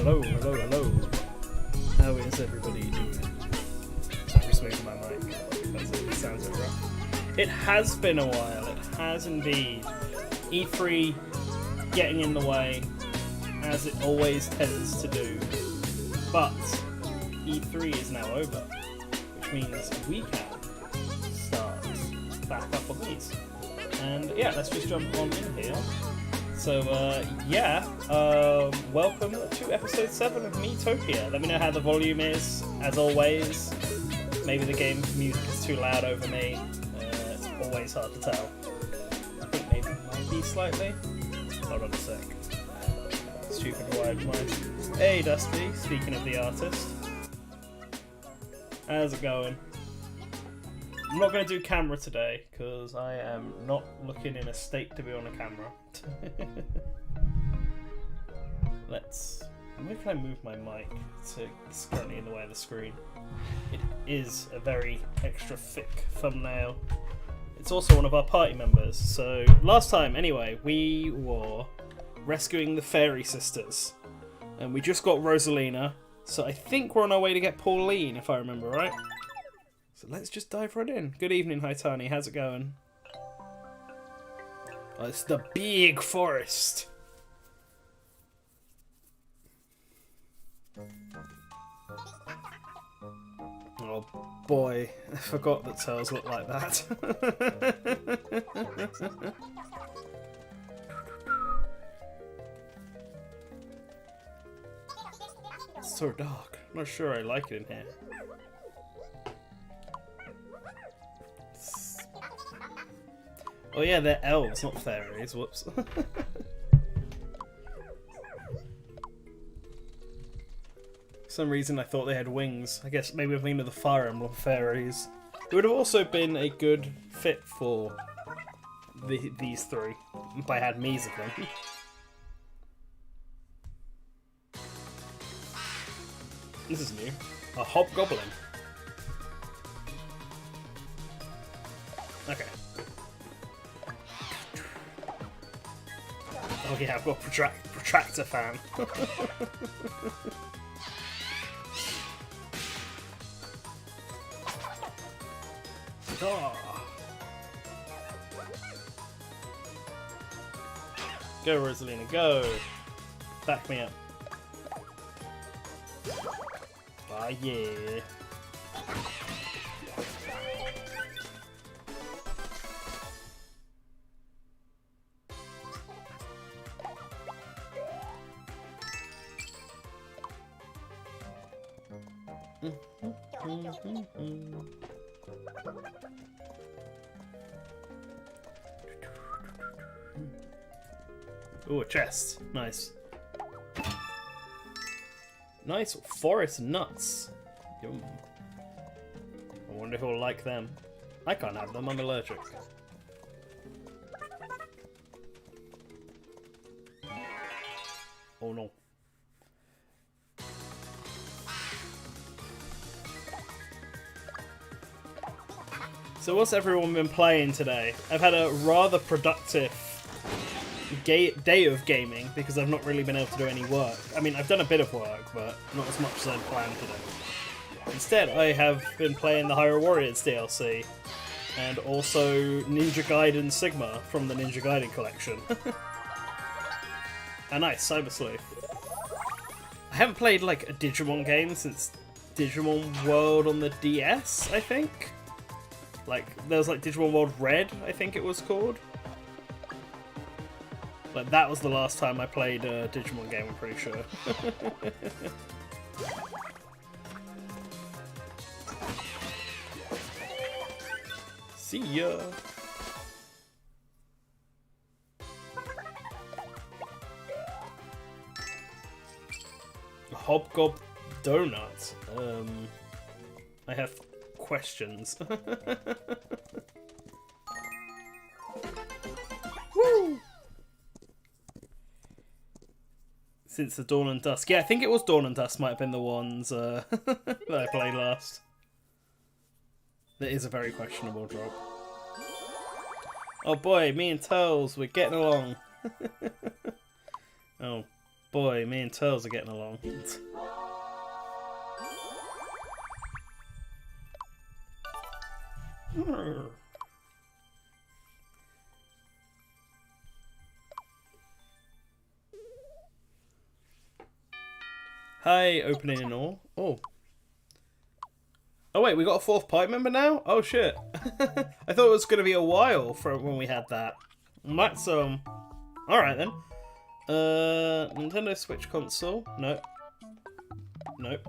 hello, hello, hello. How is everybody doing? So I'm just moving my mic because it sounds a bit rough. It has been a while, it has indeed. E3 getting in the way, as it always tends to do. But E3 is now over, which means we can start back up on these. And yeah, let's just jump on in here. So welcome to episode 7 of Miitopia. Let me know how the volume is, as always. Maybe the game music is too loud over me. It's always hard to tell. I think maybe it might be slightly. Hold on a sec. Stupid wide mic. Hey Dusty, speaking of the artist. How's it going? I'm not going to do camera today, because I am not looking in a state to be on a camera. Where can I move my mic to? It's currently in the way of the screen. It is a very extra thick thumbnail. It's also one of our party members. So last time, anyway, we were rescuing the fairy sisters. And we just got Rosalina. So I think we're on our way to get Pauline, if I remember right. So let's just dive right in. Good evening, Haitani. How's it going? Oh, it's the big forest. Oh boy, I forgot that tails look like that. It's so dark. I'm not sure I like it in here. Oh yeah, they're elves, not fairies. Whoops. For some reason I thought they had wings. I guess maybe I'm thinking of the Fire Emblem fairies. It would have also been a good fit for these three, if I had Miis of them. This is new. A hobgoblin. Okay. Oh yeah, I've got a protractor fan. Oh. Go, Rosalina, go! Back me up. Ah, yeah. Ooh, a chest. Nice. Nice forest nuts. Yum. I wonder who'll like them. I can't have them, I'm allergic. Oh no. So what's everyone been playing today? I've had a rather productive day of gaming because I've not really been able to do any work. I mean, I've done a bit of work, but not as much as I'd planned to do. Instead, I have been playing the Hyrule Warriors DLC and also Ninja Gaiden Sigma from the Ninja Gaiden collection. And nice, Cyber Sleuth. I haven't played like a Digimon game since Digimon World on the DS, I think. Like, there was like Digimon World Red, I think it was called. Like, that was the last time I played a Digimon game, I'm pretty sure. See ya! Hobgob Donut. I have questions. Woo! Since the Dawn and Dusk. Yeah, I think it was Dawn and Dusk might have been the ones that I played last. That is a very questionable drop. Oh boy, me and Turles, we're getting along. Oh boy, me and Turles are getting along. Hi, opening and all. Oh. Oh wait, we got a 4th pipe member now? Oh shit. I thought it was going to be a while from when we had that. That's, alright then. Nintendo Switch console? Nope. Nope.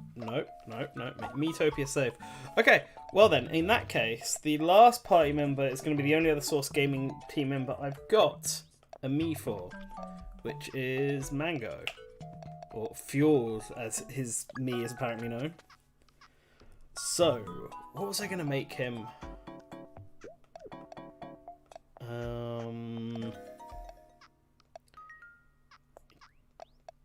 Miitopia save. Okay, well then, in that case, the last party member is going to be the only other Source Gaming team member I've got a Mii for, which is Mango. Or Fjord, as his Mii is apparently known. So, what was I going to make him?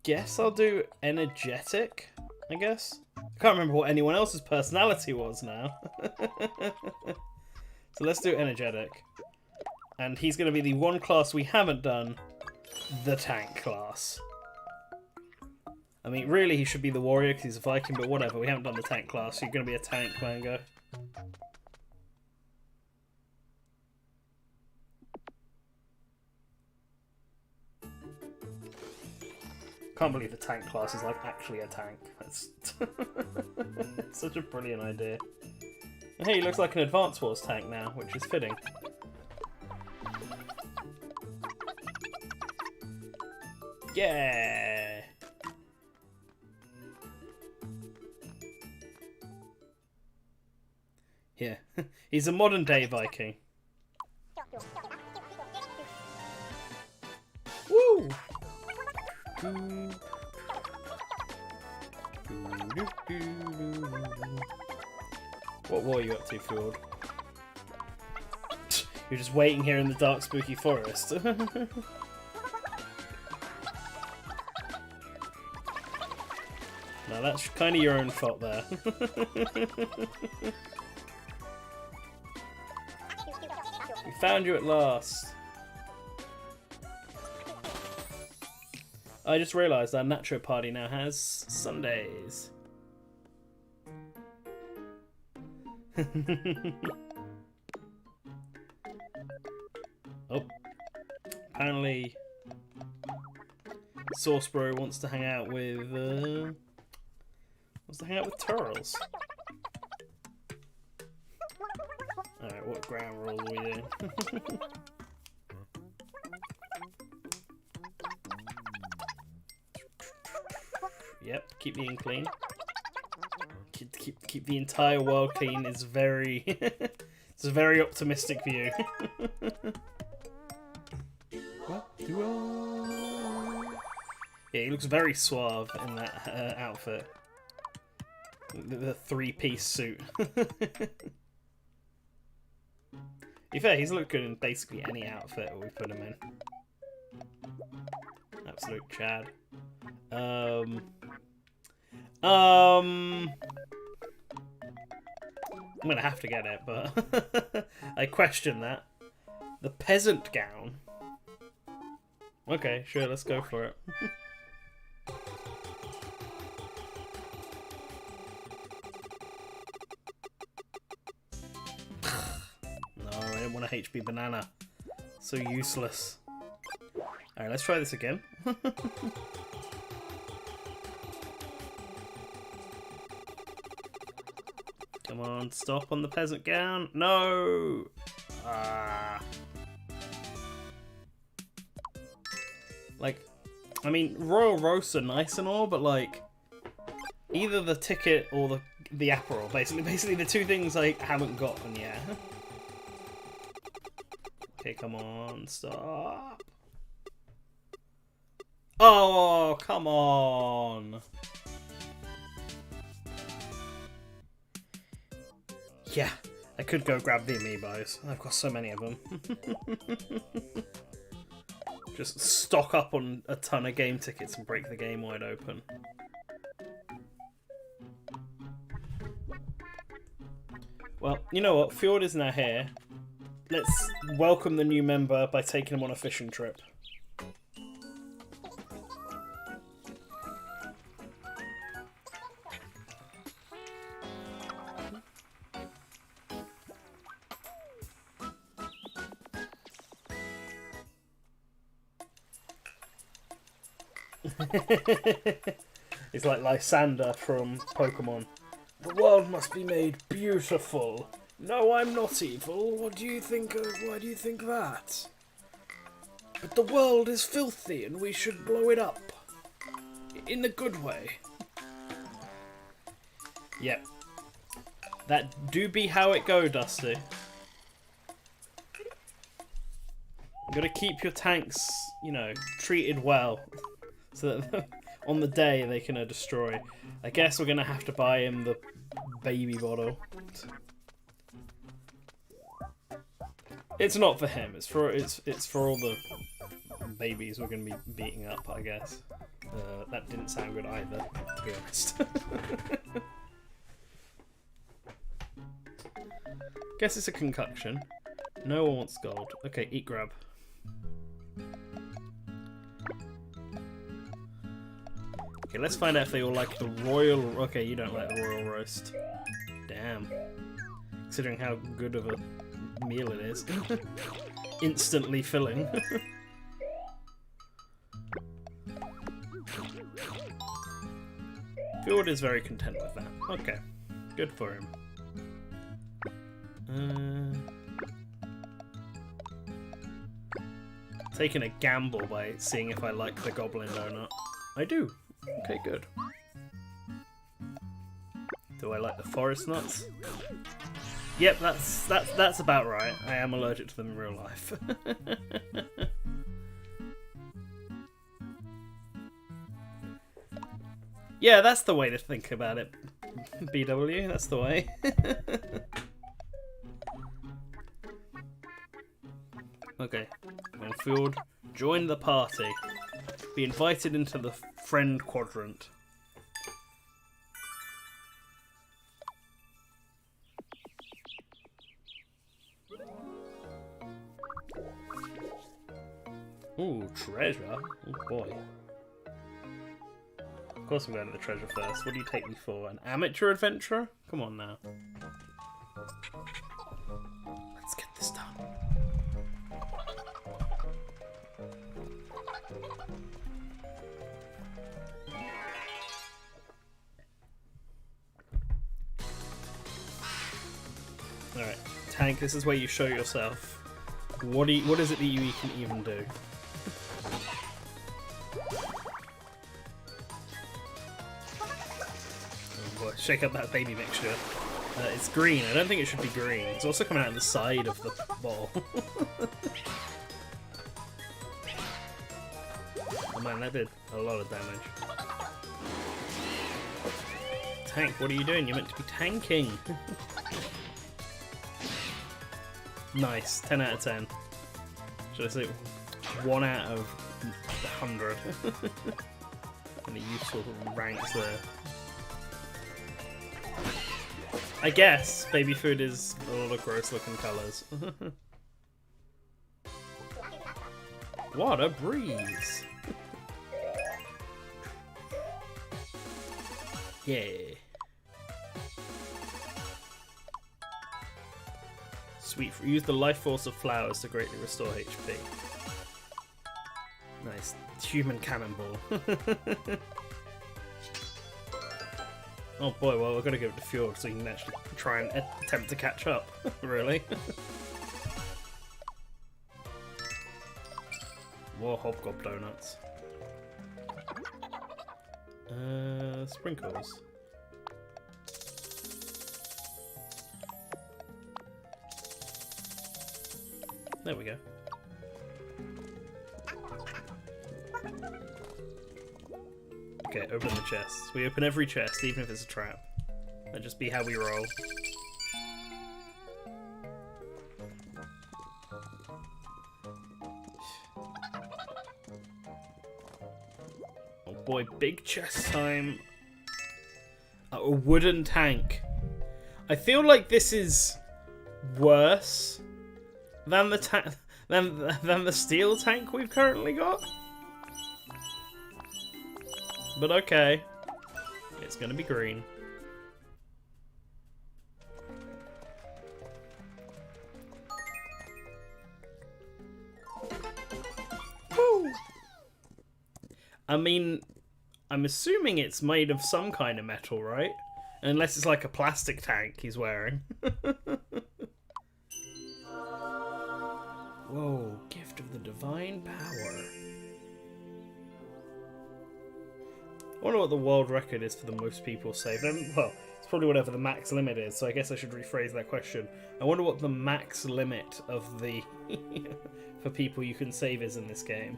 Guess I'll do energetic, I guess. I can't remember what anyone else's personality was now. So let's do energetic. And he's going to be the one class we haven't done, the tank class. I mean, really, he should be the warrior because he's a Viking, but whatever. We haven't done the tank class, so you're going to be a tank, Mango. Can't believe the tank class is like actually a tank. That's such a brilliant idea. And hey, he looks like an Advance Wars tank now, which is fitting. Yeah. Yeah, he's a modern day Viking. Woo! What were you up to, Fjord? You're just waiting here in the dark, spooky forest. Now that's kind of your own fault there. We found you at last. I just realised our Nacho party now has Sundays. Oh. Apparently Sauce Bro wants to hang out with Turles. Alright, what ground rules are we doing? Yep, keep being clean. Keep the entire world clean is very it's a very optimistic view. Yeah, he looks very suave in that outfit. The 3-piece suit. To be fair, he's looked good in basically any outfit we put him in. Absolute Chad. I'm gonna have to get it, but I question that. The peasant gown. Okay, sure, let's go for it. No, I didn't want a HB banana. So useless. Alright, let's try this again. Come on, stop on the peasant gown. No! Ah. Like, I mean, Royal Roasts are nice and all, but like, either the ticket or the Aperol, basically the two things I haven't gotten yet. Okay, come on, stop. Oh, come on. Yeah, I could go grab the Amiibos. I've got so many of them. Just stock up on a ton of game tickets and break the game wide open. Well, you know what? Fjord is now here. Let's welcome the new member by taking him on a fishing trip. He's like Lysander from Pokemon. The world must be made beautiful. No, I'm not evil. What do you think of? Why do you think that? But the world is filthy and we should blow it up. In a good way. Yep. That do be how it go, Dusty. You gotta keep your tanks, you know, treated well. So that on the day they can destroy. I guess we're gonna have to buy him the baby bottle. It's not for him. It's for all the babies we're gonna be beating up, I guess. That didn't sound good either, to be honest. Guess it's a concoction. No one wants gold. Okay, eat grub. Okay, let's find out if they all like the royal... Okay, you don't like the royal roast. Damn. Considering how good of a meal it is. Instantly filling. Fjord is very content with that. Okay. Good for him. Taking a gamble by seeing if I like the goblin donut. I do. Okay, good. Do I like the forest nuts? Yep, that's about right. I am allergic to them in real life. Yeah, that's the way to think about it. BW, that's the way. Okay, well, Fjord, join the party. Be invited into the friend quadrant. Ooh, treasure. Oh boy. Of course I'm going to the treasure first. What do you take me for? An amateur adventurer? Come on now. Let's get this done. Alright, Tank, this is where you show yourself. What is it that you can even do? Oh boy, shake up that baby mixture. It's green. I don't think it should be green. It's also coming out of the side of the ball. Oh man, that did a lot of damage. Tank, what are you doing? You're meant to be tanking. Nice, 10 out of 10. Should I say 1 out of 100? Any useful ranks there. I guess baby food is a lot of gross looking colours. What a breeze! Yeah. Sweet. Use the life force of flowers to greatly restore HP. Nice. Human cannonball. Oh boy, well we're gonna give it to Fjord so he can actually try and attempt to catch up. Really? More hobgob donuts. Sprinkles. There we go. Okay, open the chests. We open every chest, even if it's a trap. That'll just be how we roll. Oh boy, big chest time. A wooden tank. I feel like this is worse than the than the steel tank we've currently got. But okay. It's gonna be green. Woo! I mean, I'm assuming it's made of some kind of metal, right? Unless it's like a plastic tank he's wearing. Whoa, gift of the divine power. I wonder what the world record is for the most people saved. Well, it's probably whatever the max limit is, so I guess I should rephrase that question. I wonder what the max limit of the for people you can save is in this game.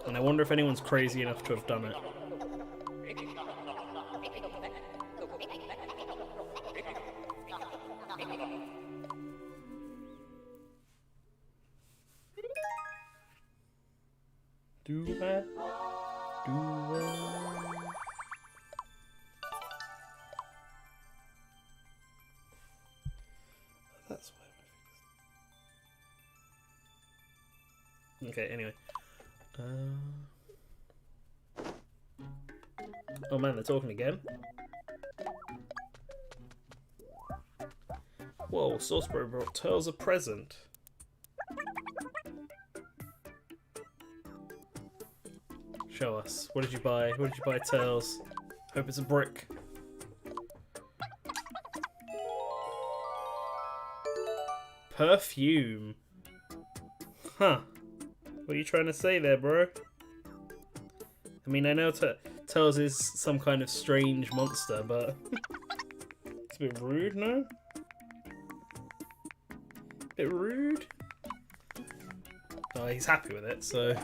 And I wonder if anyone's crazy enough to have done it. That's why I fixed. Okay, anyway. Oh man, they're talking again. Whoa, Sauceberry brought Turles a present. Show us. What did you buy? What did you buy, Turles? Hope it's a brick. Perfume. Huh. What are you trying to say there, bro? I mean, I know Turles is some kind of strange monster, but it's a bit rude, no? Bit rude? Oh, he's happy with it, so...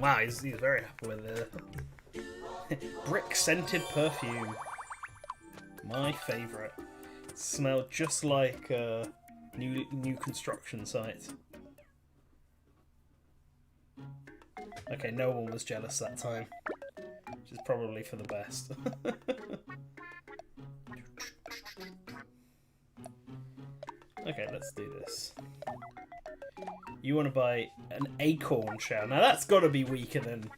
Wow, he's very happy with it. Brick-scented perfume. My favourite. Smelled just like a new construction site. Okay, no one was jealous that time. Which is probably for the best. Okay, let's do this. You want to buy an acorn shell. Now that's got to be weaker than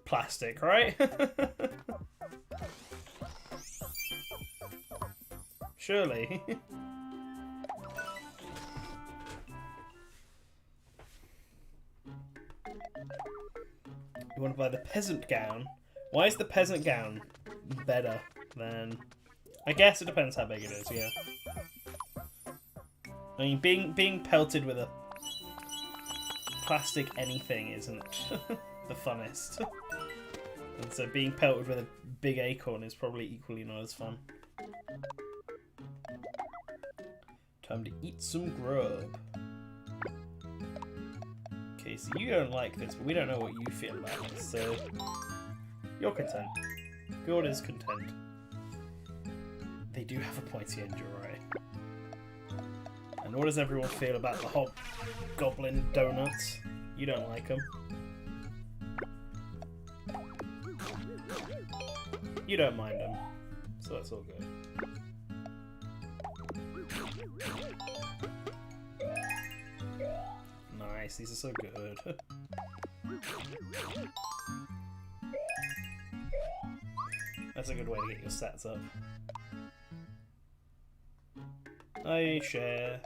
plastic, right? Surely. You want to buy the peasant gown? Why is the peasant gown better than... I guess it depends how big it is, yeah. I mean, being pelted with a plastic anything isn't the funnest. And so being pelted with a big acorn is probably equally not as fun. Time to eat some grub. Okay, so you don't like this, but we don't know what you feel about this, so you're content. God is content. They do have a pointy end, you're right. And what does everyone feel about the hobgoblin donuts? You don't like them. You don't mind them, so that's all good. Nice, these are so good. That's a good way to get your stats up. I share.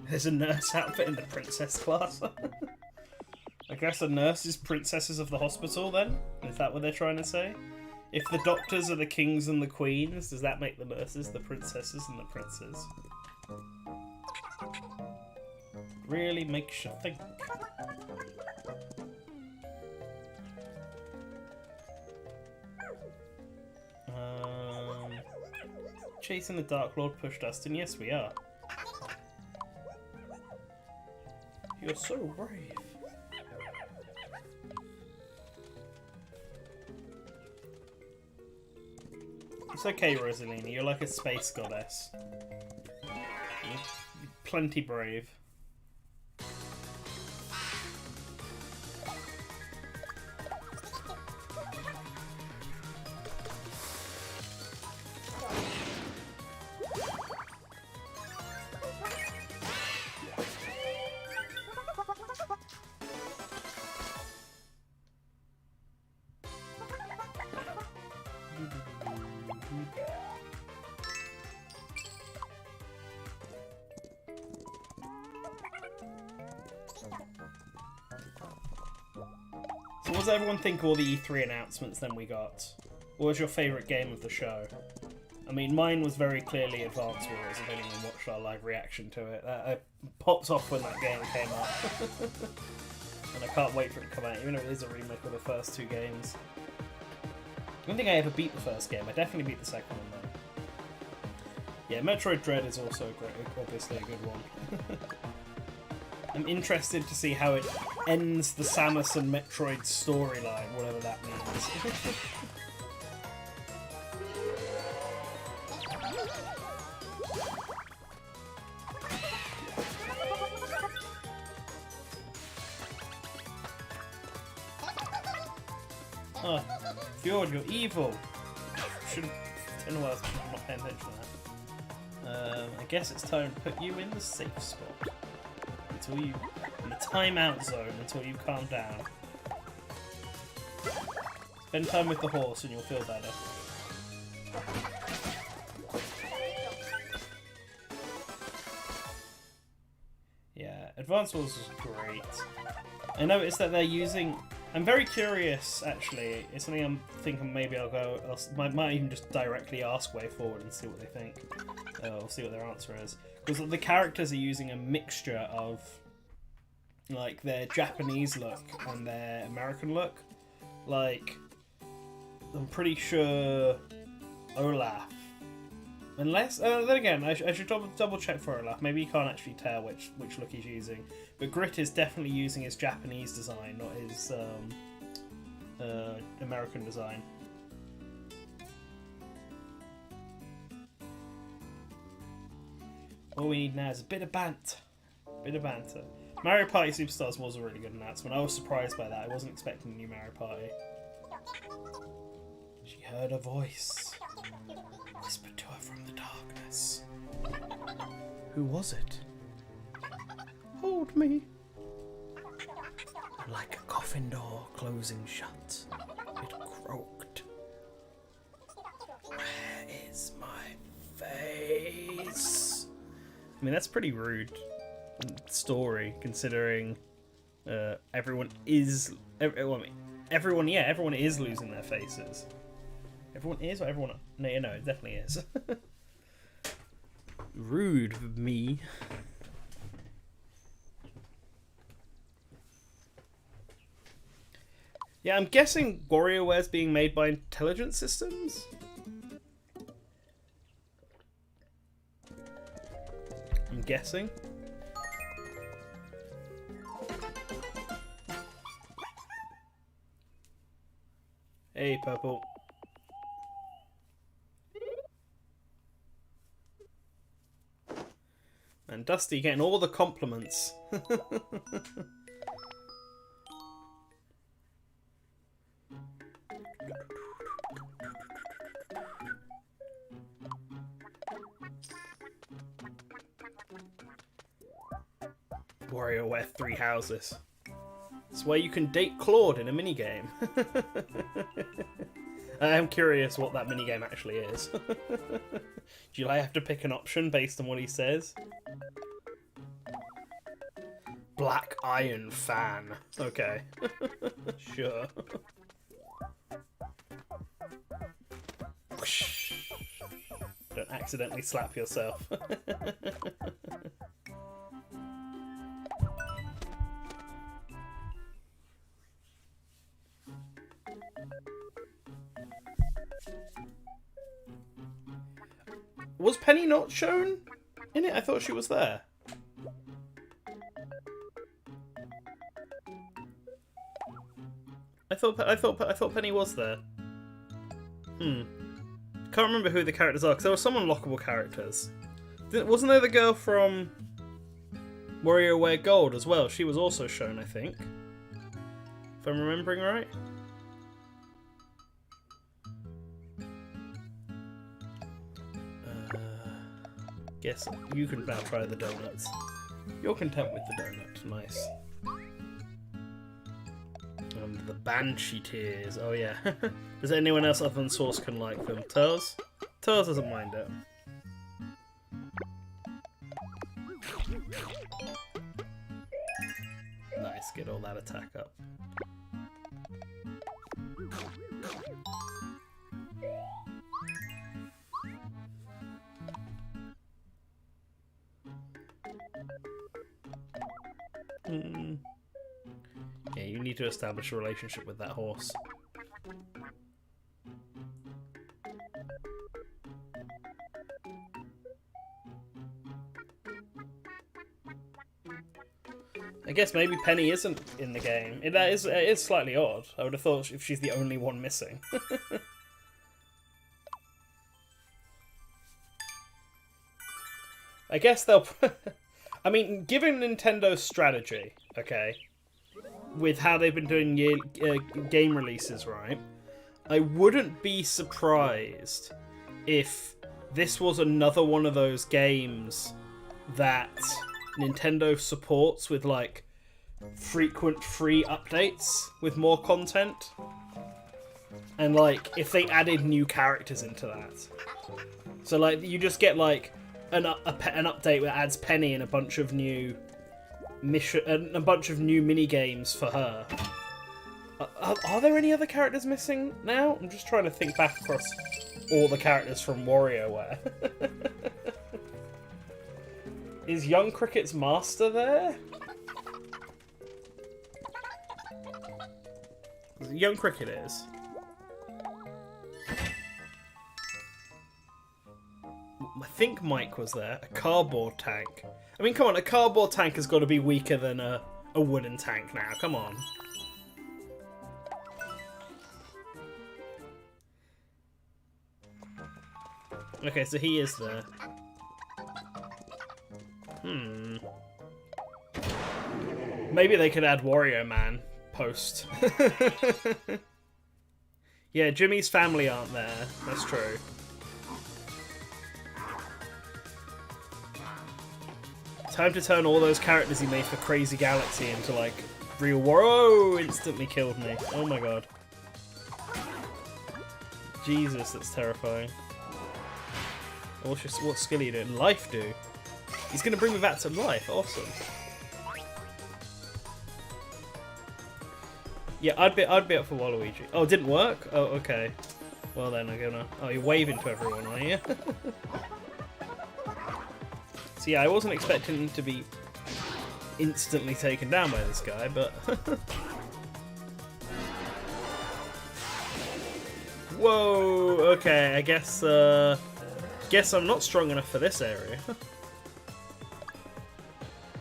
There's a nurse outfit in the princess class. I guess the nurses princesses of the hospital then? Is that what they're trying to say? If the doctors are the kings and the queens, does that make the nurses the princesses and the princes? Really makes you think. Chasing the Dark Lord pushed us, and yes we are. You're so brave. It's okay, Rosalina, you're like a space goddess. You're plenty brave. does everyone think of all the E3 announcements then we got? What was your favourite game of the show? I mean, mine was very clearly Advance Wars, if anyone watched our live reaction to it. That popped off when that game came up. And I can't wait for it to come out, even if it is a remake of the first 2 games. I don't think I ever beat the first game. I definitely beat the second one, though. Yeah, Metroid Dread is also obviously a good one. I'm interested to see how it ends the Samus and Metroid storyline, whatever that means. Oh, Fjord, you're evil. Shouldn't. I don't know why I was not paying attention to that. I guess it's time to put you in the safe spot until you in the timeout zone until you calm down. Spend time with the horse and you'll feel better. Yeah, Advance Wars is great. I noticed that they're using. I'm very curious, actually. It's something I'm thinking maybe I'll go. Might even just directly ask Way Forward and see what they think. I'll see what their answer is. Because the characters are using a mixture of like their Japanese look and their American look. Like, I'm pretty sure Olaf. Unless, then again, I should double check for Olaf. Maybe you can't actually tell which look he's using. But Grit is definitely using his Japanese design, not his American design. All we need now is a bit of banter. Mario Party Superstars was a really good announcement. I was surprised by that. I wasn't expecting a new Mario Party. She heard a voice. Whispered to her from the darkness. Who was it? Hold me. Like a coffin door closing shut, it croaked. Where is my face? I mean, that's pretty rude story, considering everyone is losing their faces. Everyone is, or everyone? No, it definitely is. Rude of me. Yeah, I'm guessing WarioWare's being made by Intelligent Systems? I'm guessing. Hey, Purple. And Dusty getting all the compliments. WarioWare 3 houses. It's where you can date Claude in a minigame. I am curious what that minigame actually is. Do you have to pick an option based on what he says? Black Iron Fan. Okay. Sure. Don't accidentally slap yourself. Was Penny not shown in it? I thought she was there. I thought Penny was there. Can't remember who the characters are because there were some unlockable characters. Wasn't there the girl from WarioWare Gold as well? She was also shown, I think. If I'm remembering right. Guess you can now try the donuts. You're content with the donut. Nice. The Banshee tears. Oh yeah. Does anyone else other than Source can like them? Turs? Turs doesn't mind it. Nice. Get all that attack up. Yeah, you need to establish a relationship with that horse. I guess maybe Penny isn't in the game. It is slightly odd. I would have thought if she's the only one missing. I guess they'll... I mean, given Nintendo's strategy, okay, with how they've been doing game releases, right, I wouldn't be surprised if this was another one of those games that Nintendo supports with, like, frequent free updates with more content. And, like, if they added new characters into that. So, like, you just get, like, an update that adds Penny and a bunch of new mini games for her. Are there any other characters missing now? I'm just trying to think back across all the characters from WarioWare. Is Young Cricket's master there? Young Cricket is. I think Mike was there. A cardboard tank. I mean, come on, a cardboard tank has got to be weaker than a wooden tank now. Come on. Okay, so he is there. Maybe they could add Wario Man post. Yeah, Jimmy's family aren't there. That's true. Time to turn all those characters he made for Crazy Galaxy into, like, real war. Oh, instantly killed me. Oh my god. Jesus, that's terrifying. What skill are you doing? Life do. He's gonna bring me back to life. Awesome. Yeah, I'd be up for Waluigi. Oh, it didn't work? Oh, okay. Well then, I'm gonna... Oh, you're waving to everyone, are you? So yeah, I wasn't expecting him to be instantly taken down by this guy, but... Whoa! Okay, I guess I'm not strong enough for this area.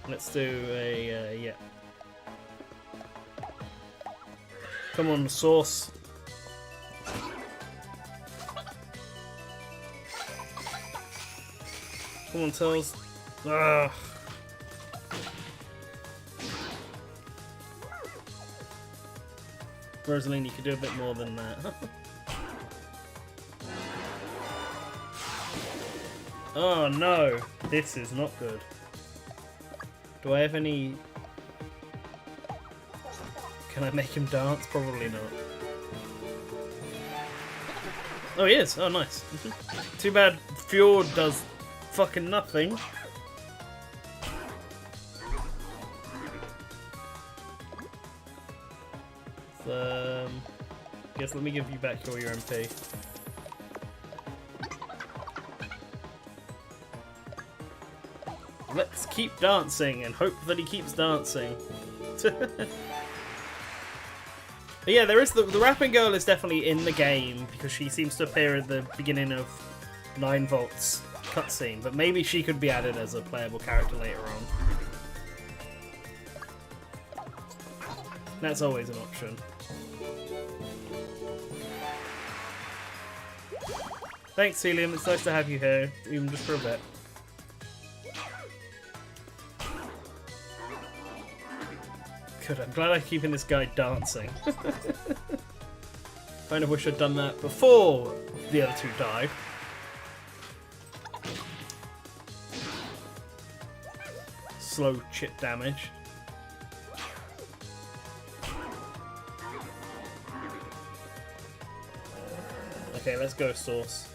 Let's do a, yeah. Come on, sauce. Come on, Tails. Ugh. Rosaline, you could do a bit more than that. Oh no, this is not good. Do I have any... Can I make him dance? Probably not. Oh, he is. Oh, nice. Too bad Fjord does fucking nothing. Guess let me give you back all your MP. Let's keep dancing and hope that he keeps dancing. But yeah, there is the rapping girl is definitely in the game because she seems to appear at the beginning of 9 Volts cutscene, but maybe she could be added as a playable character later on. That's always an option. Thanks, Helium. It's nice to have you here, even just for a bit. Good, I'm glad I'm keeping this guy dancing. Kind of wish I'd done that before the other two died. Slow chip damage. Okay, let's go, Sauce.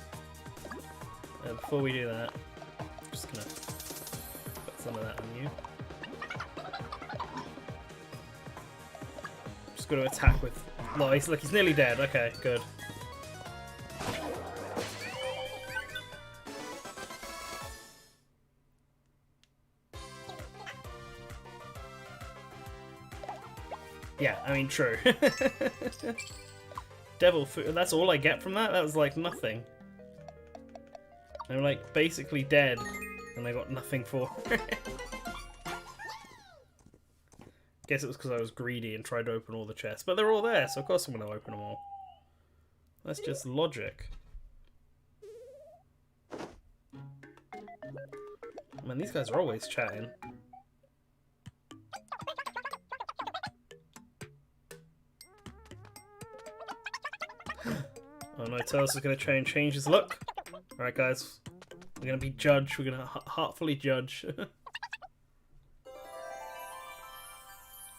Before we do that, I'm just gonna put some of that on you. got to attack with... Well, he's nearly dead. Okay, good. Yeah, I mean, true. Devil food, that's all I get from that? That was like nothing. I'm like basically dead, and I got nothing for it. Guess it was because I was greedy and tried to open all the chests. But they're all there, so of course I'm going to open them all. That's just logic. Man, these guys are always chatting. Oh no, Tails is going to try and change his look. Alright guys, we're going to be judged. We're going to heartfully judge.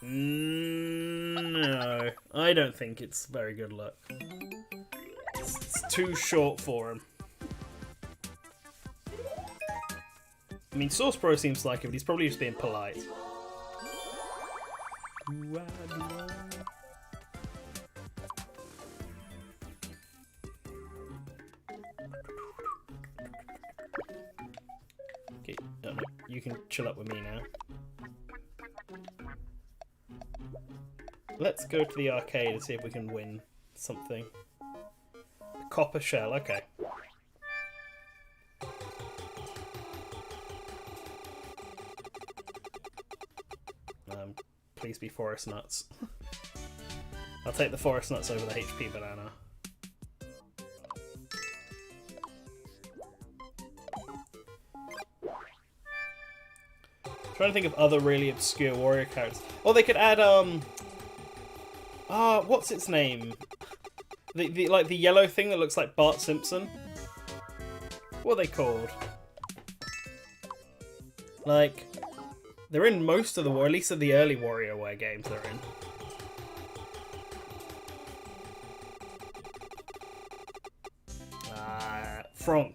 No, I don't think it's very good luck. It's too short for him. I mean, Sauce Pro seems like it, but he's probably just being polite. Okay, no, you can chill up with me now. Let's go to the arcade and see if we can win something. Copper shell, okay. Please be forest nuts. I'll take the forest nuts over the HP banana. I'm trying to think of other really obscure warrior characters. Oh, they could add what's its name? The like the yellow thing that looks like Bart Simpson. What are they called? Like, they're in most of the at least of the early WarioWare games they're in.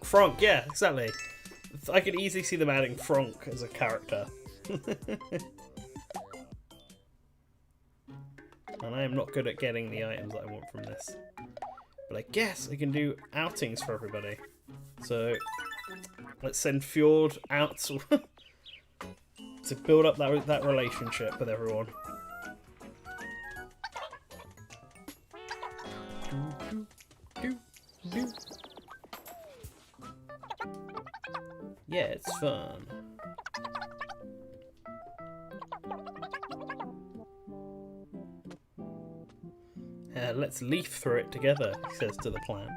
Frank, yeah, exactly. I could easily see them adding Frank as a character. And I am not good at getting the items that I want from this. But I guess I can do outings for everybody. So, let's send Fjord out to build up that relationship with everyone. Yeah, it's fun. Let's leaf through it together, he says to the plant.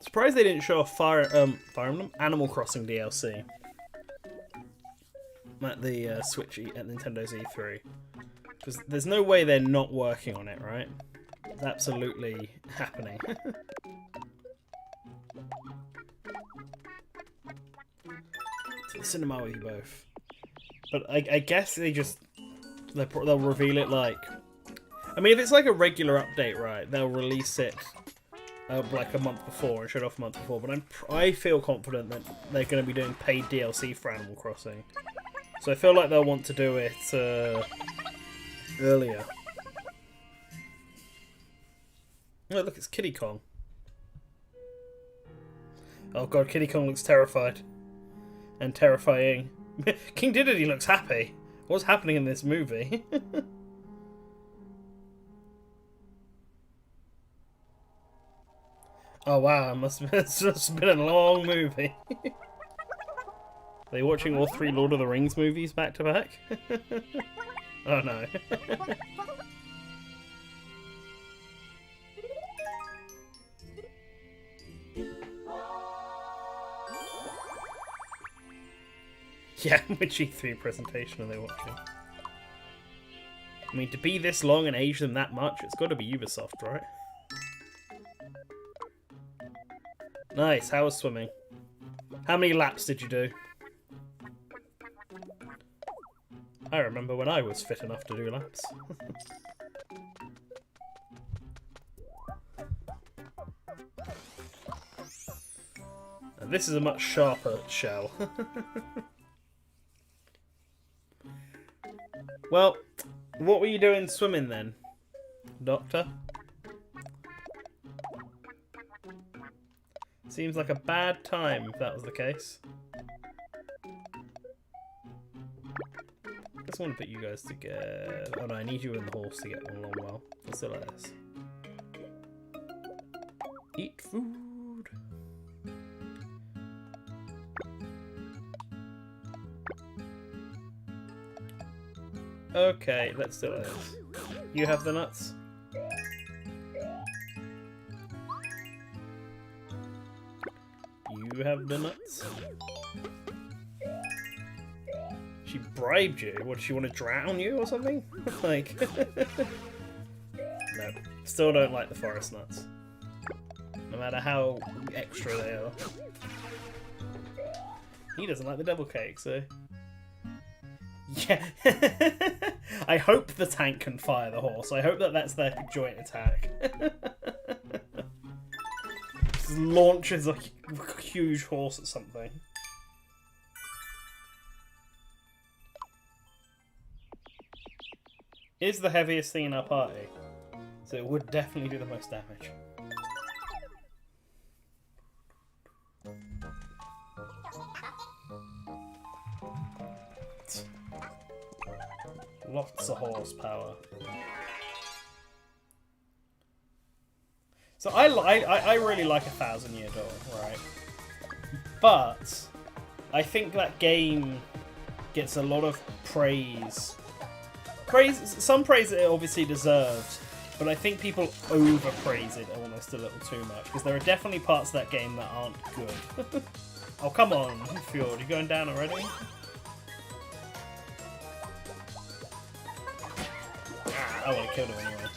Surprised they didn't show a Fire Emblem Animal Crossing DLC at the Switch at Nintendo's E3, because there's no way they're not working on it, right? It's absolutely happening. To the cinema with you both. But I guess they'll reveal it like... I mean, if it's like a regular update, right, they'll release it like a month before and show it off a month before. But I feel confident that they're going to be doing paid DLC for Animal Crossing. So I feel like they'll want to do it earlier. Oh, look, it's Kiddy Kong. Oh god, Kiddy Kong looks terrified. And terrifying. King Dedede looks happy. What's happening in this movie? Oh wow, it's just been a long movie. Are they watching all 3 Lord of the Rings movies back to back? Oh no. Yeah, which E3 presentation are they watching? I mean, to be this long and age them that much, it's got to be Ubisoft, right? Nice, how was swimming? How many laps did you do? I remember when I was fit enough to do laps. And this is a much sharper shell. Well, what were you doing swimming then, Doctor? Seems like a bad time if that was the case. I just want to put you guys together. Oh no, I need you and the horse to get along well. Let's do like this. Eat food. Okay, let's do this. You have the nuts. You have the nuts. She bribed you? What, does she want to drown you or something? Like... No. Still don't like the forest nuts. No matter how extra they are. He doesn't like the devil cake, so... Yeah. I hope the tank can fire the horse. I hope that that's their joint attack. Just launches a huge horse at something. Is the heaviest thing in our party, so it would definitely do the most damage. Lots of horsepower. So I really like 1,000 Year Door, right? But I think that game gets a lot of praise. Some praise it obviously deserves, but I think people overpraise it almost a little too much, because there are definitely parts of that game that aren't good. Oh, come on, Fjord, you going down already? Ah, I would have killed him anyway.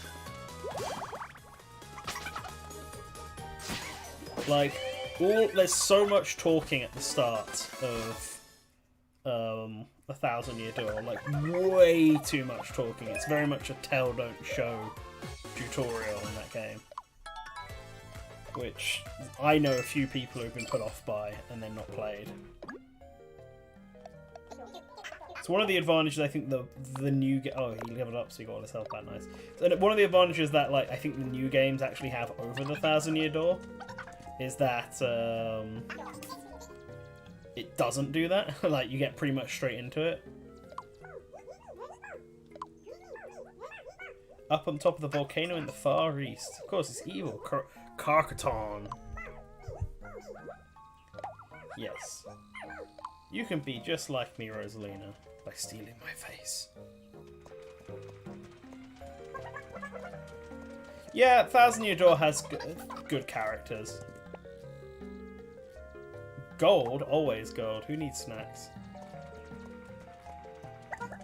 Like, there's so much talking at the start of 1,000 Year Door, like way too much talking. It's very much a tell don't show tutorial in that game, which I know a few people who've been put off by and then not played. It's one of the advantages I think the new oh, he leveled up so he got all his health back, nice. So one of the advantages that like I think the new games actually have over the 1,000 Year Door is that it doesn't do that. Like, you get pretty much straight into it. Up on top of the volcano in the far east. Of course, it's evil. Carcaton. Yes. You can be just like me, Rosalina, by stealing my face. Yeah, 1,000 Year Door has good characters. Gold? Always gold. Who needs snacks?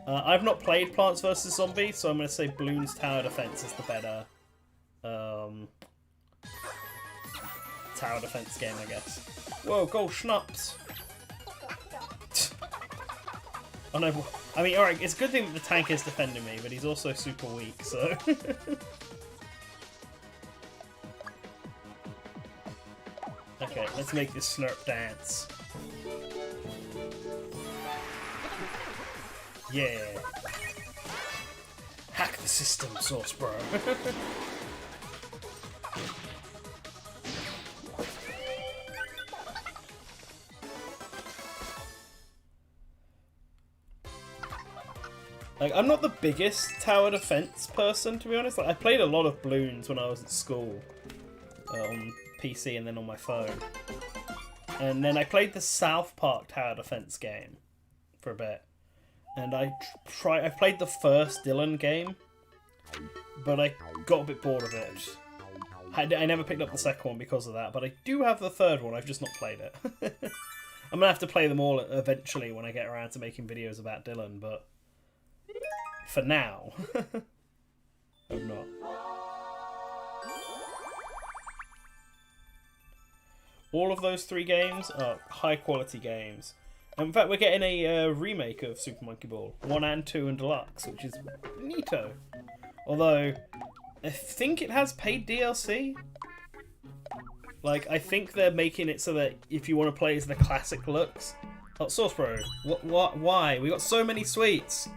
I've not played Plants vs. Zombies, so I'm going to say Bloons Tower Defense is the better tower defense game, I guess. Whoa, gold schnapps! Oh no, I mean, alright, it's a good thing that the tank is defending me, but he's also super weak, so... Okay, let's make this Slurp dance. Yeah. Hack the system, Sauce Bro. Like, I'm not the biggest tower defense person, to be honest. Like, I played a lot of Bloons when I was at school. On PC and then on my phone. And then I played the South Park tower defense game for a bit. And I played the first Dylan game, but I got a bit bored of it. I never picked up the second one because of that, but I do have the third one, I've just not played it. I'm going to have to play them all eventually when I get around to making videos about Dylan, but for now, I'm not. All of those 3 games are high quality games. In fact, we're getting a remake of Super Monkey Ball. 1 and 2 and Deluxe, which is neato. Although, I think it has paid DLC. Like, I think they're making it so that if you want to play as the classic looks... Oh, Sauce Bro, what, why? We got so many sweets!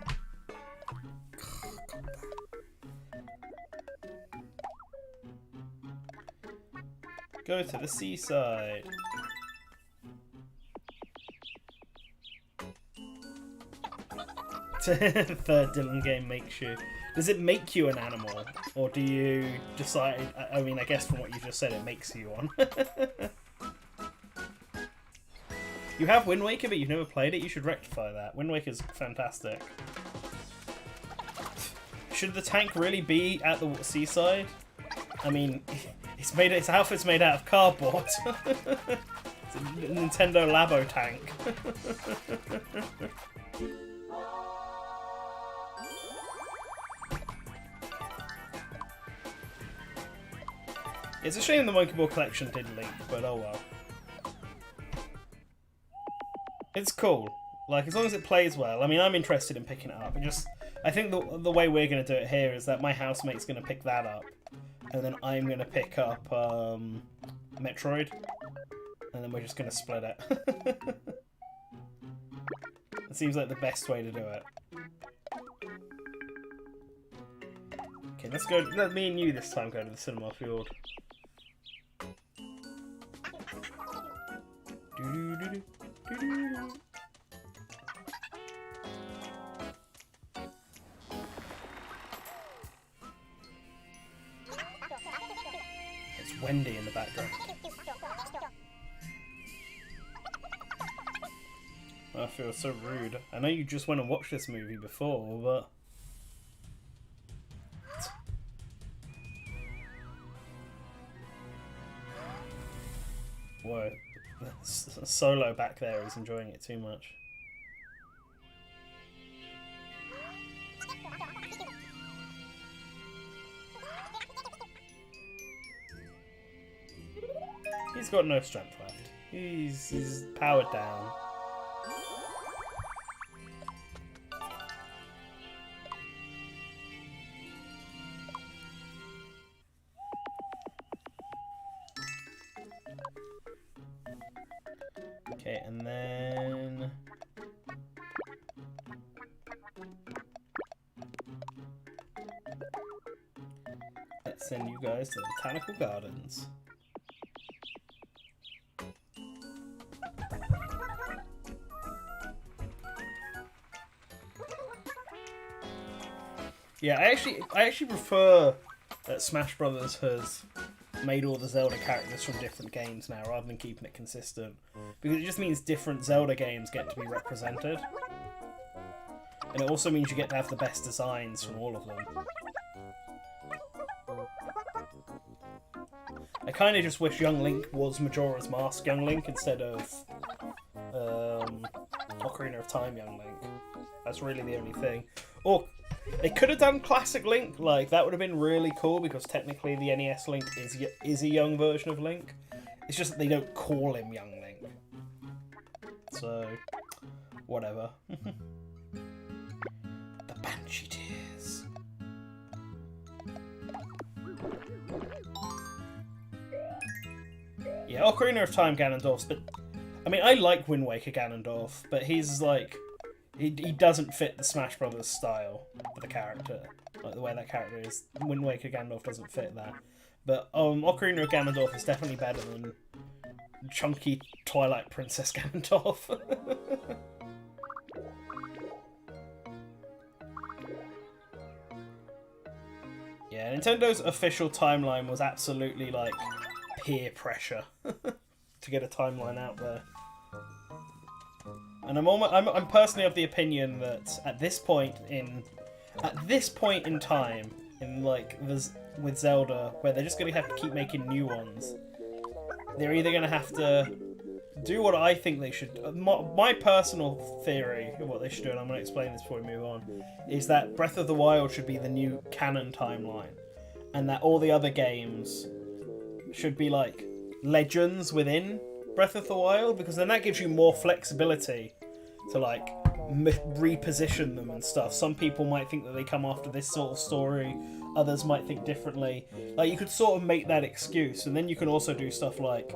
Go to the seaside. Third Dylan game makes you. Does it make you an animal, or do you decide? I mean, I guess from what you just said, it makes you one. You have Wind Waker, but you've never played it. You should rectify that. Wind Waker's fantastic. Should the tank really be at the seaside? I mean, its outfit's made out of cardboard. It's a Nintendo Labo tank. It's a shame the Monkey Ball collection did leak, but oh well. It's cool. Like, as long as it plays well. I mean, I'm interested in picking it up. I think the way we're going to do it here is that my housemate's going to pick that up, and then I'm going to pick up Metroid, and then we're just going to split it. It seems like the best way to do it. Okay, let's go. Let me and you this time go to the cinema field. It's Wendy in the background. I feel so rude. I know you just went and watched this movie before, but... Whoa. Solo back there is enjoying it too much. He's got no strength left. He's powered down. Okay, and then... let's send you guys to the Botanical Gardens. Yeah, I actually prefer that Smash Brothers has made all the Zelda characters from different games now, rather than keeping it consistent. Because it just means different Zelda games get to be represented. And it also means you get to have the best designs from all of them. I kind of just wish Young Link was Majora's Mask Young Link instead of Ocarina of Time Young Link. That's really the only thing. Or they could have done Classic Link, like that would have been really cool because technically the NES Link is a young version of Link. It's just that they don't call him Young Link. So, whatever. The Banshee Tears. Yeah, Ocarina of Time Ganondorf's, but I mean, I like Wind Waker Ganondorf, but he's like, he doesn't fit the Smash Brothers style for the character, like the way that character is. Wind Waker Ganondorf doesn't fit that, but Ocarina of Ganondorf is definitely better than chunky Twilight Princess Ganondorf. Yeah, Nintendo's official timeline was absolutely like peer pressure to get a timeline out there. And I'm personally of the opinion that at this point in time, in like with Zelda, where they're just gonna have to keep making new ones, they're either gonna have to do what I think they should. My personal theory of what they should do, and I'm gonna explain this before we move on, is that Breath of the Wild should be the new canon timeline, and that all the other games should be like legends within Breath of the Wild, because then that gives you more flexibility to like reposition them and stuff. Some people might think that they come after this sort of story, others might think differently. Like, you could sort of make that excuse, and then you can also do stuff like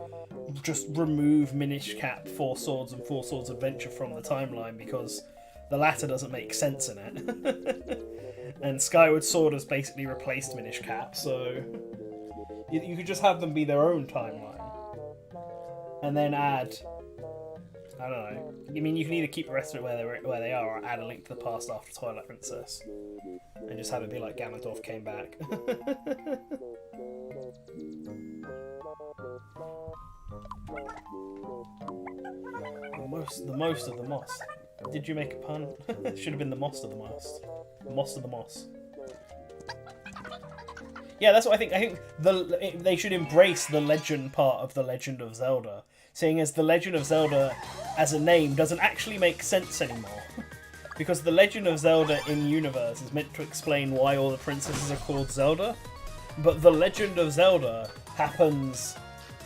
just remove Minish Cap, Four Swords and Four Swords Adventure from the timeline because the latter doesn't make sense in it. And Skyward Sword has basically replaced Minish Cap, so You could just have them be their own timeline, and then add. I don't know. I mean, you can either keep the rest of it where they are, or add a link to the past after Twilight Princess, and just have it be like Ganondorf came back. The most of the moss. Did you make a pun? It should have been the most of the most. Most of the moss. Yeah, that's what I think. I think they should embrace the legend part of the Legend of Zelda, seeing as the Legend of Zelda as a name doesn't actually make sense anymore. Because the Legend of Zelda in universe is meant to explain why all the princesses are called Zelda, but the Legend of Zelda happens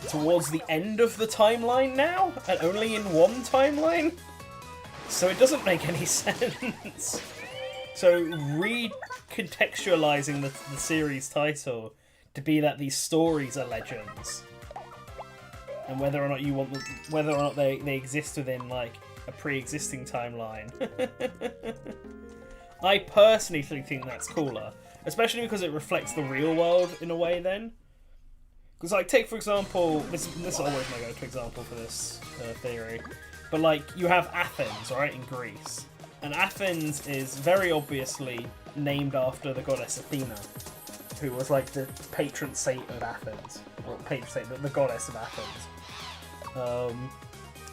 towards the end of the timeline now, and only in one timeline, so it doesn't make any sense. So recontextualizing the series title to be that these stories are legends, and whether or not you want them, whether or not they exist within like a pre-existing timeline. I personally think that's cooler, especially because it reflects the real world in a way then. Because, like, take for example, this is always my go-to example for this theory, but like, you have Athens, right, in Greece, and Athens is very obviously named after the goddess Athena, who was like the patron saint of Athens, or patron saint, the goddess of Athens.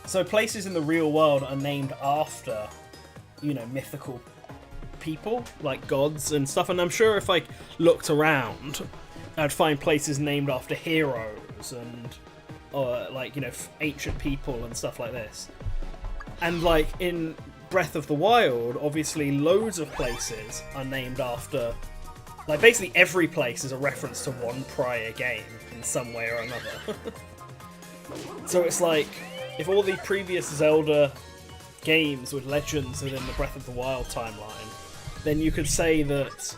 So places in the real world are named after, you know, mythical people, like gods and stuff, and I'm sure if I looked around, I'd find places named after heroes and, like, you know, ancient people and stuff like this. And, like, in Breath of the Wild, obviously loads of places are named after... Like, basically every place is a reference to one prior game in some way or another. So it's like, if all the previous Zelda games were legends within the Breath of the Wild timeline, then you could say that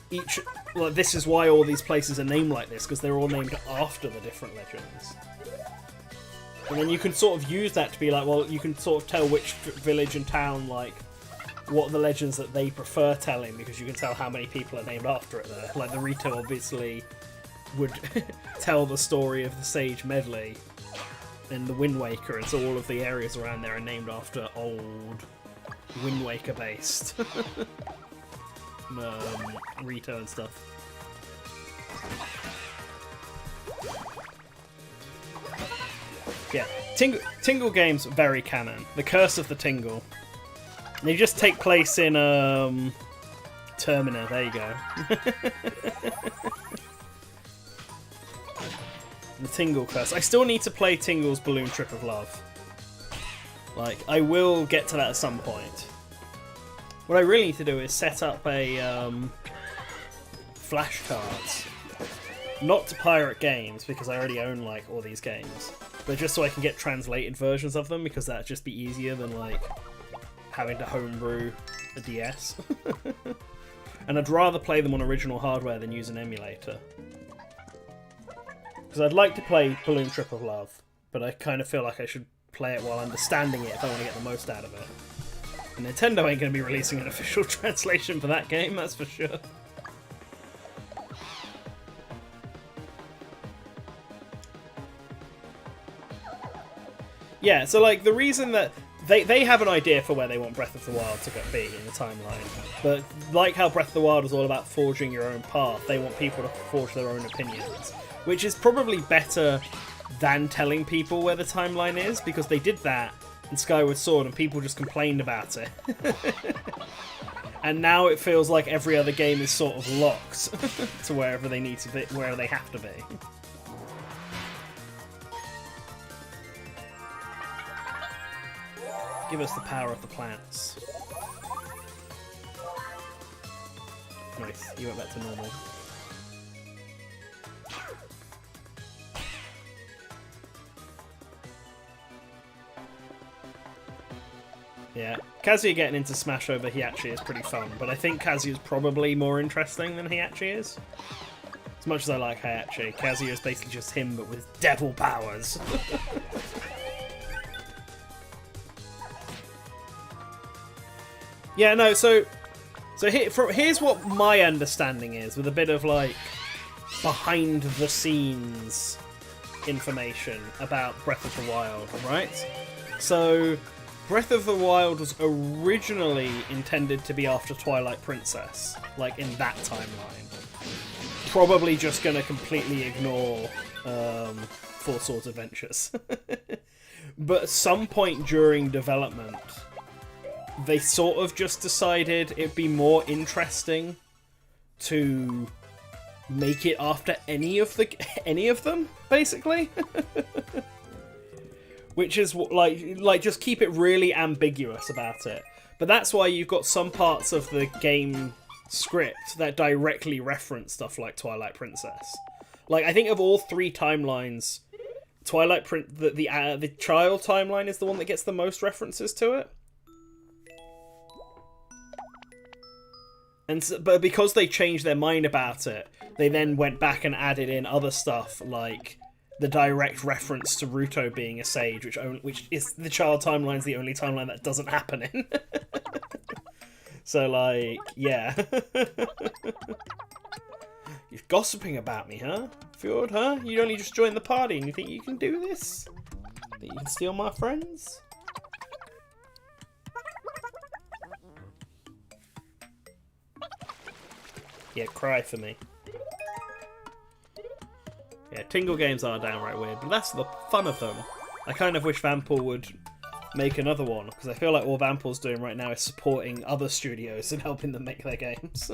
each... Like, this is why all these places are named like this, because they're all named after the different legends. And then you can sort of use that to be like, well, you can sort of tell which village and town, like, what are the legends that they prefer telling, because you can tell how many people are named after it there. Like, the Rito obviously would tell the story of the Sage Medley and the Wind Waker, and so all of the areas around there are named after old Wind Waker based Rito and stuff. Yeah, Tingle games very canon. The Curse of the Tingle. They just take place in Termina. There you go. The Tingle Curse. I still need to play Tingle's Balloon Trip of Love. Like, I will get to that at some point. What I really need to do is set up a flashcards. Not to pirate games, because I already own like all these games, but just so I can get translated versions of them, because that'd just be easier than like having to homebrew a DS. And I'd rather play them on original hardware than use an emulator. Because I'd like to play Balloon Trip of Love, but I kind of feel like I should play it while understanding it if I want to get the most out of it. And Nintendo ain't going to be releasing an official translation for that game, that's for sure. Yeah, so like the reason that they have an idea for where they want Breath of the Wild to be in the timeline, but like how Breath of the Wild is all about forging your own path, they want people to forge their own opinions, which is probably better than telling people where the timeline is, because they did that in Skyward Sword and people just complained about it. And now it feels like every other game is sort of locked to wherever they need to be, wherever they have to be. Give us the power of the plants. Nice, you went back to normal. Yeah, Kazuya getting into Smash over Heihachi is pretty fun, but I think Kazuya's probably more interesting than Heihachi is. As much as I like Heihachi, Kazuya is basically just him, but with devil powers. Yeah, no, so here's what my understanding is, with a bit of, like, behind the scenes information about Breath of the Wild, right? So, Breath of the Wild was originally intended to be after Twilight Princess, like in that timeline. Probably just going to completely ignore Four Swords Adventures. But at some point during development, they sort of just decided it'd be more interesting to make it after any of them, basically. Which is like just keep it really ambiguous about it. But that's why you've got some parts of the game script that directly reference stuff like Twilight Princess. Like, I think of all three timelines, the child timeline is the one that gets the most references to it. And so, but because they changed their mind about it, they then went back and added in other stuff like the direct reference to Ruto being a sage, which is the child timeline is the only timeline that doesn't happen in. So, like, yeah. You're gossiping about me, huh? Fjord, huh? You only just joined the party and you think you can do this? Think you can steal my friends? Yeah, cry for me. Yeah, Tingle games are downright weird, but that's the fun of them. I kind of wish Vampire would make another one, because I feel like all Vampir's doing right now is supporting other studios and helping them make their games.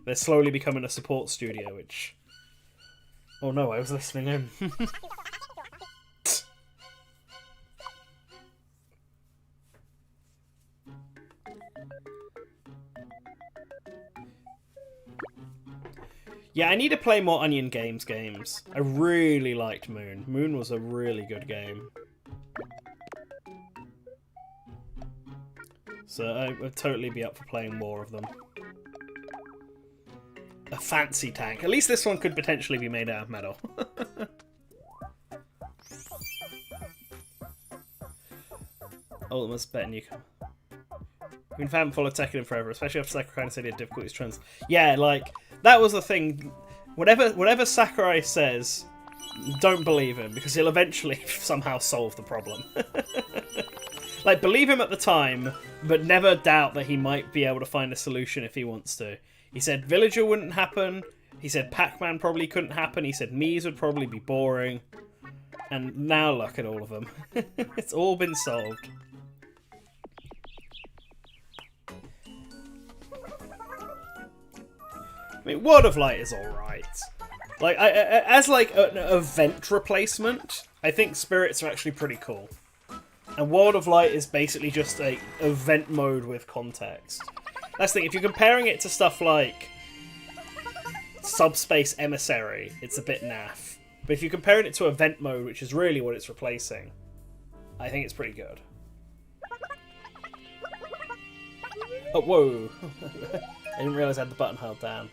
They're slowly becoming a support studio, which... Oh no, I was listening in. Yeah, I need to play more Onion games. I really liked Moon. Moon was a really good game. So I would totally be up for playing more of them. A fancy tank. At least this one could potentially be made out of metal. Ultimate's better than you can. We've been fan follow Tekken forever, especially after Sakurai kind of said he had difficulties trans. Yeah, like, that was the thing. Whatever Sakurai says, don't believe him, because he'll eventually somehow solve the problem. Like, believe him at the time, but never doubt that he might be able to find a solution if he wants to. He said Villager wouldn't happen. He said Pac-Man probably couldn't happen. He said Mii's would probably be boring. And now look at all of them. It's all been solved. I mean, World of Light is alright. Like, as like an event replacement, I think Spirits are actually pretty cool. And World of Light is basically just a event mode with context. That's the thing, if you're comparing it to stuff like Subspace Emissary, it's a bit naff. But if you're comparing it to event mode, which is really what it's replacing, I think it's pretty good. Oh, whoa. I didn't realise I had the button held down.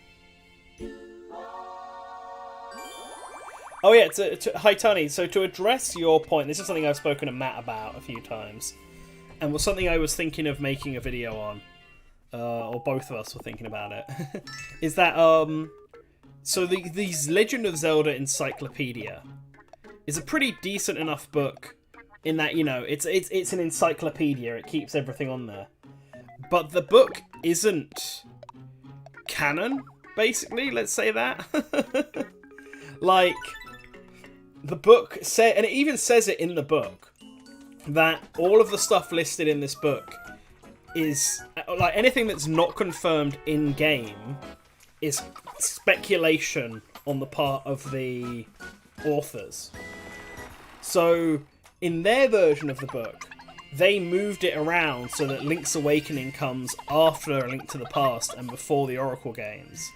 Oh yeah, hi Tony, so to address your point, this is something I've spoken to Matt about a few times, and was something I was thinking of making a video on, or both of us were thinking about it, is that, so these Legend of Zelda Encyclopedia is a pretty decent enough book, in that, you know, it's an encyclopedia, it keeps everything on there, but the book isn't canon, basically, let's say that. Like, the book said, and it even says it in the book, that all of the stuff listed in this book is, like, anything that's not confirmed in-game is speculation on the part of the authors. So, in their version of the book, they moved it around so that Link's Awakening comes after A Link to the Past and before the Oracle games.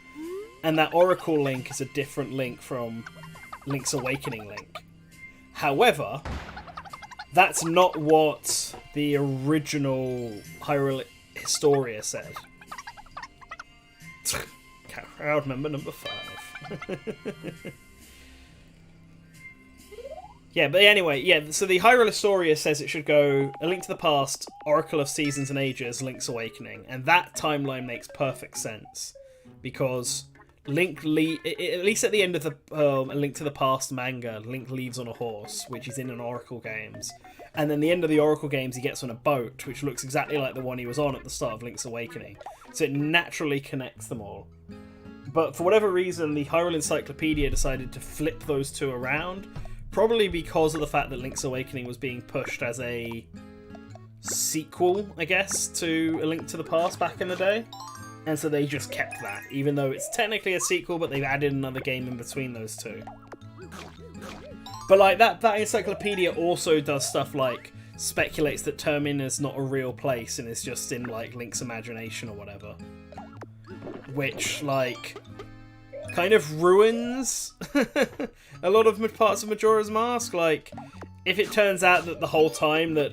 And that Oracle Link is a different Link from Link's Awakening Link. However, that's not what the original Hyrule Historia said. Crowd member number 5. Yeah, but anyway, yeah, so the Hyrule Historia says it should go A Link to the Past, Oracle of Seasons and Ages, Link's Awakening. And that timeline makes perfect sense. Because Link at least at the end of the A Link to the Past manga, Link leaves on a horse, which is in an Oracle games, and then the end of the Oracle games he gets on a boat, which looks exactly like the one he was on at the start of Link's Awakening. So it naturally connects them all. But for whatever reason, the Hyrule Encyclopedia decided to flip those two around, probably because of the fact that Link's Awakening was being pushed as a sequel, I guess, to A Link to the Past back in the day. And so they just kept that, even though it's technically a sequel, but they've added another game in between those two. But like that encyclopedia also does stuff like speculates that Termina's not a real place and is just in like Link's imagination or whatever. Which like kind of ruins a lot of parts of Majora's Mask. Like, if it turns out that the whole time that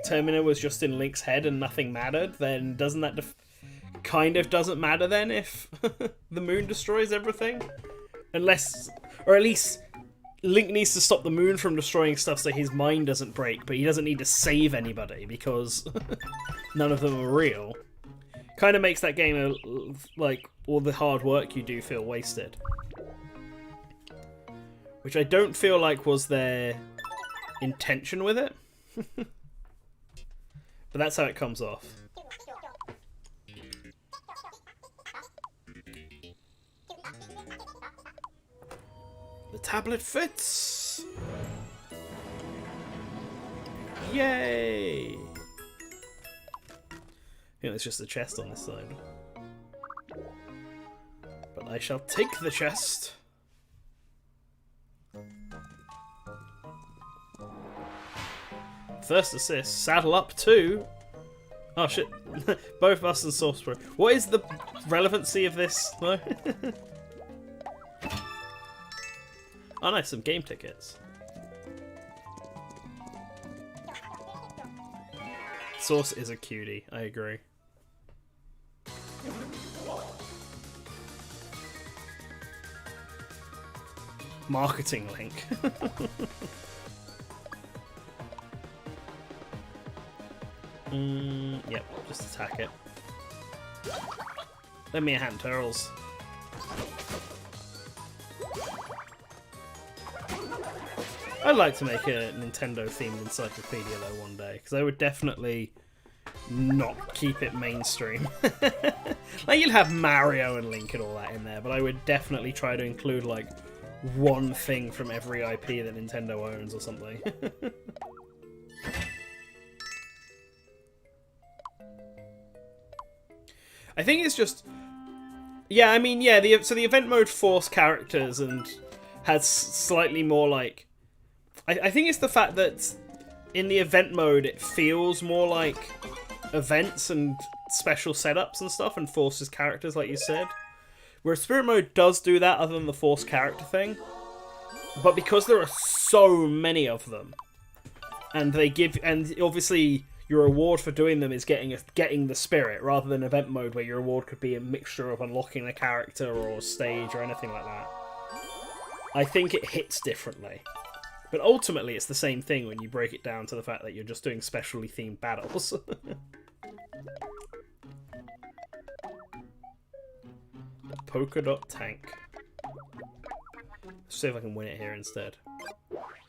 Termina was just in Link's head and nothing mattered, then doesn't that kind of doesn't matter then if the moon destroys everything? Unless, or at least Link needs to stop the moon from destroying stuff so his mind doesn't break, but he doesn't need to save anybody because none of them are real. Kind of makes that game, like, all the hard work you do feel wasted. Which I don't feel like was their intention with it. But that's how it comes off. The tablet fits! Yay! I think there's just a chest on this side. But I shall take the chest. First assist, saddle up too. Oh shit, both us and Sorcerer. What is the relevancy of this though? Oh nice, some game tickets. Source is a cutie, I agree. Marketing Link. Yep, just attack it. Lend me a hand, Turles. I'd like to make a Nintendo-themed encyclopedia though one day, because I would definitely not keep it mainstream. Like, you'll have Mario and Link and all that in there, but I would definitely try to include like one thing from every IP that Nintendo owns or something. I think it's just... Yeah, I mean, yeah, so the event mode forced characters and has slightly more like... I think it's the fact that in the event mode it feels more like events and special setups and stuff and forces characters, like you said. Whereas Spirit mode does do that other than the forced character thing. But because there are so many of them, and they give... And obviously... Your reward for doing them is getting the spirit, rather than event mode where your reward could be a mixture of unlocking a character or a stage or anything like that. I think it hits differently. But ultimately it's the same thing when you break it down to the fact that you're just doing specially themed battles. Polka dot tank. Let's see if I can win it here instead.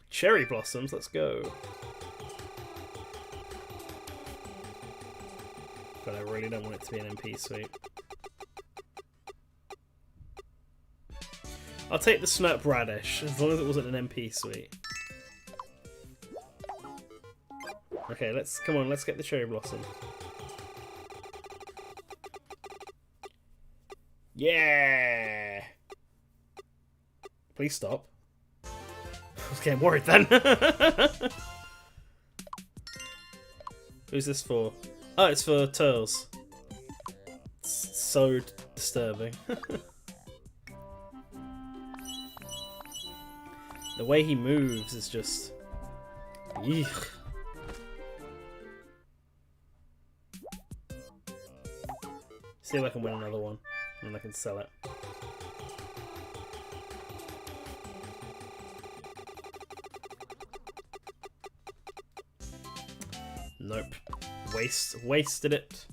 Cherry blossoms, let's go. But I really don't want it to be an MP suite. I'll take the Snurp Radish, as long as it wasn't an MP suite. Okay, come on, let's get the Cherry Blossom. Yeah! Please stop. I was getting worried then. Who's this for? Oh, it's for Turles. It's so disturbing. The way he moves is just... Eek. See if I can win another one, and I can sell it. Nope. Wasted it.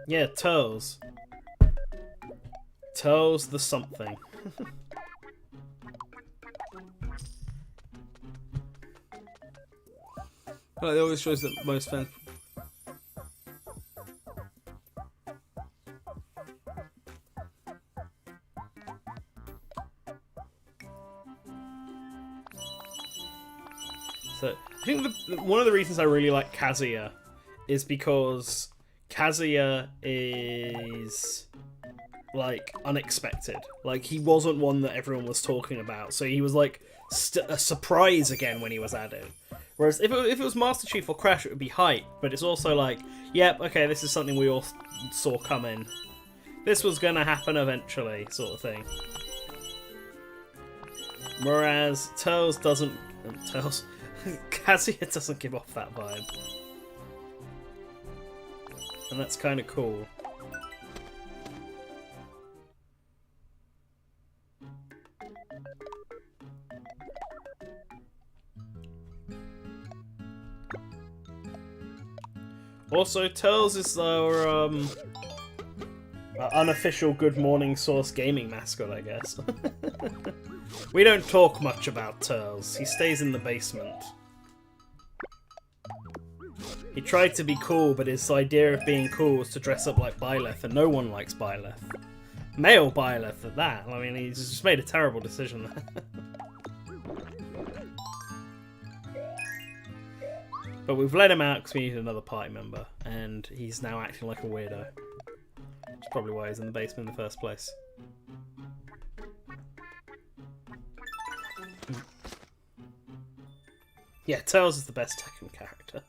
Yeah, Turles. Turles the something. Well, it always shows that most fans. So I think one of the reasons I really like Kazuya is because Kazuya is like unexpected. Like he wasn't one that everyone was talking about, so he was like a surprise again when he was added. Whereas if it was Master Chief or Crash, it would be hype, but it's also like, yep, okay, this is something we all saw coming. This was gonna happen eventually, sort of thing. Whereas Turles doesn't. Turles. Kazuya doesn't give off that vibe. And that's kind of cool. Also, Turles is our unofficial Good Morning Source gaming mascot, I guess. We don't talk much about Turles. He stays in the basement. He tried to be cool, but his idea of being cool was to dress up like Byleth, and no one likes Byleth. Male Byleth at that. I mean, he's just made a terrible decision there. But we've let him out because we need another party member, and he's now acting like a weirdo. That's probably why he's in the basement in the first place. Yeah, Tails is the best Tekken character.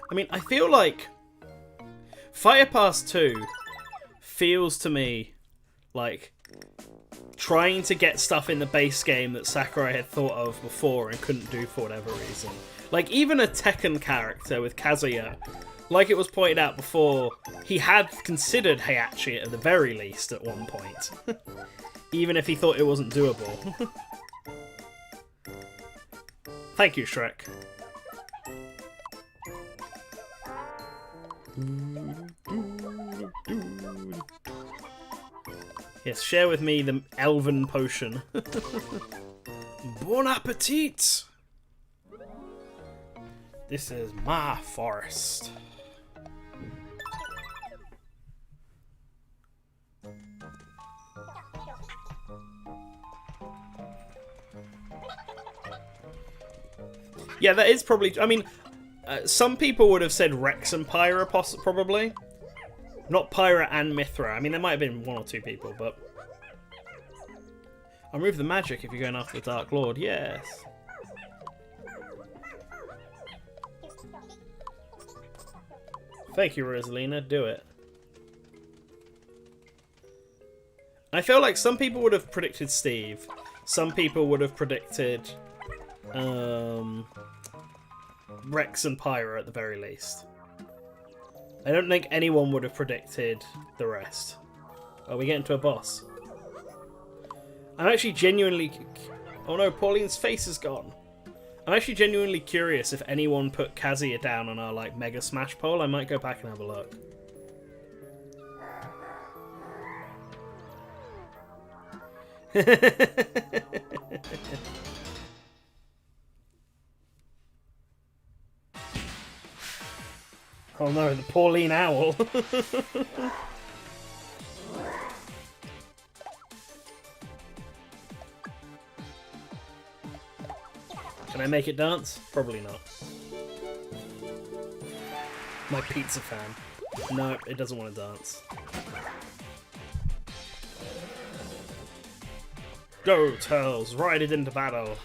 I mean, I feel like Fighter Pass 2 feels to me like trying to get stuff in the base game that Sakurai had thought of before and couldn't do for whatever reason. Like, even a Tekken character with Kazuya, like it was pointed out before, he had considered Heihachi at the very least at one point. Even if he thought it wasn't doable. Thank you, Shrek. Yes, share with me the elven potion. Bon appetit! This is my forest. Yeah, that is probably... I mean, some people would have said Rex and Pyra, probably. Not Pyra and Mithra. I mean, there might have been one or two people, but... I'll remove the magic if you're going after the Dark Lord. Yes. Thank you, Rosalina. Do it. I feel like some people would have predicted Steve. Some people would have predicted... Rex and Pyra at the very least. I don't think anyone would have predicted the rest. Oh, we get into a boss. I'm actually genuinely... Oh no, Pauline's face is gone. I'm actually genuinely curious if anyone put Kazuya down on our like Mega Smash poll. I might go back and have a look. Oh no, the Pauline Owl. Can I make it dance? Probably not. My pizza fan. No, it doesn't want to dance. Go, Turles, ride it into battle.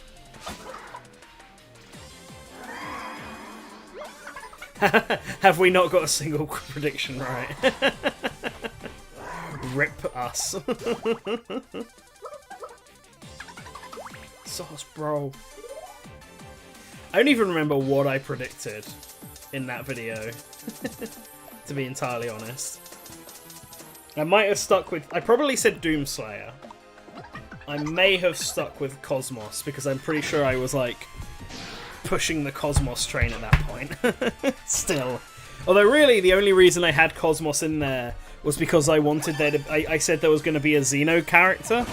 Have we not got a single prediction right? Rip us. Sauce, bro. I don't even remember what I predicted in that video, to be entirely honest. I might have stuck with... I probably said Doomslayer. I may have stuck with Cosmos because I'm pretty sure I was like pushing the Cosmos train at that point. Still. Although really the only reason I had Cosmos in there was because I wanted there to... I said there was going to be a Xeno character,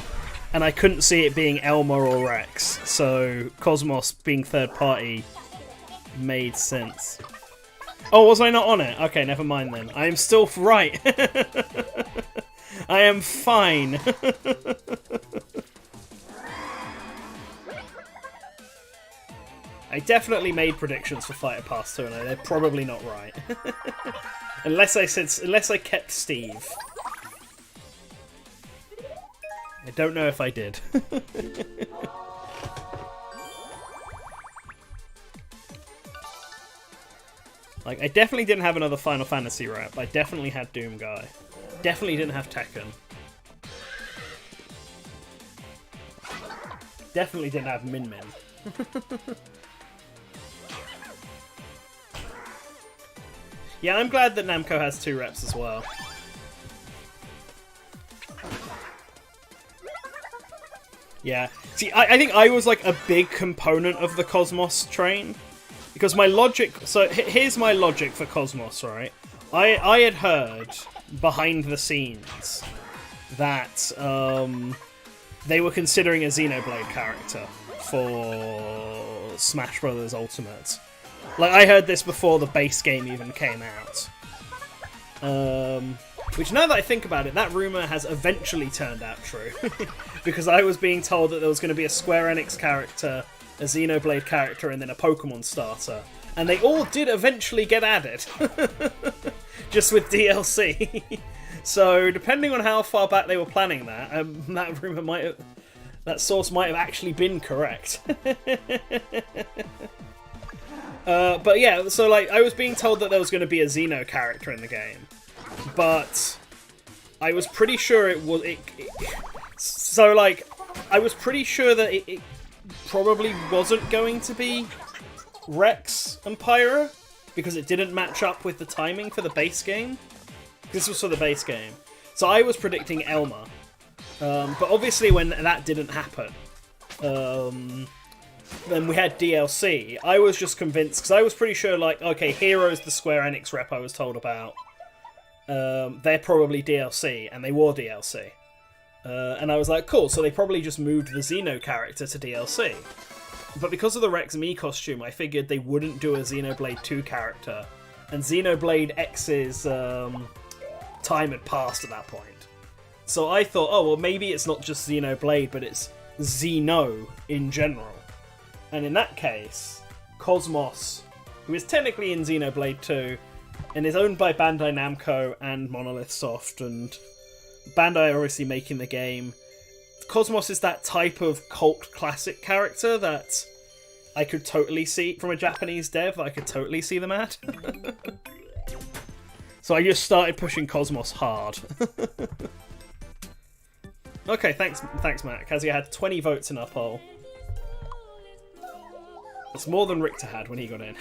and I couldn't see it being Elma or Rex, so Cosmos being third party made sense. Oh, was I not on it? Okay, never mind then. I am still right. I am fine. I definitely made predictions for Fighter Pass 2, and they're probably not right. unless I kept Steve. I don't know if I did. Like, I definitely didn't have another Final Fantasy rep. I definitely had Doom Guy. Definitely didn't have Tekken. Definitely didn't have Min Min. Yeah, I'm glad that Namco has 2 reps as well. Yeah. See, I think I was like a big component of the Cosmos train. Because my logic... So, here's my logic for Cosmos, right? I had heard, behind the scenes, that they were considering a Xenoblade character for Smash Bros. Ultimate. Like, I heard this before the base game even came out. Which, now that I think about it, that rumour has eventually turned out true. Because I was being told that there was going to be a Square Enix character, a Xenoblade character, and then a Pokemon starter. And they all did eventually get added. Just with DLC. So, depending on how far back they were planning that, that rumour might have... That source might have actually been correct. But yeah, so like, I was being told that there was going to be a Xeno character in the game. But I was pretty sure it was... So like, I was pretty sure that it probably wasn't going to be Rex and Pyra, because it didn't match up with the timing for the base game. This was for the base game. So I was predicting Elma. But obviously when that didn't happen, then we had DLC. I was just convinced, because I was pretty sure, like, okay, Hero's the Square Enix rep I was told about. They're probably DLC, and they were DLC. And I was like, cool, so they probably just moved the Xeno character to DLC. But because of the Rex Mii costume, I figured they wouldn't do a Xenoblade 2 character. And Xenoblade X's time had passed at that point. So I thought, oh, well, maybe it's not just Xenoblade, but it's Xeno in general. And in that case, Cosmos, who is technically in Xenoblade 2, and is owned by Bandai Namco and Monolith Soft, and Bandai are obviously making the game. Cosmos is that type of cult classic character that I could totally see, from a Japanese dev, I could totally see them at. So I just started pushing Cosmos hard. Okay, thanks Matt. Kazuya had 20 votes in our poll. That's more than Richter had when he got in.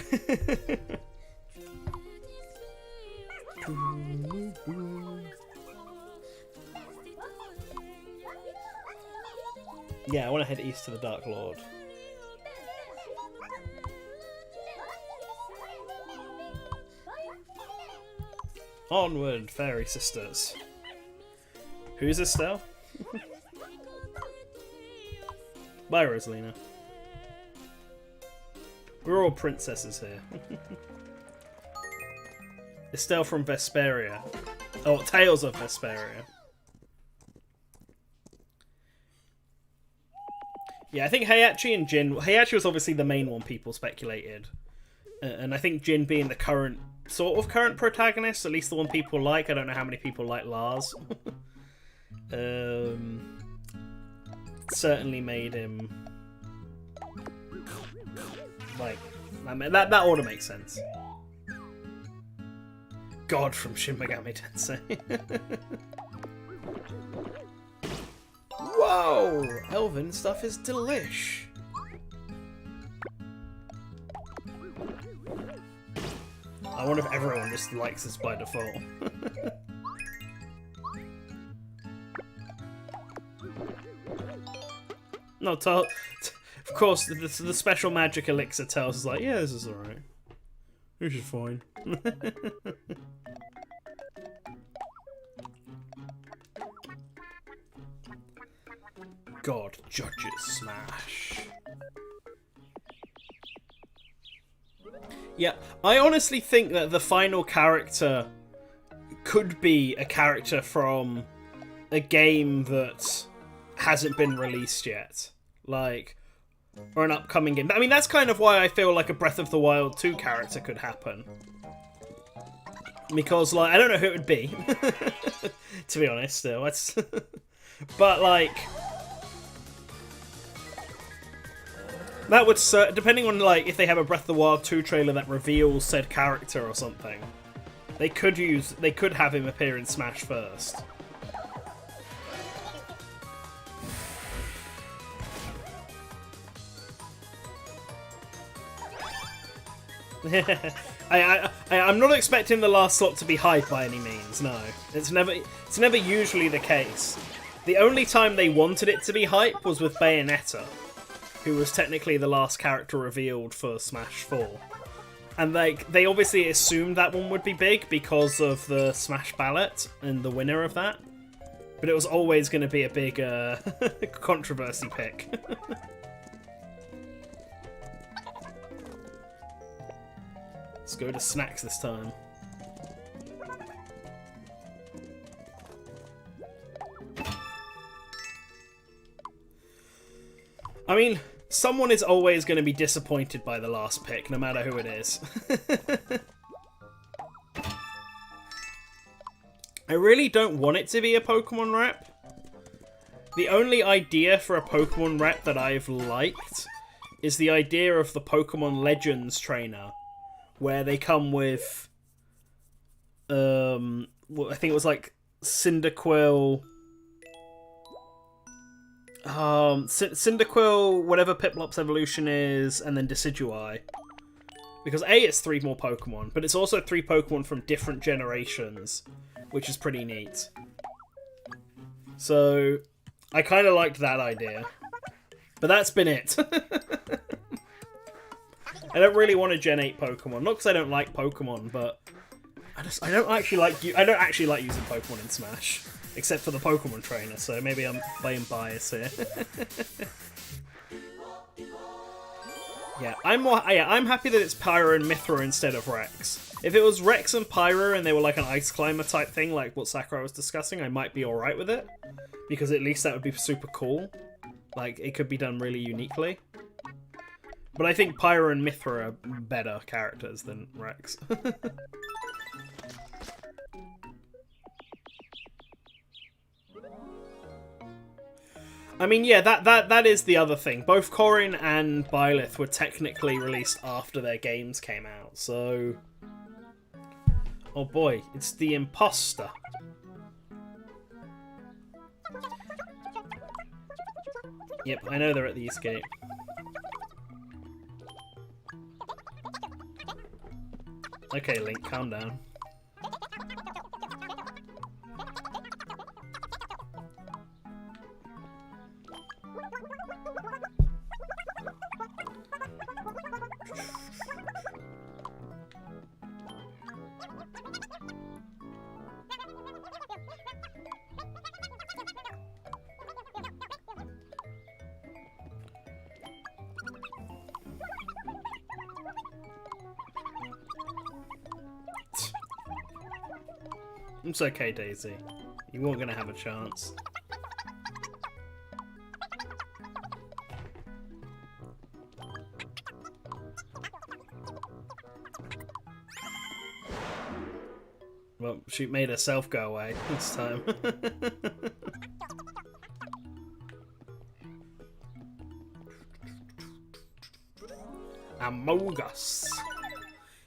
Yeah, I want to head east to the Dark Lord. Onward, fairy sisters. Who's Estelle? Bye, Rosalina. We're all princesses here. Estelle from Vesperia. Oh, Tales of Vesperia. Yeah, I think Heihachi and Jin... Heihachi was obviously the main one people speculated. And I think Jin being the current protagonist, at least the one people like. I don't know how many people like Lars. Certainly made him... Like, that ought to make sense. God from Shin Megami Tensei. Whoa! Elven stuff is delish. I wonder if everyone just likes this by default. No, of course, the special magic elixir tells us, like, yeah, this is alright. This is fine. God judges Smash. Yeah, I honestly think that the final character could be a character from a game that hasn't been released yet. Like, or an upcoming game. I mean, that's kind of why I feel like a Breath of the Wild 2 character could happen. Because, like, I don't know who it would be. To be honest, still. But, like... that would... depending on, like, if they have a Breath of the Wild 2 trailer that reveals said character or something, they could have him appear in Smash first. I'm not expecting the last slot to be hype by any means, no. It's never usually the case. The only time they wanted it to be hype was with Bayonetta, who was technically the last character revealed for Smash 4. And they obviously assumed that one would be big because of the Smash ballot and the winner of that. But it was always going to be a big controversy pick. Let's go to snacks this time. I mean, someone is always going to be disappointed by the last pick, no matter who it is. I really don't want it to be a Pokemon rep. The only idea for a Pokemon rep that I've liked is the idea of the Pokemon Legends trainer, where they come with, I think it was like Cyndaquil, Cyndaquil, whatever Piplop's evolution is, and then Decidueye. Because A, it's 3 more Pokemon, but it's also 3 Pokemon from different generations, which is pretty neat. So, I kind of liked that idea. But that's been it. I don't really want a Gen 8 Pokemon. Not because I don't like Pokemon, but I don't actually like using Pokemon in Smash, except for the Pokemon trainer. So maybe I'm playing bias here. Yeah, I'm happy that it's Pyro and Mythra instead of Rex. If it was Rex and Pyro and they were like an Ice Climber type thing, like what Sakurai was discussing, I might be alright with it, because at least that would be super cool. Like, it could be done really uniquely. But I think Pyro and Mythra are better characters than Rex. I mean, yeah, that is the other thing. Both Corrin and Byleth were technically released after their games came out, so... oh boy, it's the Imposter. Yep, I know they're at the escape. Okay, Link, calm down. It's okay, Daisy. You weren't gonna have a chance. Well, she made herself go away this time. Amogus.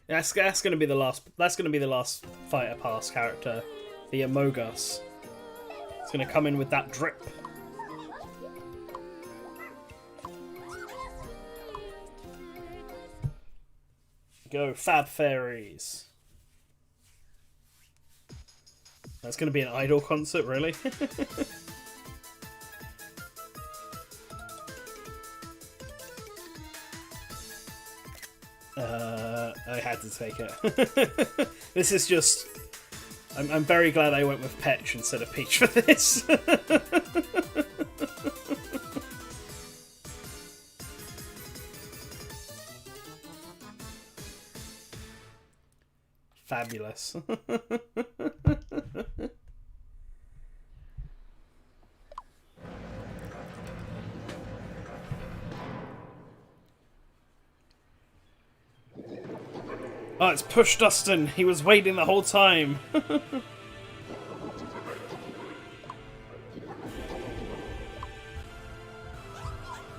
That's gonna be the last. That's gonna be the last fighter pass character, the Amogus. It's gonna come in with that drip. Go Fab Fairies. That's gonna be an Idol concert, really? I had to take it. This is just... I'm very glad I went with Petch instead of Peach for this. Fabulous. Oh, it's Push Dustin. He was waiting the whole time.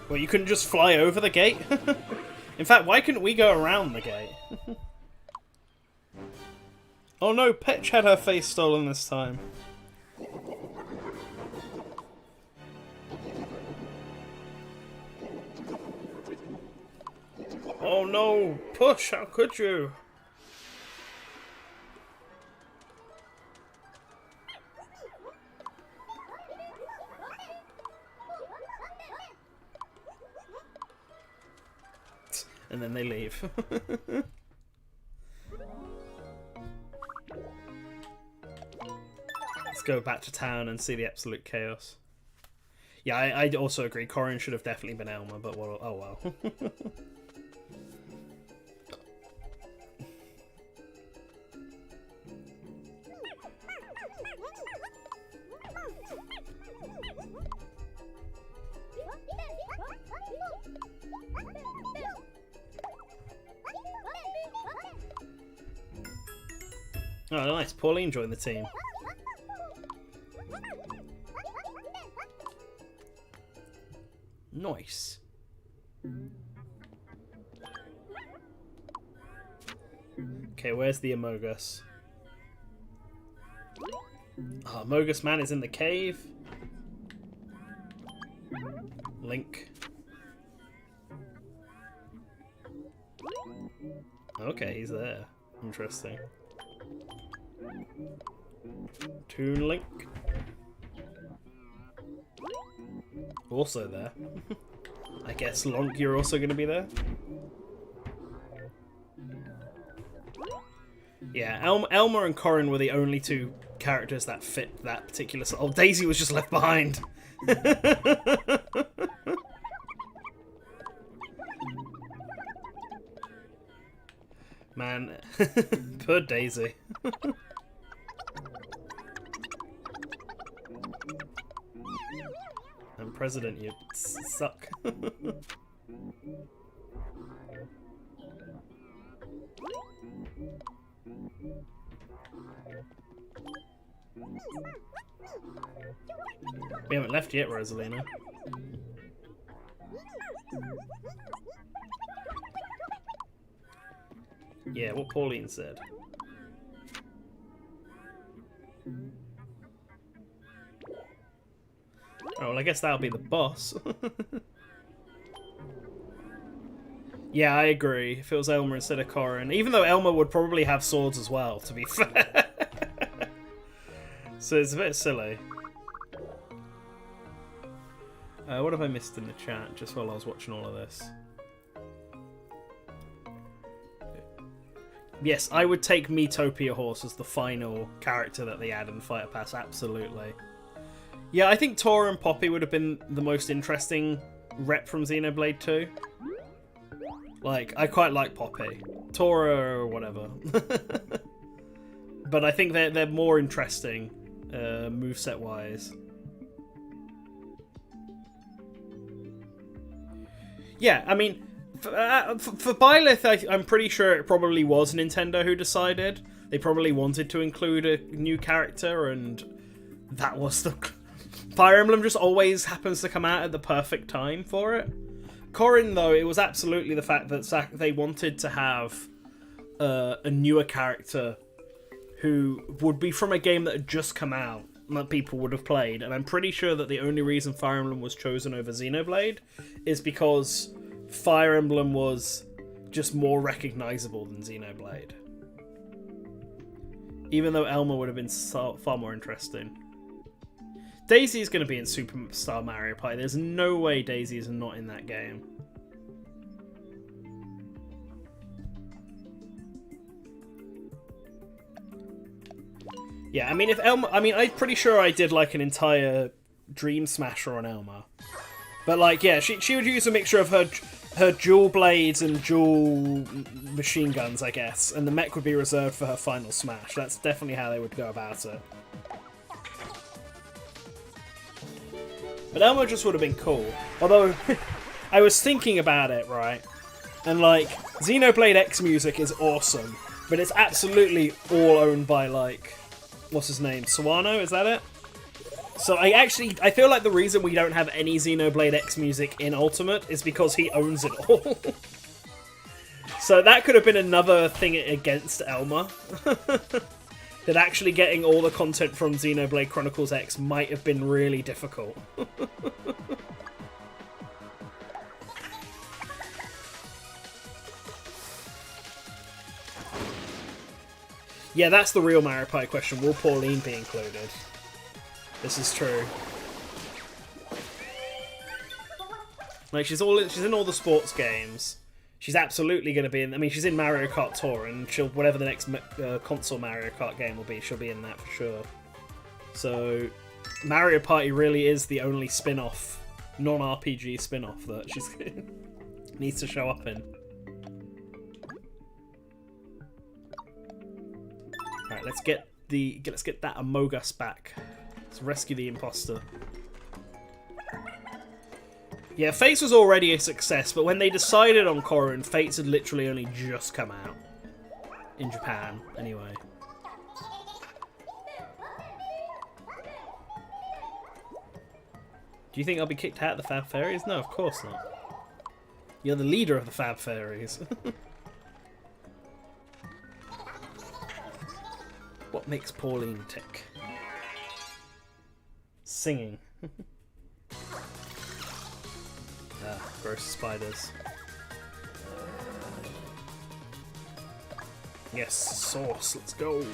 Well, you couldn't just fly over the gate? In fact, why couldn't we go around the gate? Oh no, Petch had her face stolen this time. Oh no, Push, how could you? And then they leave. Let's go back to town and see the absolute chaos. Yeah, I also agree. Corrin should have definitely been Elmer, but what? Oh well. Oh, nice. Pauline joined the team. Nice. Okay, where's the Amogus? Oh, Amogus Man is in the cave. Link. Okay, he's there. Interesting. Toon Link. Also there. I guess Lonk, you're also going to be there? Yeah, Elmer and Corrin were the only two characters that fit that particular... Oh, Daisy was just left behind! Man, poor Daisy. I'm president, you suck. We haven't left yet, Rosalina. Yeah, what Pauline said. Oh, well, I guess that'll be the boss. Yeah, I agree. If it was Elmer instead of Corrin. Even though Elmer would probably have swords as well, to be fair. So it's a bit silly. What have I missed in the chat just while I was watching all of this? Yes, I would take Miitopia Horse as the final character that they add in the Fighter Pass, absolutely. Yeah, I think Tora and Poppy would have been the most interesting rep from Xenoblade 2. Like, I quite like Poppy. Tora or whatever. But I think they're more interesting, moveset-wise. Yeah, I mean, for Byleth, I'm pretty sure it probably was Nintendo who decided. They probably wanted to include a new character, and that was the... Fire Emblem just always happens to come out at the perfect time for it. Corrin, though, it was absolutely the fact that they wanted to have a newer character who would be from a game that had just come out that people would have played, and I'm pretty sure that the only reason Fire Emblem was chosen over Xenoblade is because Fire Emblem was just more recognizable than Xenoblade. Even though Elmer would have been far more interesting. Daisy is going to be in Superstar Mario Party. There's no way Daisy is not in that game. Yeah, I mean, if Elma... I mean, I'm pretty sure I did, like, an entire Dream Smasher on Elma. But, like, yeah, she would use a mixture of her dual blades and dual machine guns, I guess. And the mech would be reserved for her final smash. That's definitely how they would go about it. But Elmo just would have been cool. Although, I was thinking about it, right? And, like, Xenoblade X music is awesome. But it's absolutely all owned by, like... What's his name? Sawano, is that it? So I feel like the reason we don't have any Xenoblade X music in Ultimate is because he owns it all. So that could have been another thing against Elma. That actually getting all the content from Xenoblade Chronicles X might have been really difficult. Yeah, that's the real Mario Party question. Will Pauline be included? This is true. Like, she's in all the sports games. She's absolutely going to be in... I mean, she's in Mario Kart Tour, and she'll... Whatever the next console Mario Kart game will be, she'll be in that for sure. So, Mario Party really is the only spin-off, non-RPG spin-off that she's needs to show up in. Alright, let's get that Amogus back. Let's rescue the imposter. Yeah, Fates was already a success, but when they decided on Corrin, Fates had literally only just come out. In Japan, anyway. Do you think I'll be kicked out of the Fab Fairies? No, of course not. You're the leader of the Fab Fairies. What makes Pauline tick? Singing. Gross spiders. Yes, sauce, let's go.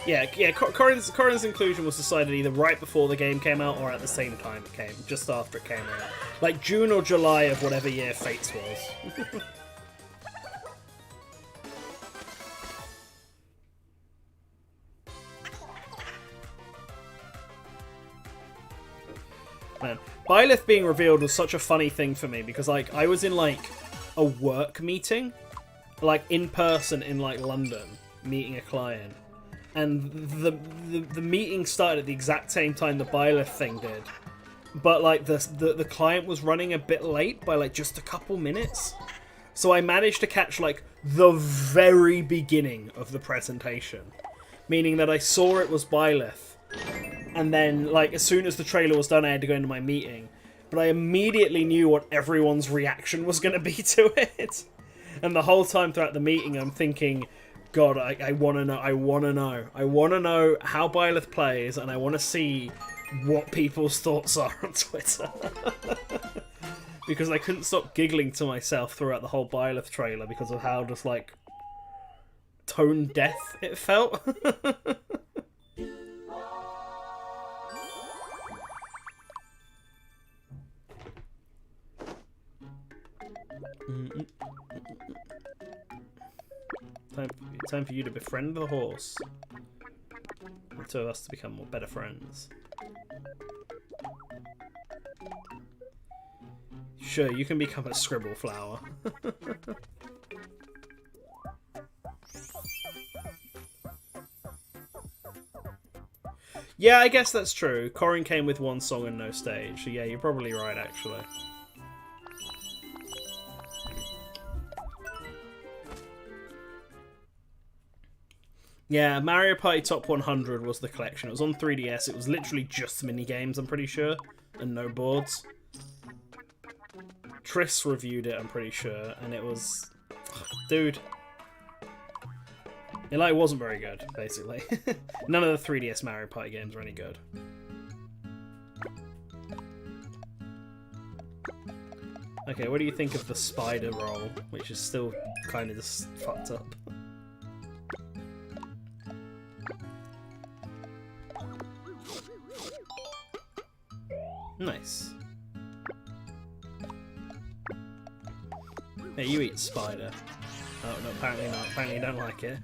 Yeah, Corrin's inclusion was decided either right before the game came out or at the same time it came, just after it came out. Like June or July of whatever year Fates was. Man, Byleth being revealed was such a funny thing for me because, like, I was in, like, a work meeting, like, in person in, like, London, meeting a client, and the meeting started at the exact same time the Byleth thing did, but, like, the client was running a bit late by, like, just a couple minutes, so I managed to catch, like, the very beginning of the presentation, meaning that I saw it was Byleth. And then, like, as soon as the trailer was done, I had to go into my meeting. But I immediately knew what everyone's reaction was going to be to it. And the whole time throughout the meeting, I'm thinking, God, I want to know. I want to know how Byleth plays, and I want to see what people's thoughts are on Twitter. Because I couldn't stop giggling to myself throughout the whole Byleth trailer because of how just, like, tone deaf it felt. Time for you to befriend the horse. The two of us to become better friends. Sure, you can become a scribble flower. Yeah, I guess that's true. Corrin came with one song and no stage. So yeah, you're probably right, actually. Yeah, Mario Party Top 100 was the collection. It was on 3DS. It was literally just mini games, I'm pretty sure, and no boards. Triss reviewed it, I'm pretty sure, and it was... Dude. It, like, wasn't very good, basically. None of the 3DS Mario Party games were any good. Okay, what do you think of the spider roll, which is still kind of just fucked up? Nice. Hey, you eat spider. Oh no, apparently not. Apparently you don't like it.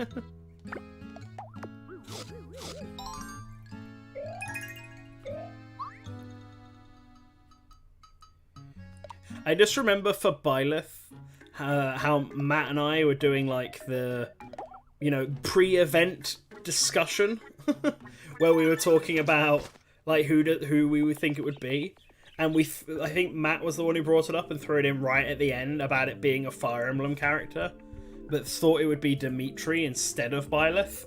I just remember for Byleth, how Matt and I were doing like the, pre-event discussion, where we were talking about like who we would think it would be, and I think Matt was the one who brought it up and threw it in right at the end about it being a Fire Emblem character, but thought it would be Dimitri instead of Byleth,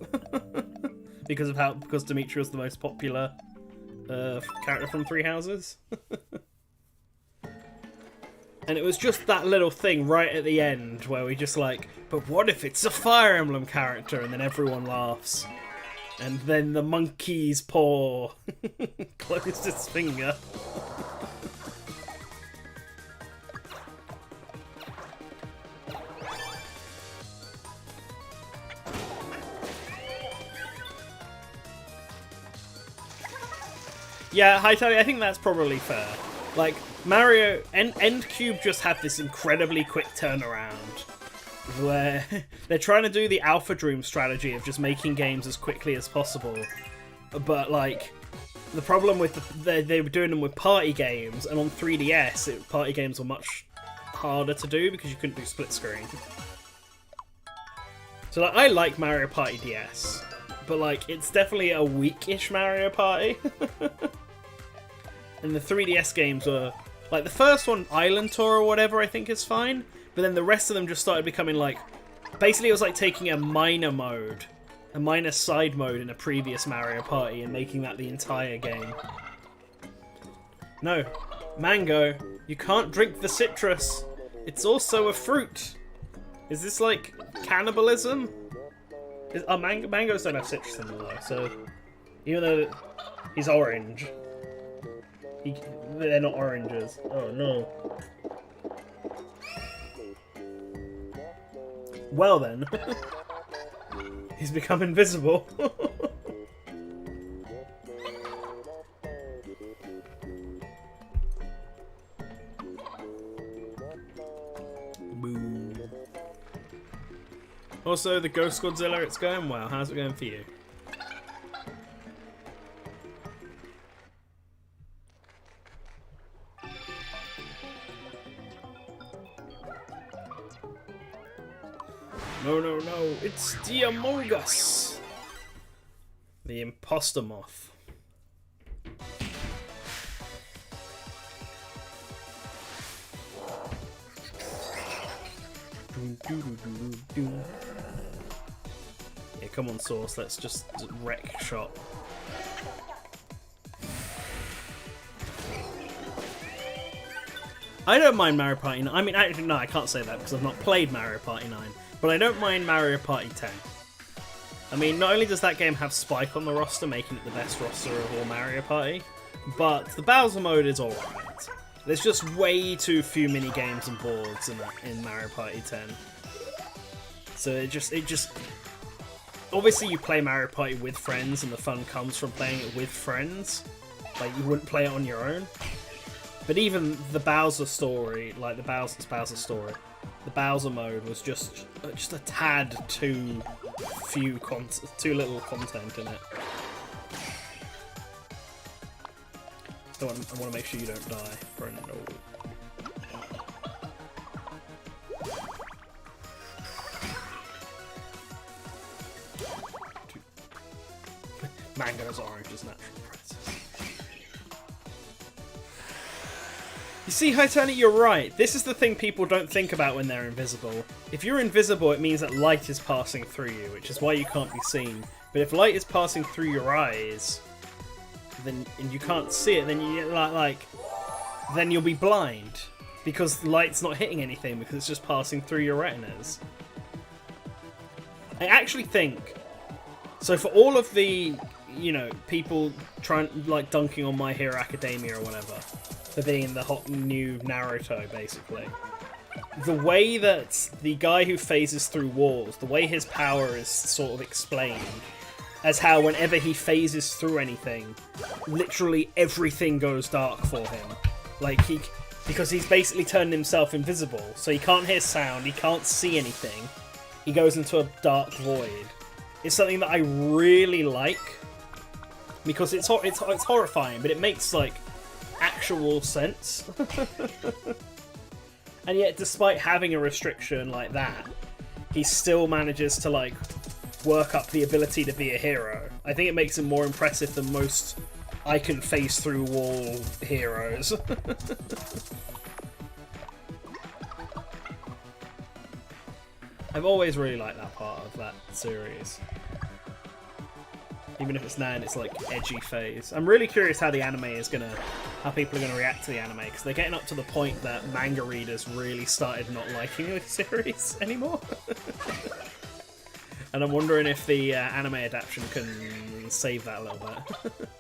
because Dimitri was the most popular character from Three Houses. And it was just that little thing right at the end where we just like, but what if it's a Fire Emblem character? And then everyone laughs. And then the monkey's paw closed its finger. Yeah, Hytali, I think that's probably fair. Like, Mario End Cube just had this incredibly quick turnaround where they're trying to do the Alpha Dream strategy of just making games as quickly as possible, but like the problem with they were doing them with party games, and on 3DS party games were much harder to do because you couldn't do split screen. So like, I like Mario Party DS, but like it's definitely a weak-ish Mario Party. And the 3DS games were like, the first one, Island Tour or whatever, I think is fine. But then the rest of them just started becoming like... Basically, it was like taking a minor mode, a minor side mode in a previous Mario Party and making that the entire game. No. Mango, you can't drink the citrus. It's also a fruit. Is this like cannibalism? Mangoes don't have citrus in them though, so... Even though he's orange... They're not oranges. Oh no. Well then. He's become invisible. Boo. Also, the Ghost Godzilla, it's going well. How's it going for you? No, no, no, it's the Among Us! The imposter moth. Yeah, come on, Source, let's just wreck shop. I don't mind Mario Party 9. I mean, actually, no, I can't say that because I've not played Mario Party 9. But I don't mind Mario Party 10. I mean, not only does that game have Spike on the roster, making it the best roster of all Mario Party, but the Bowser mode is alright. There's just way too few mini games and boards in Mario Party 10. So it just... Obviously you play Mario Party with friends and the fun comes from playing it with friends. Like, you wouldn't play it on your own. But even the Bowser story, like the Bowser story, the Bowser mode was just a tad too little content in it. I want to make sure you don't die, Brendan. Mango's orange is natural. You see, Hytani, you're right. This is the thing people don't think about when they're invisible. If you're invisible, it means that light is passing through you, which is why you can't be seen. But if light is passing through your eyes, and you can't see it, then then you'll be blind because light's not hitting anything because it's just passing through your retinas. I actually think so. For all of the people trying dunking on My Hero Academia or whatever, for being the hot new Naruto, basically. The way that the guy who phases through walls, the way his power is sort of explained, as how whenever he phases through anything, literally everything goes dark for him. Because he's basically turned himself invisible, so he can't hear sound, he can't see anything, he goes into a dark void, is something that I really like. Because it's horrifying, but it makes, like, actual sense. And yet, despite having a restriction like that, he still manages to, like, work up the ability to be a hero. I think it makes him more impressive than most I can phase through wall heroes. I've always really liked that part of that series. Even if it's now in its, like, edgy phase. I'm really curious how the anime is gonna... how people are gonna react to the anime, because they're getting up to the point that manga readers really started not liking the series anymore. And I'm wondering if the anime adaptation can save that a little bit.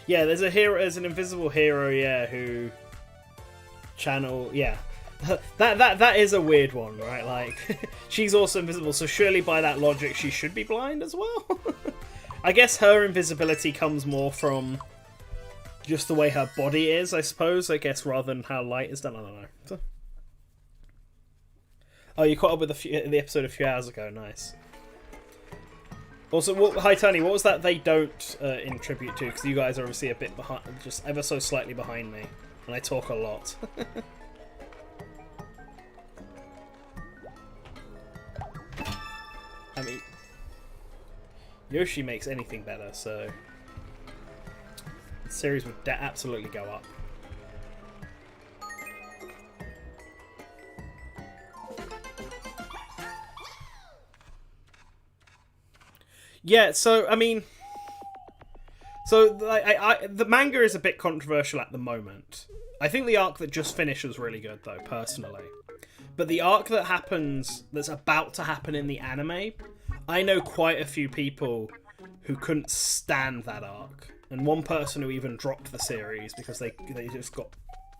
Yeah, there's an invisible hero, yeah, who channel, yeah. that is a weird one, right? Like, she's also invisible, so surely by that logic she should be blind as well? I guess her invisibility comes more from just the way her body is, I suppose, rather than how light is done. I don't know. Oh, you caught up with the episode a few hours ago, nice. Also, hi Tony, what was that they don't in tribute to? Because you guys are obviously a bit behind, just ever so slightly behind me, and I talk a lot. I mean, Yoshi makes anything better, so the series would absolutely go up. Yeah, so, I mean... So, the manga is a bit controversial at the moment. I think the arc that just finished was really good, though, personally. But the arc that's about to happen in the anime, I know quite a few people who couldn't stand that arc. And one person who even dropped the series because they just got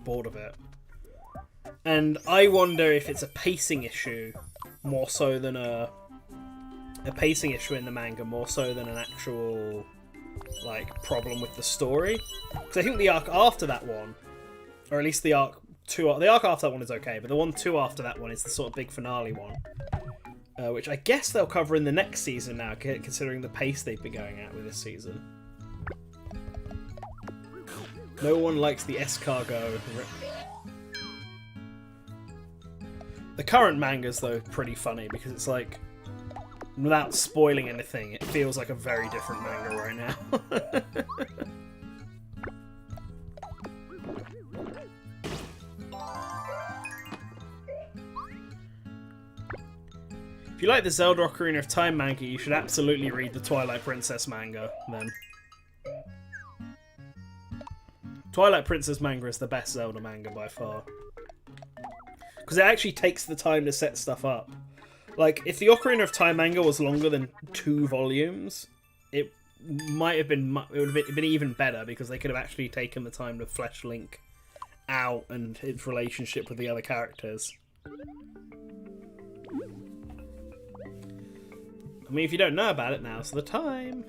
bored of it. And I wonder if it's a pacing issue more so than a pacing issue in the manga more so than an actual, like, problem with the story. Because I think the arc after that one, or at least the arc after that one is okay, but the one after that one is the sort of big finale one, which I guess they'll cover in the next season now, considering the pace they've been going at with this season. No one likes the escargot. The current manga's, though, pretty funny, because it's like, without spoiling anything, it feels like a very different manga right now. If you like the Zelda Ocarina of Time manga, you should absolutely read the Twilight Princess manga, then. Twilight Princess manga is the best Zelda manga by far. Because it actually takes the time to set stuff up. Like, if the Ocarina of Time manga was longer than 2 volumes, it would have been even better, because they could have actually taken the time to flesh Link out and his relationship with the other characters. I mean, if you don't know about it, now's the time.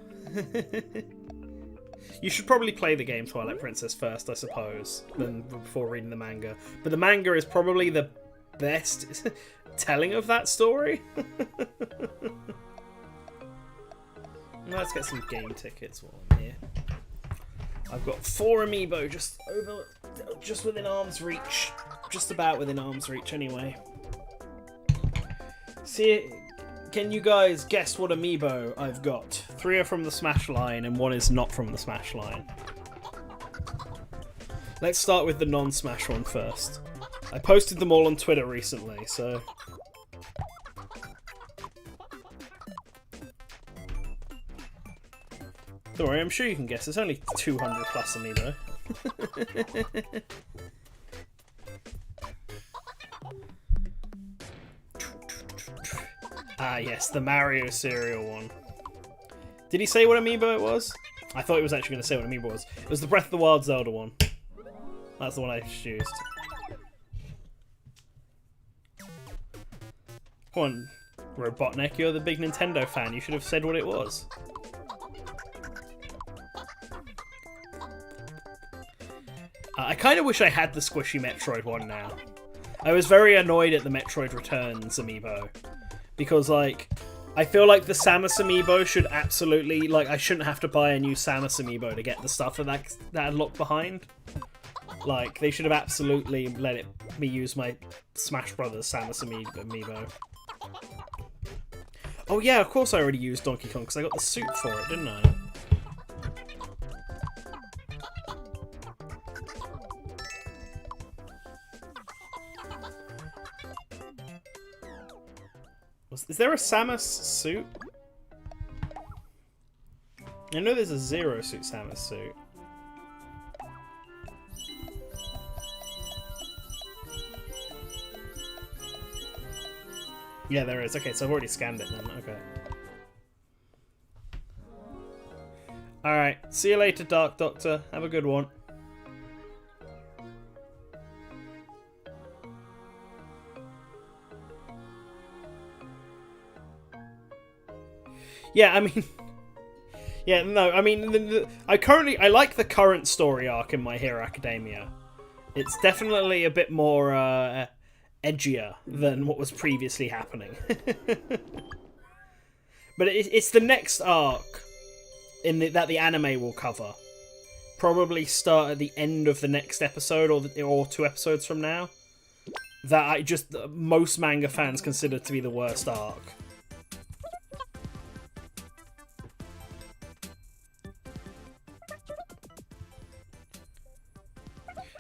You should probably play the game Twilight Princess first, I suppose, before reading the manga. But the manga is probably the best telling of that story. Let's get some game tickets while I'm here. I've got 4 Amiibo just within arm's reach. Just about within arm's reach, anyway. See, can you guys guess what Amiibo I've got? 3 are from the Smash line and 1 is not from the Smash line. Let's start with the non-Smash one first. I posted them all on Twitter recently, so... Don't worry, I'm sure you can guess. There's only 200 plus Amiibo. Ah, yes, the Mario cereal one. Did he say what Amiibo it was? I thought he was actually going to say what Amiibo was. It was the Breath of the Wild Zelda one. That's the one I used. Come on, Robotnik, you're the big Nintendo fan. You should have said what it was. I kind of wish I had the squishy Metroid one now. I was very annoyed at the Metroid Returns amiibo. Because, like, I feel like the Samus amiibo should absolutely... Like, I shouldn't have to buy a new Samus amiibo to get the stuff that I'd locked behind. Like, they should have absolutely let me use my Smash Brothers Samus amiibo. Oh yeah, of course I already used Donkey Kong, because I got the suit for it, didn't I? Is there a Samus suit? I know there's a Zero Suit Samus suit. Yeah, there is. Okay, so I've already scanned it then. Okay. Alright, see you later, Dark Doctor. Have a good one. Yeah, I mean... Yeah, no, I mean... I like the current story arc in My Hero Academia. It's definitely a bit more, edgier than what was previously happening. But it's the next arc that the anime will cover. Probably start at the end of the next episode, or 2 episodes from now. That most manga fans consider to be the worst arc.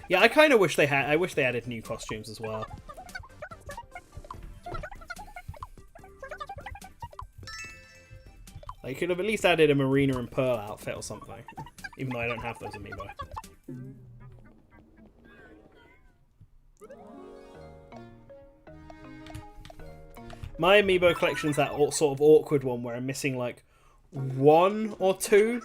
Yeah, I kind of wish they had. I wish they added new costumes as well. They could have at least added a Marina and Pearl outfit or something. Even though I don't have those amiibo. My amiibo collection's that sort of awkward one where I'm missing like 1 or 2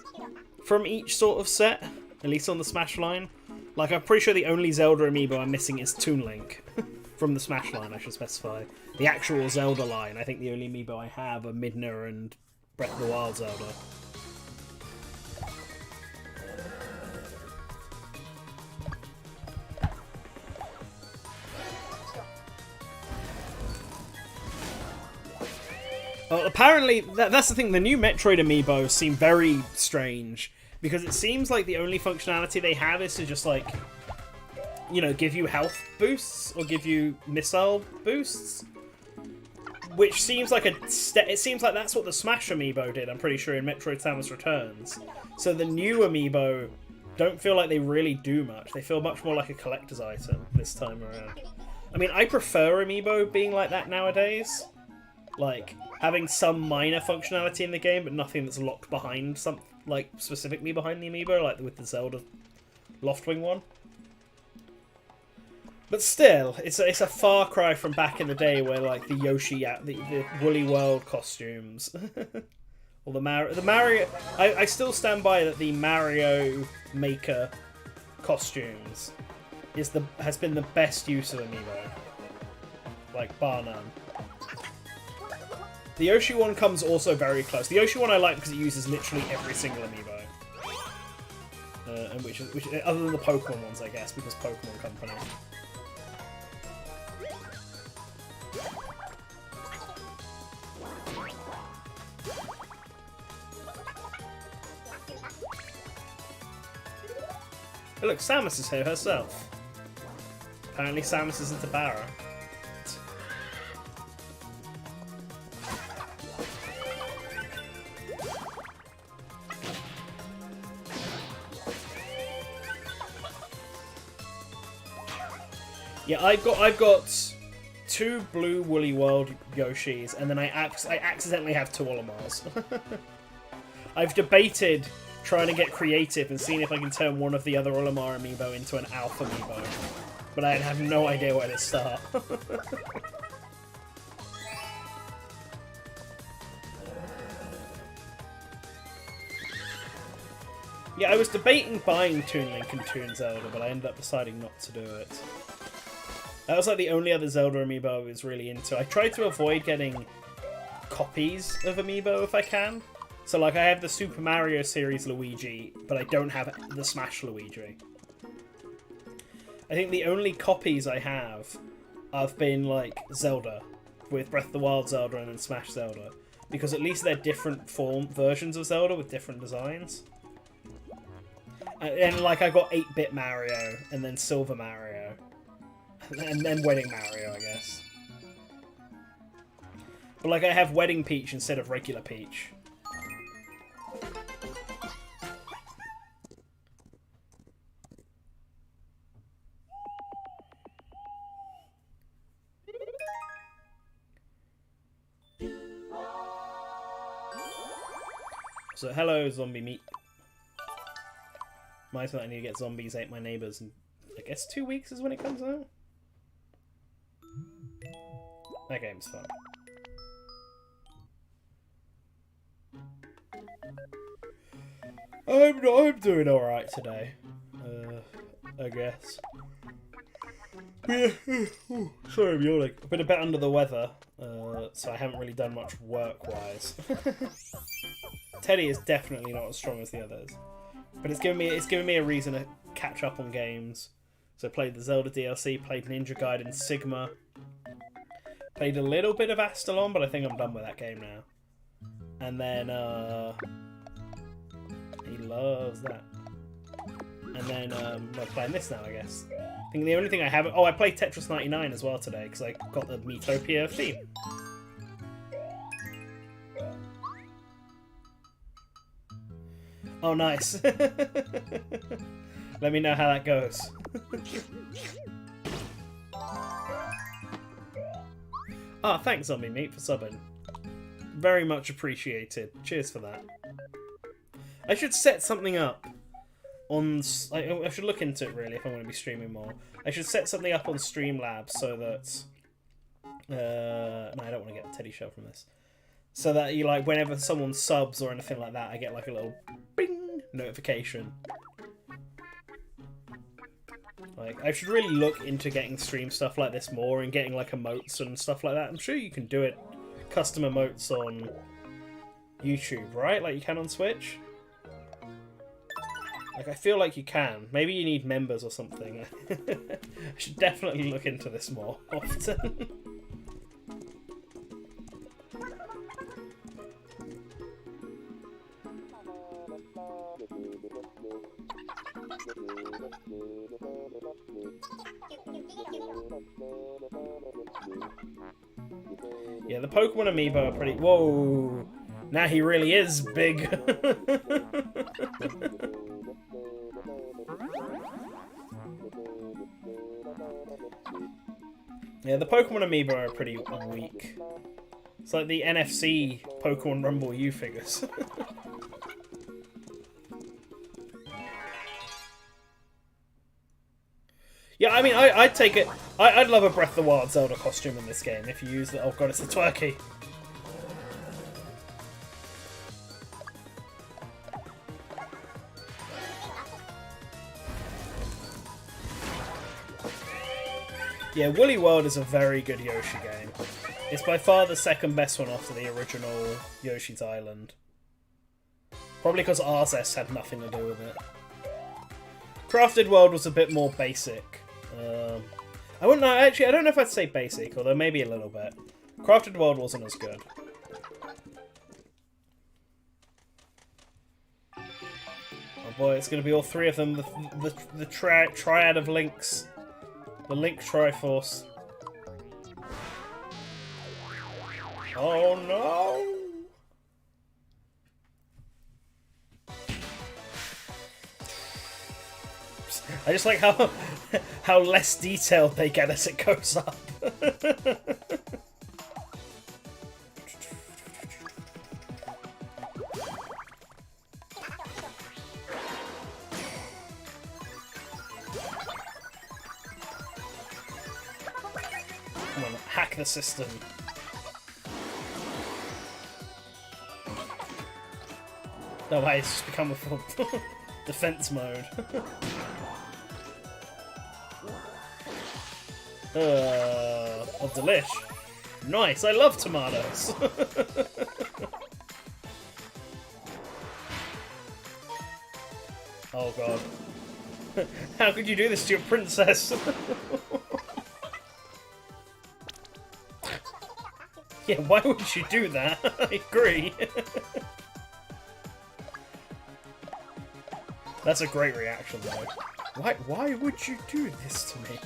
from each sort of set. At least on the Smash line. Like, I'm pretty sure the only Zelda amiibo I'm missing is Toon Link. From the Smash line, I should specify. The actual Zelda line, I think the only amiibo I have are Midna and Breath of the Wild Zelda. Well, apparently, that's the thing, the new Metroid amiibo seem very strange. Because it seems like the only functionality they have is to just, like, you know, give you health boosts or give you missile boosts. Which seems like it seems like that's what the Smash amiibo did, I'm pretty sure, in Metroid Samus Returns. So the new amiibo don't feel like they really do much. They feel much more like a collector's item this time around. I mean, I prefer amiibo being like that nowadays. Like, having some minor functionality in the game, but nothing that's locked behind something. Like, specifically behind the amiibo, like with the Zelda Loftwing one. But still, it's a far cry from back in the day where, like, the Yoshi, the Woolly World costumes. Or the Mario... I still stand by that the Mario Maker costumes has been the best use of amiibo. Like, bar none. The Yoshi one comes also very close. The Yoshi one I like because it uses literally every single amiibo. And which other than the Pokemon ones, I guess, because Pokemon Company. Hey, look, Samus is here herself. Apparently Samus is into Barra. Yeah, I've got 2 blue Woolly World Yoshis, and then I accidentally have 2 Olimars. I've debated trying to get creative and seeing if I can turn one of the other Olimar amiibo into an Alpha amiibo, but I have no idea where to start. Yeah, I was debating buying Toon Link and Toon Zelda, but I ended up deciding not to do it. That was like the only other Zelda amiibo I was really into. I tried to avoid getting copies of amiibo if I can. So like I have the Super Mario series Luigi, but I don't have the Smash Luigi. I think the only copies I have been like Zelda, with Breath of the Wild Zelda and then Smash Zelda. Because at least they're different versions of Zelda with different designs. And like I got 8-bit Mario, and then Silver Mario, and then Wedding Mario, I guess. But like I have Wedding Peach instead of regular Peach. So hello, zombie meat. Might not I need to get Zombies Ate My Neighbors in, I guess 2 weeks is when it comes out? That game's fun. I'm doing alright today. I guess. Yeah. Sorry, I'm yawning. I've been a bit under the weather, so I haven't really done much work-wise. Teddy is definitely not as strong as the others. But it's given me a reason to catch up on games. So I played the Zelda DLC, played Ninja Gaiden Sigma, played a little bit of Astalon, but I think I'm done with that game now. And then he loves that. And then I'm playing this now, I guess. I think the only thing I haven't... Oh, I played Tetris 99 as well today because I got the Miitopia theme. Oh, nice. Let me know how that goes. Ah, thanks, Zombie Meat, for subbing. Very much appreciated. Cheers for that. I should set something up on... I should look into it, really, if I'm going to be streaming more. I should set something up on Streamlabs so that... no, I don't want to get Teddy Shell from this. So that you like whenever someone subs or anything like that, I get like a little bing notification. Like I should really look into getting stream stuff like this more and getting like emotes and stuff like that. I'm sure you can do it, custom emotes on YouTube, right? Like you can on Switch. Like I feel like you can. Maybe you need members or something. I should definitely look into this more often. Yeah, the Pokemon Amiibo are pretty... Whoa! Now he really is big! Yeah, the Pokemon Amiibo are pretty weak. It's like the NFC Pokemon Rumble U figures. Yeah, I mean, I'd take it. I'd love a Breath of the Wild Zelda costume in this game if you use it. Oh god, it's the Twerky. Yeah, Woolly World is a very good Yoshi game. It's by far the second best one after the original Yoshi's Island. Probably because RSS had nothing to do with it. Crafted World was a bit more basic. I wouldn't know, actually, I don't know if I'd say basic, although maybe a little bit. Crafted World wasn't as good. Oh boy, it's going to be all three of them, the triad of links. The Link Triforce. Oh no! I just like how less detailed they get as it goes up. Come on, hack the system. No way, it's just become a full. Defense mode. Oh, delish. Nice, I love tomatoes. Oh god. How could you do this to your princess? Yeah, why would you do that? I agree. That's a great reaction, though. Why would you do this to me?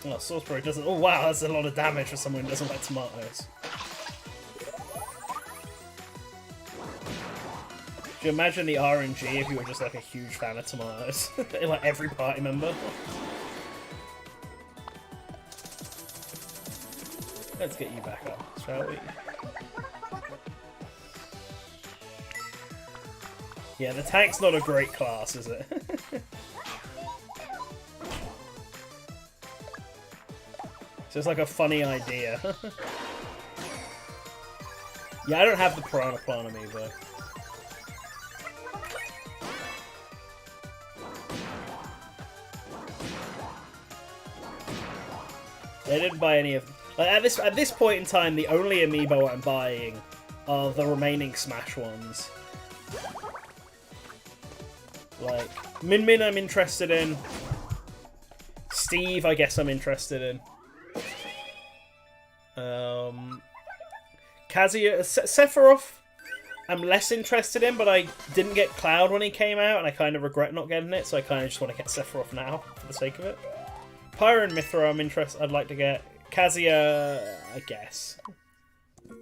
Oh, Sauceberry doesn't... Oh, wow, that's a lot of damage for someone who doesn't like tomatoes. Do you imagine the RNG if you were just like a huge fan of tomatoes? In like every party member? Let's get you back up, shall we? Yeah, the tank's not a great class, is it? So it's like a funny idea. Yeah, I don't have the Piranha Plant Amiibo. I didn't buy any of... Like, at this point in time, the only Amiibo I'm buying are the remaining Smash ones. Like, Min Min I'm interested in. Steve, I guess I'm interested in. Kazuya... Sephiroth, I'm less interested in, but I didn't get Cloud when he came out, and I kind of regret not getting it, so I kind of just want to get Sephiroth now, for the sake of it. Pyra and Mithra I'd like to get. Kazuya, I guess.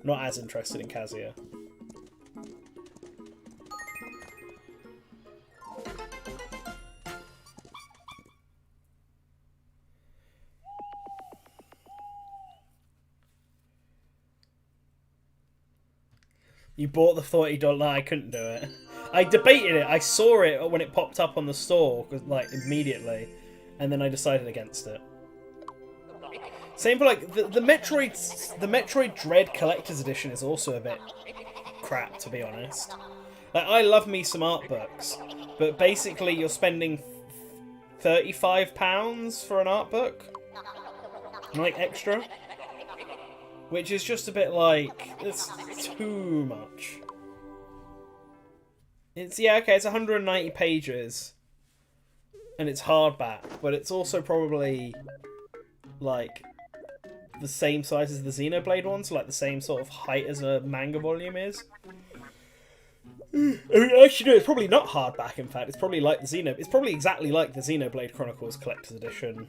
Not as interested in Kazuya. You bought the $30... No, I couldn't do it. I debated it. I saw it when it popped up on the store, like, immediately. And then I decided against it. Same for, like, the Metroid Dread Collector's Edition is also a bit crap, to be honest. Like, I love me some art books, but basically you're spending £35 for an art book. Like, extra. Which is just a bit like, it's too much. It's, yeah, okay, it's 190 pages. And it's hardback, but it's also probably, like, the same size as the Xenoblade one, so like the same sort of height as a manga volume is. I mean, actually, no, it's probably not hardback, in fact. It's probably like the It's probably exactly like the Xenoblade Chronicles Collector's Edition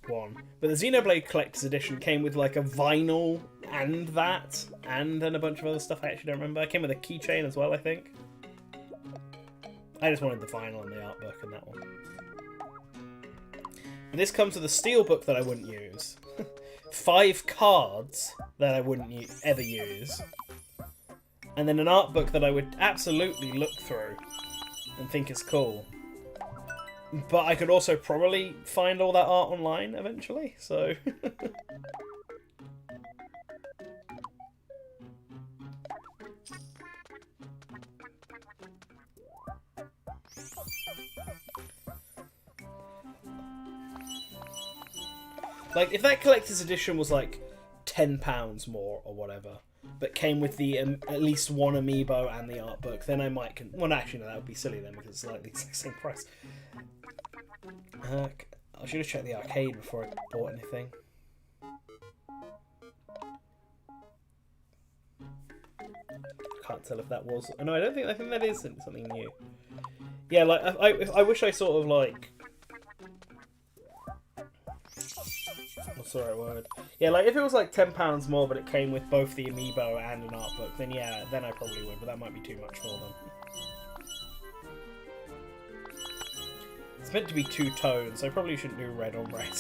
one. But the Xenoblade Collector's Edition came with, like, a vinyl and that, and then a bunch of other stuff I actually don't remember. It came with a keychain as well, I think. I just wanted the vinyl and the art book and that one. And this comes with a steelbook that I wouldn't use. 5 cards that I wouldn't ever use. And then an art book that I would absolutely look through and think is cool. But I could also probably find all that art online eventually, so... Like, if that collector's edition was, like, £10 more or whatever, but came with the at least one Amiibo and the art book, then I might... Well, actually, no, that would be silly then, because it's, like, the exact same price. I should have checked the arcade before I bought anything. Can't tell if that was... No, I think that is something new. Yeah, like, I wish I sort of, like... What's the right word? Yeah, like, if it was, like, £10 more, but it came with both the Amiibo and an art book, then yeah, then I probably would, but that might be too much for them. It's meant to be 2 tones, so I probably shouldn't do red on red.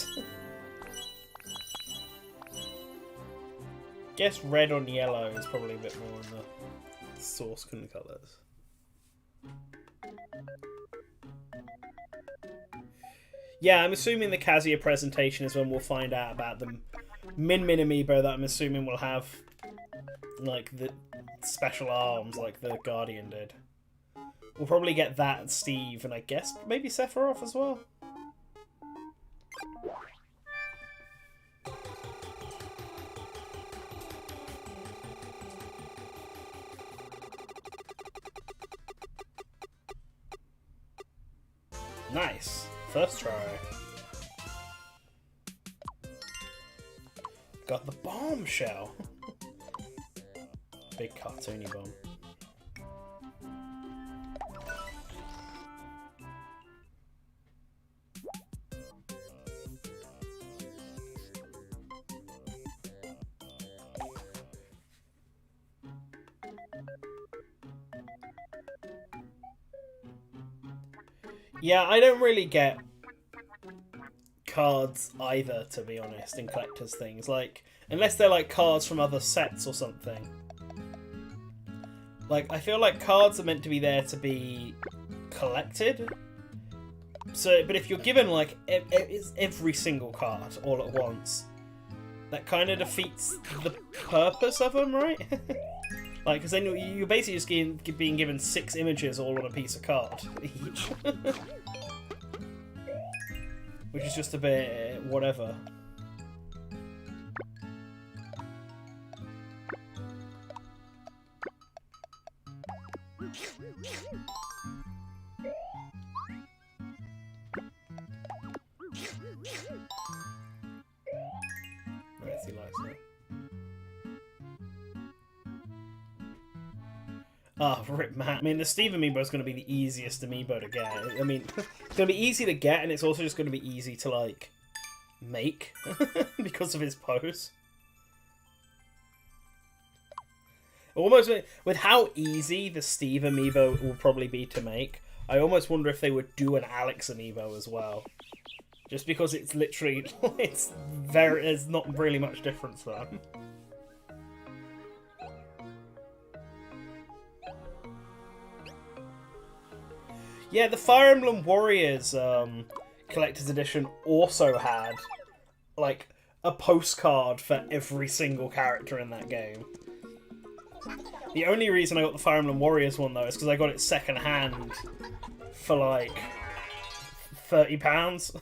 Guess red on yellow is probably a bit more in the source colours. Yeah, I'm assuming the Kazuya presentation is when we'll find out about the Min Amiibo that I'm assuming will have, like, the special arms like the Guardian did. We'll probably get that and Steve, and I guess maybe Sephiroth as well. Nice. First try. Got the bombshell. Big cartoony bomb. Yeah, I don't really get cards either, to be honest, in collector's things. Like, unless they're like cards from other sets or something. Like, I feel like cards are meant to be there to be collected. So, but if you're given like every single card all at once, that kind of defeats the purpose of them, right? Like, because then you're basically just being given 6 images all on a piece of card each. Which is just a bit whatever. Yes, he likes it. Ah, oh, rip Matt. I mean, the Steve Amiibo is going to be the easiest Amiibo to get. I mean, it's going to be easy to get, and it's also just going to be easy to, like, make. Because of his pose. Almost, with how easy the Steve Amiibo will probably be to make, I almost wonder if they would do an Alex Amiibo as well. Just because it's literally, there's not really much difference there. Yeah, the Fire Emblem Warriors collector's edition also had, like, a postcard for every single character in that game. The only reason I got the Fire Emblem Warriors one, though, is because I got it second hand for, like, £30.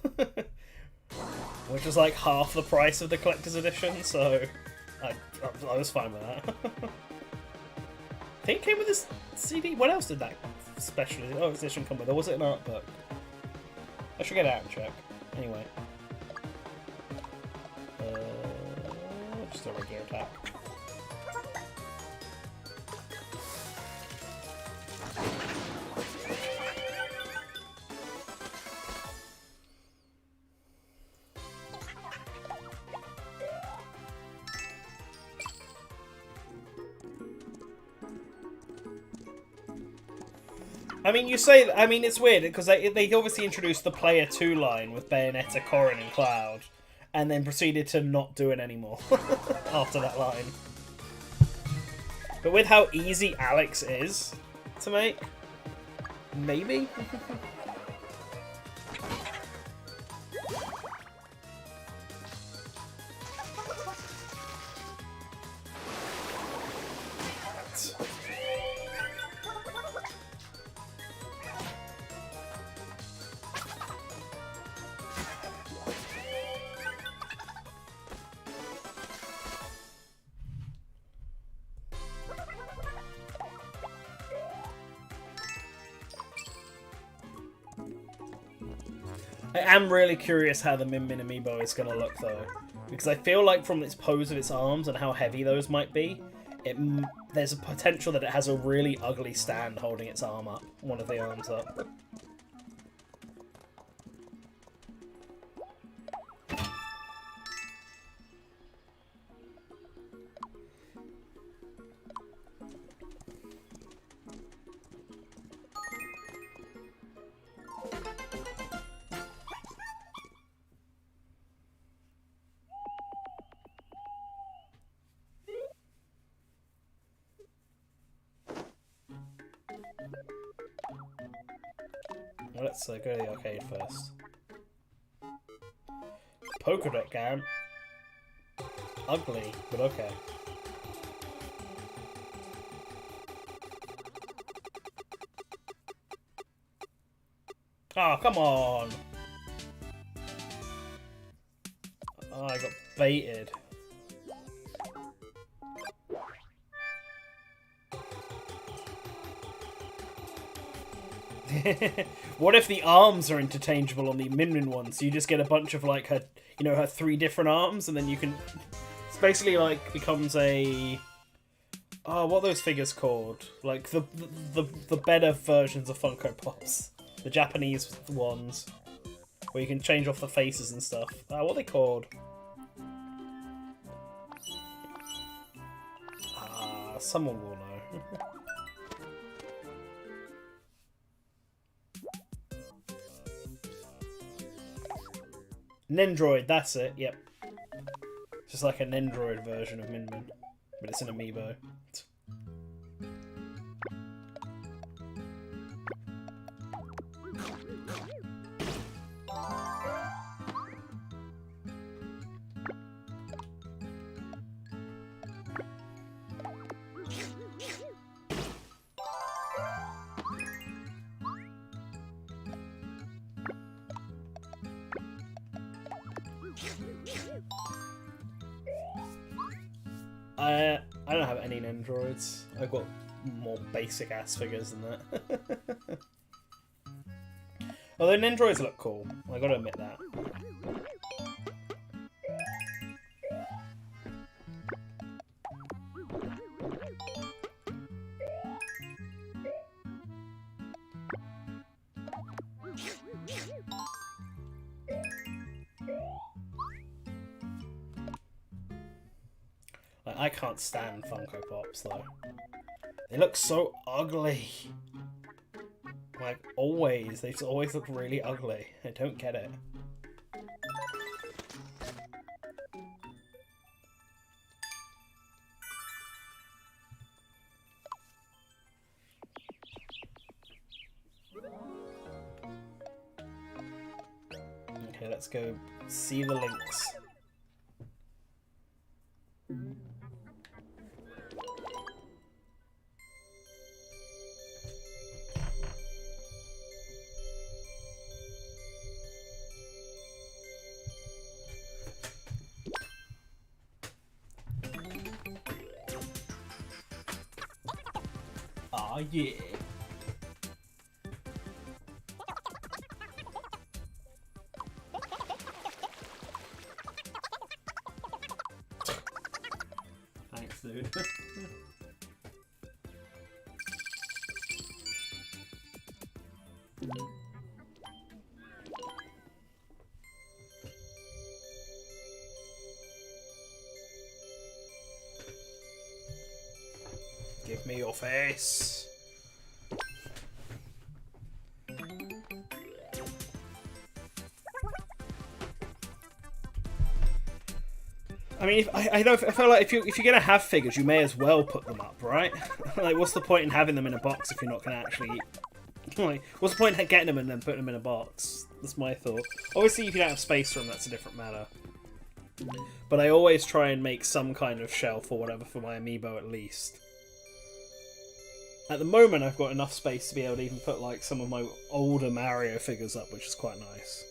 Which was, like, half the price of the collector's edition, so I was fine with that. I think it came with this CD. What else did that special edition come with? Or was it an art book? I should get it out and check. Anyway. Just a regular attack. I mean, it's weird, because they obviously introduced the Player 2 line with Bayonetta, Corrin, and Cloud, and then proceeded to not do it anymore after that line. But with how easy Alex is to make, maybe? I am really curious how the Min Amiibo is going to look, though. Because I feel like from its pose of its arms and how heavy those might be, there's a potential that it has a really ugly stand holding its arm up. One of the arms up. let's go to the arcade first. Polka dot gown. Ugly, but okay. Oh, come on! Oh, I got baited. What if the arms are interchangeable on the Min Min one? So you just get a bunch of like her, you know, her 3 different arms, and then you can. It's basically like becomes a. Oh, what are those figures called? Like the better versions of Funko Pops, the Japanese ones, where you can change off the faces and stuff. What are they called? Someone will know. Nendroid, that's it, yep. Just like a Nendroid version of Min Min, but it's an Amiibo. I don't have any Nendroids. I've got more basic ass figures than that. Although Nendroids look cool, I gotta admit that. I can't stand Funko Pops though. They look so ugly. Like always, they always look really ugly. I don't get it. Okay, let's go see the links. Oh yeah. Thanks, dude. Give me your face. I mean, I feel like if you're gonna have figures, you may as well put them up, right? Like, what's the point in having them in a box if you're not gonna actually? Like, what's the point in getting them and then putting them in a box? That's my thought. Obviously, if you don't have space for them, that's a different matter. But I always try and make some kind of shelf or whatever for my Amiibo at least. At the moment, I've got enough space to be able to even put like some of my older Mario figures up, which is quite nice.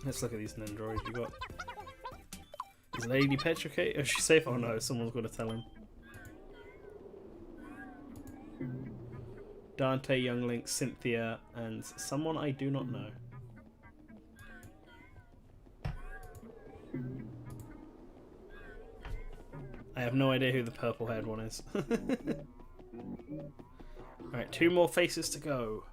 Let's look at these Nendroids you got. Is Lady Petrificate? Is she safe? Oh no, someone's got to tell him. Dante, Young Link, Cynthia, and someone I do not know. I have no idea who the purple-haired one is. Alright, 2 more faces to go.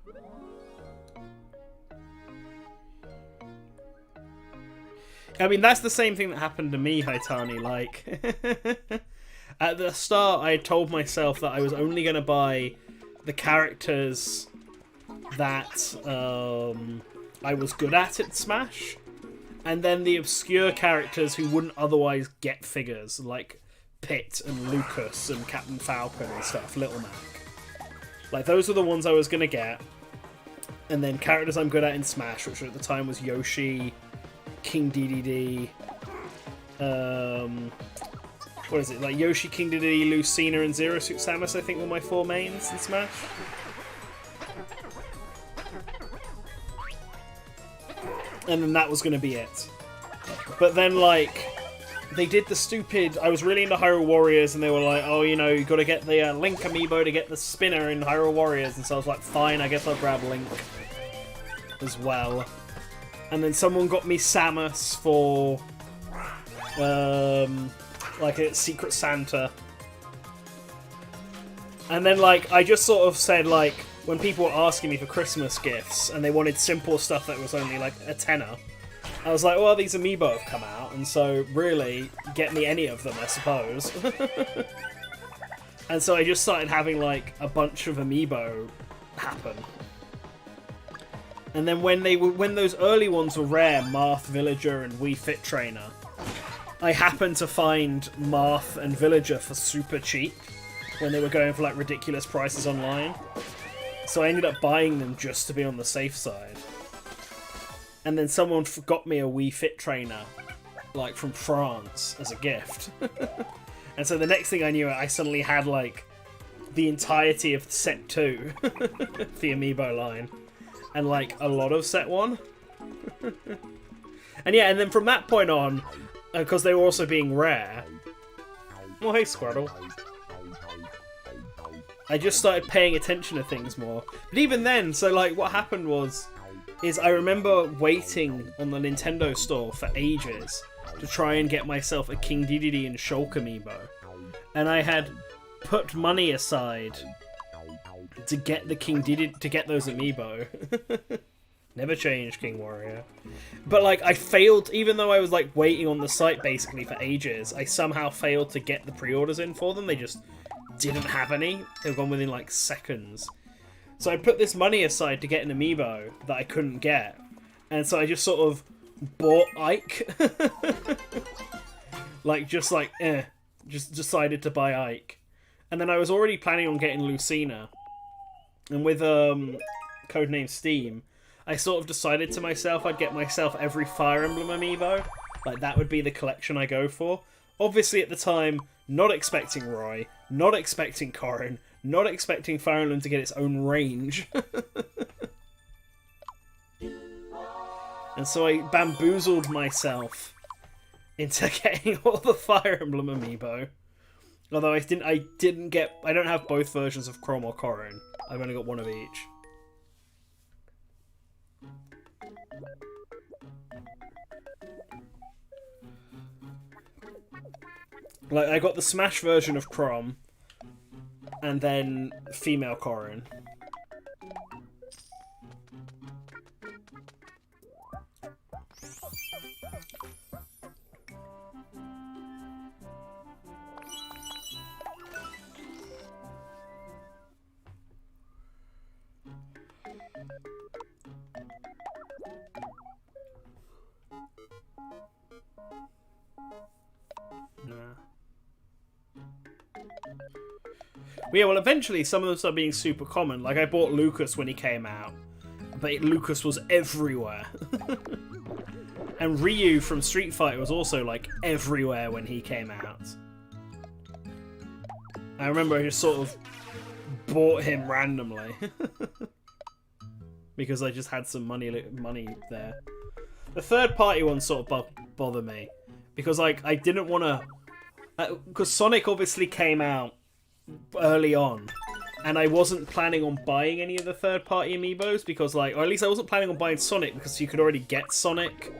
I mean, that's the same thing that happened to me, Haitani. Like, at the start, I told myself that I was only going to buy the characters that I was good at Smash, and then the obscure characters who wouldn't otherwise get figures, like Pit and Lucas and Captain Falcon and stuff, Little Mac. Like, those are the ones I was going to get. And then characters I'm good at in Smash, which at the time was Yoshi, King Dedede, what is it? Like Yoshi, King Dedede, Lucina, and Zero Suit Samus, I think, were my 4 mains in Smash. And then that was going to be it. But then, like, they did the stupid... I was really into Hyrule Warriors, and they were like, oh, you know, you got to get the Link amiibo to get the spinner in Hyrule Warriors. And so I was like, fine, I guess I'll grab Link as well. And then someone got me Samus for, like, a Secret Santa. And then, like, I just sort of said, like, when people were asking me for Christmas gifts, and they wanted simple stuff that was only, like, a tenner, I was like, well, these amiibo have come out, and so, really, get me any of them, I suppose. And so I just started having, like, a bunch of amiibo happen. And then when those early ones were rare, Marth, Villager, and Wii Fit Trainer, I happened to find Marth and Villager for super cheap when they were going for, like, ridiculous prices online. So I ended up buying them just to be on the safe side. And then someone got me a Wii Fit Trainer, like, from France as a gift. And so the next thing I knew, I suddenly had, like, the entirety of set 2, the Amiibo line, and, like, a lot of set 1. And yeah, and then from that point on, because they were also being rare... Oh, hey, Squirtle. I just started paying attention to things more. But even then, so, like, what happened is I remember waiting on the Nintendo store for ages to try and get myself a King Dedede and Shulk amiibo. And I had put money aside to get the King Dedede, to get those amiibo. Never changed, King Warrior. But, like, I failed, even though I was, like, waiting on the site basically for ages, I somehow failed to get the pre-orders in for them. They just didn't have any. They were gone within, like, seconds. So I put this money aside to get an amiibo that I couldn't get. And so I just sort of bought Ike. Like, just decided to buy Ike. And then I was already planning on getting Lucina. And with codename Steam, I sort of decided to myself I'd get myself every Fire Emblem amiibo. Like, that would be the collection I go for. Obviously, at the time, not expecting Roy, not expecting Corrin, not expecting Fire Emblem to get its own range. And so I bamboozled myself into getting all the Fire Emblem amiibo. Although I don't have both versions of Chrom or Corrin. I've only got one of each. Like, I got the Smash version of Chrom, and then female Corrin. Yeah, well, eventually some of them started being super common. Like, I bought Lucas when he came out, but Lucas was everywhere. And Ryu from Street Fighter was also, like, everywhere when he came out. I remember I just sort of bought him randomly. Because I just had some money there. The third-party ones sort of bother me. Because, like, I didn't want to... Because Sonic obviously came out early on, and I wasn't planning on buying any of the third-party amiibos because, like, or at least I wasn't planning on buying Sonic because you could already get Sonic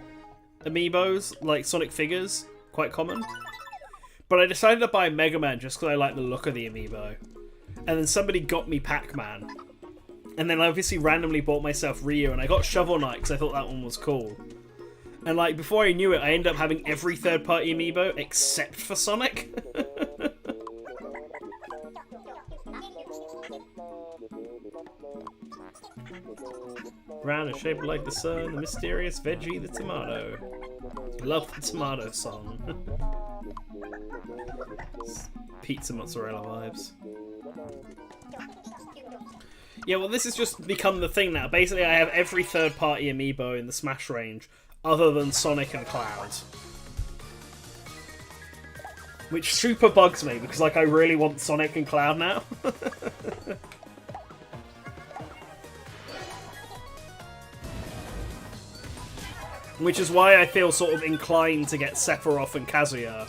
amiibos, like Sonic figures, quite common. But I decided to buy Mega Man just because I like the look of the amiibo. And then somebody got me Pac-Man. And then I obviously randomly bought myself Ryu, and I got Shovel Knight because I thought that one was cool. And like before I knew it, I ended up having every third-party amiibo except for Sonic. Round and shaped like the sun, the mysterious veggie, the tomato. Love the tomato song. Pizza mozzarella vibes. Yeah, well, this has just become the thing now. Basically, I have every third-party amiibo in the Smash range, other than Sonic and Cloud. Which super bugs me, because, like, I really want Sonic and Cloud now. Which is why I feel sort of inclined to get Sephiroth and Kazuya.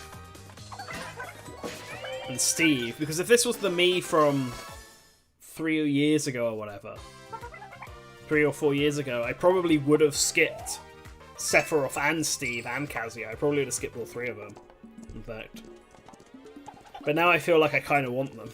And Steve, because if this was the me from 3 years ago or whatever, 3 or 4 years ago, I probably would have skipped Sephiroth and Steve and Kazuya. I probably would have skipped all 3 of them, in fact. But now I feel like I kind of want them.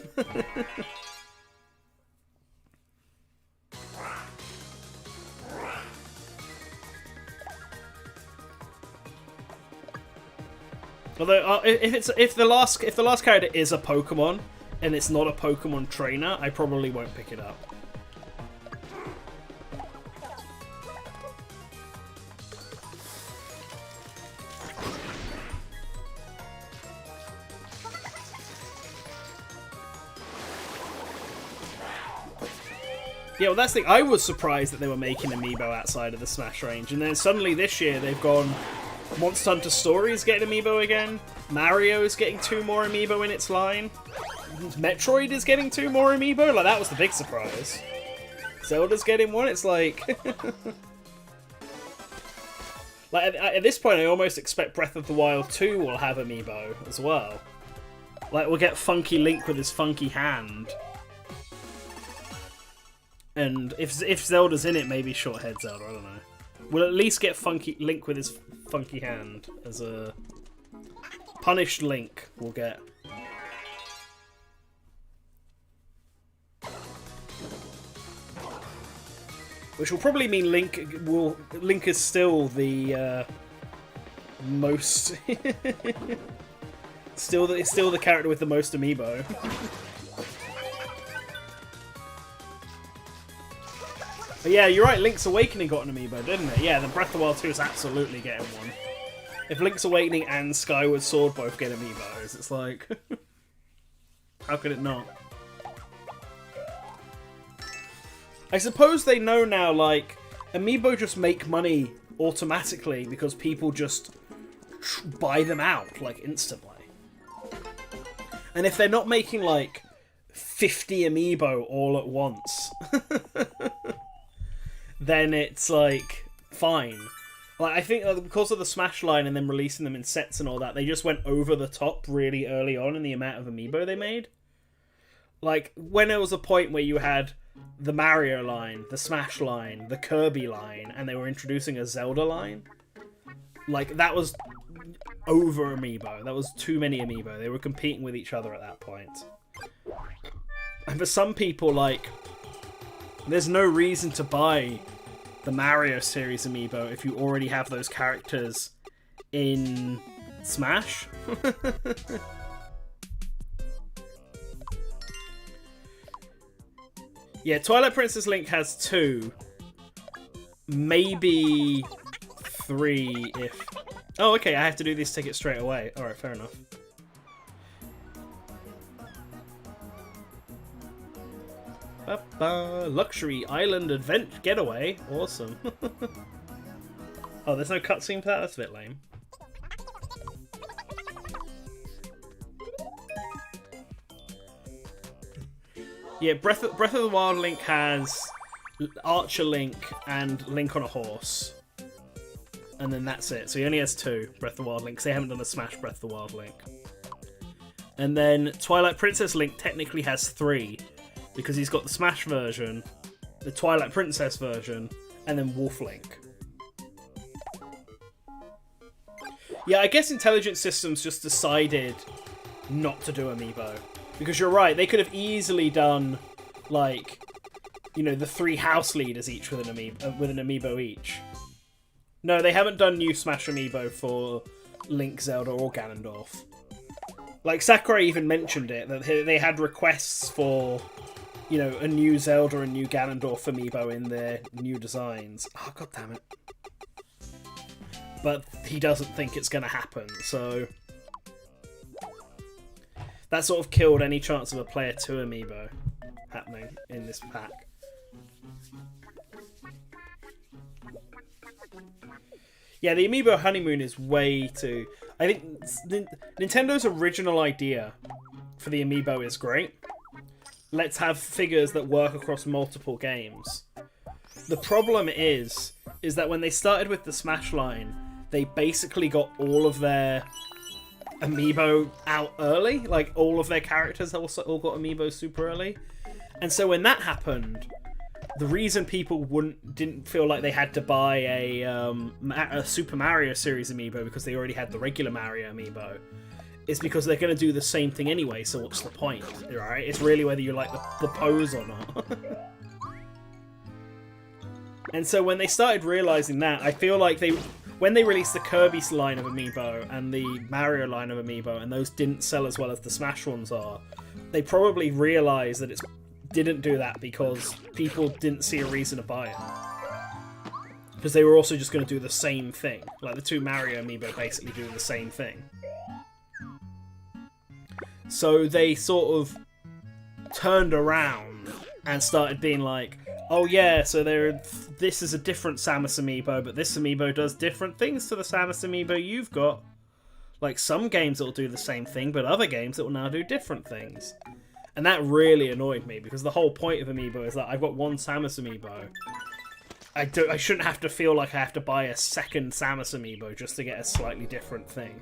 Although, if the last character is a Pokemon and it's not a Pokemon trainer, I probably won't pick it up. Yeah, well, that's the thing. I was surprised that they were making Amiibo outside of the Smash range, and then suddenly this year they've gone. Monster Hunter Story is getting Amiibo again. Mario is getting 2 more Amiibo in its line. Metroid is getting 2 more Amiibo. Like, that was the big surprise. Zelda's getting 1. It's like... like, at this point, I almost expect Breath of the Wild 2 will have Amiibo as well. Like, we'll get Funky Link with his funky hand. And if Zelda's in it, maybe Short-Haired Zelda, I don't know. We'll at least get Funky Link with his funky hand as a punished Link. We'll get. Which will probably mean Link is still the most still the character with the most Amiibo. But yeah, you're right, Link's Awakening got an Amiibo, didn't it? Yeah, then Breath of the Wild 2 is absolutely getting one. If Link's Awakening and Skyward Sword both get Amiibos, it's like... how could it not? I suppose they know now, like, Amiibo just make money automatically because people just buy them out, like, instantly. And if they're not making, like, 50 Amiibo all at once... then it's, like, fine. Like, I think because of the Smash line and then releasing them in sets and all that, they just went over the top really early on in the amount of Amiibo they made. Like, when there was a point where you had the Mario line, the Smash line, the Kirby line, and they were introducing a Zelda line, like, that was over Amiibo. That was too many Amiibo. They were competing with each other at that point. And for some people, like... there's no reason to buy the Mario series Amiibo if you already have those characters in Smash. Yeah, Twilight Princess Link has 2. Maybe 3 if... oh, okay, I have to do these tickets straight away. Alright, fair enough. Luxury Island Adventure Getaway. Awesome. Oh, there's no cutscene for that? That's a bit lame. Yeah, Breath of the Wild Link has Archer Link and Link on a horse. And then that's it. So he only has 2 Breath of the Wild Link, because they haven't done a Smash Breath of the Wild Link. And then Twilight Princess Link technically has 3. Because he's got the Smash version, the Twilight Princess version, and then Wolf Link. Yeah, I guess Intelligent Systems just decided not to do Amiibo. Because you're right, they could have easily done, like, you know, the 3 house leaders each with an Amiibo each. No, they haven't done new Smash Amiibo for Link, Zelda, or Ganondorf. Like, Sakurai even mentioned it, that they had requests for, you know, a new Zelda and new Ganondorf Amiibo in their new designs. Oh, god damn it. But he doesn't think it's going to happen, so... That sort of killed any chance of a Player 2 Amiibo happening in this pack. Yeah, the Amiibo honeymoon is way too... I think Nintendo's original idea for the Amiibo is great. Let's have figures that work across multiple games. The problem is that when they started with the Smash line, they basically got all of their Amiibo out early. Like, all of their characters also all got Amiibo super early. And so when that happened, the reason people didn't feel like they had to buy a Super Mario series Amiibo because they already had the regular Mario Amiibo is because they're going to do the same thing anyway, so what's the point, right? It's really whether you like the pose or not. And so when they started realizing that, I feel like when they released the Kirby's line of Amiibo and the Mario line of Amiibo, and those didn't sell as well as the Smash ones are, they probably realized that it didn't do that because people didn't see a reason to buy it. Because they were also just going to do the same thing. Like, the two Mario Amiibo basically do the same thing. So they sort of turned around and started being like, oh yeah, so this is a different Samus Amiibo, but this Amiibo does different things to the Samus Amiibo you've got. Like, some games it'll do the same thing, but other games it will now do different things. And that really annoyed me, because the whole point of Amiibo is that I've got one Samus Amiibo. I shouldn't have to feel like I have to buy a second Samus Amiibo just to get a slightly different thing.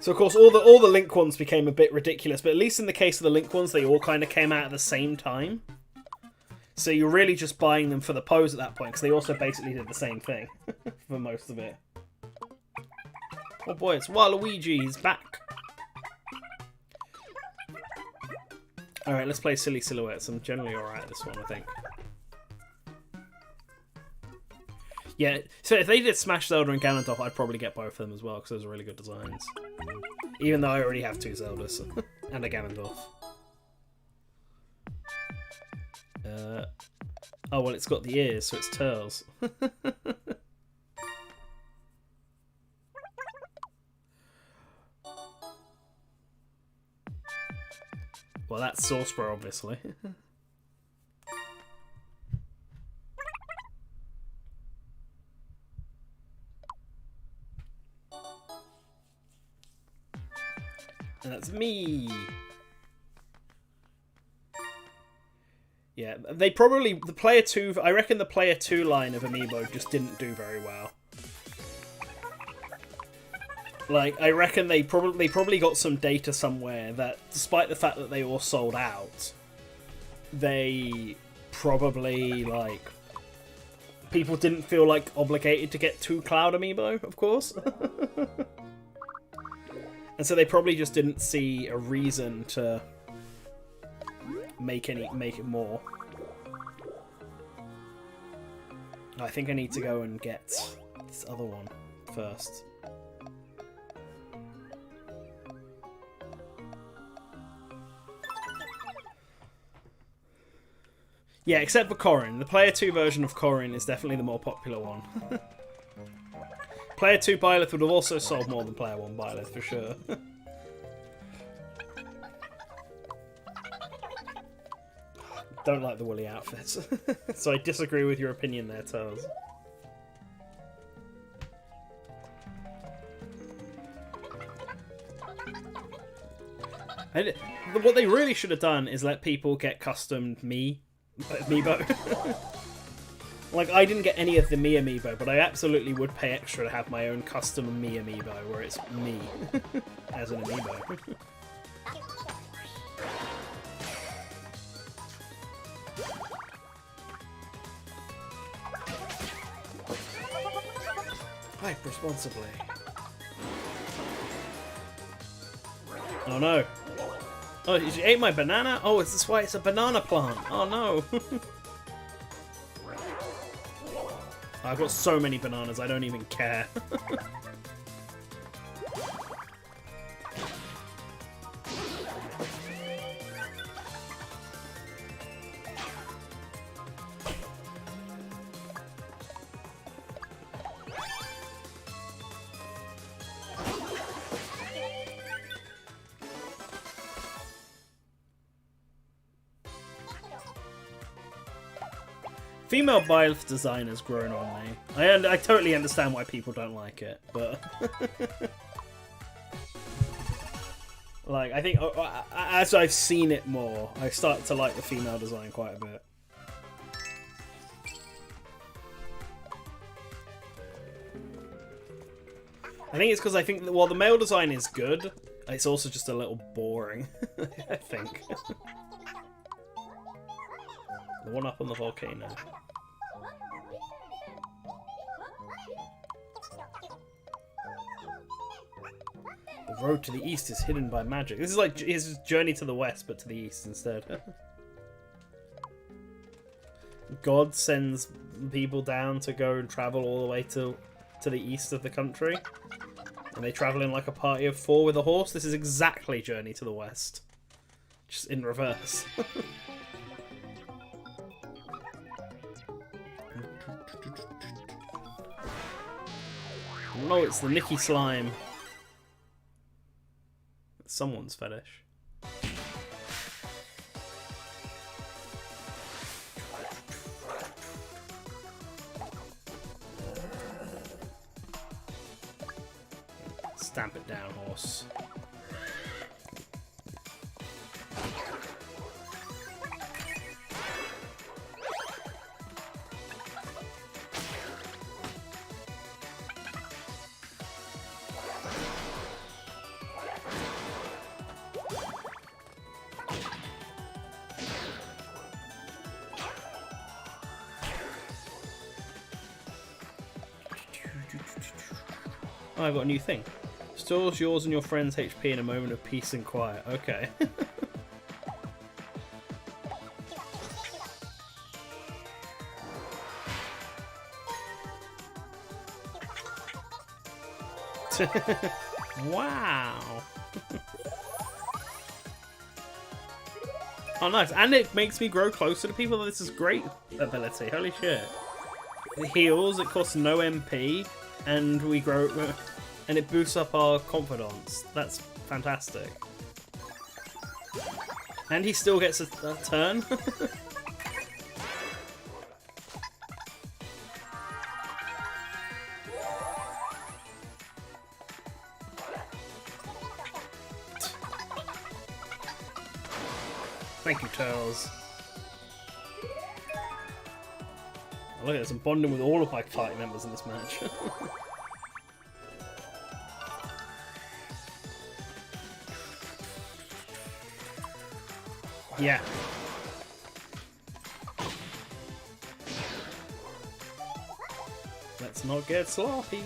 So of course all the Link ones became a bit ridiculous, but at least in the case of the Link ones, they all kind of came out at the same time. So you're really just buying them for the pose at that point, because they also basically did the same thing for most of it. Oh boy, it's Waluigi, he's back. Alright, let's play Silly Silhouettes. I'm generally alright at this one, I think. Yeah, so if they did Smash Zelda and Ganondorf, I'd probably get both of them as well, because those are really good designs. Even though I already have two Zeldas and a Ganondorf. Oh, well, it's got the ears, so it's Turles. Well, that's Sorcerer, obviously. And that's me! Yeah, they probably... The Player 2... I reckon the Player 2 line of Amiibo just didn't do very well. Like, I reckon they probably got some data somewhere that, despite the fact that they all sold out, they probably, like... People didn't feel, like, obligated to get 2 Cloud Amiibo, of course. And so they probably just didn't see a reason to make it more. I think I need to go and get this other one first. Yeah, except for Corrin. The Player 2 version of Corrin is definitely the more popular one. Player 2 Byleth would have also sold more than Player 1 Byleth, for sure. Don't like the woolly outfits. So I disagree with your opinion there, Turles. What they really should have done is let people get custom Amiibo. Like, I didn't get any of the me Amiibo, but I absolutely would pay extra to have my own custom me Amiibo, where it's me as an Amiibo. Pipe responsibly. Oh no. Oh, you ate my banana? Oh, is this why it's a banana plant? Oh no. I've got so many bananas, I don't even care. Female Byleth design has grown on me. I totally understand why people don't like it, but like I think as I've seen it more, I start to like the female design quite a bit. I think it's because I think that while the male design is good, it's also just a little boring. I think. The one up on the volcano. The road to the east is hidden by magic. This is like his journey to the west, but to the east instead. God sends people down to go and travel all the way to the east of the country. And they travel in like a party of 4 with a horse. This is exactly Journey to the West. Just in reverse. No, it's the Nicky Slime. It's someone's fetish. Stamp it down, horse. Oh, I got a new thing. Restores yours and your friend's HP in a moment of peace and quiet. Okay. Wow. Oh, nice. And it makes me grow closer to people. This is great ability. Holy shit. It heals, it costs no MP, and we grow... And it boosts up our confidence. That's fantastic. And he still gets a turn. Thank you, Turtles. Oh, look at this, I'm bonding with all of my party members in this match. Yeah. Let's not get sloppy.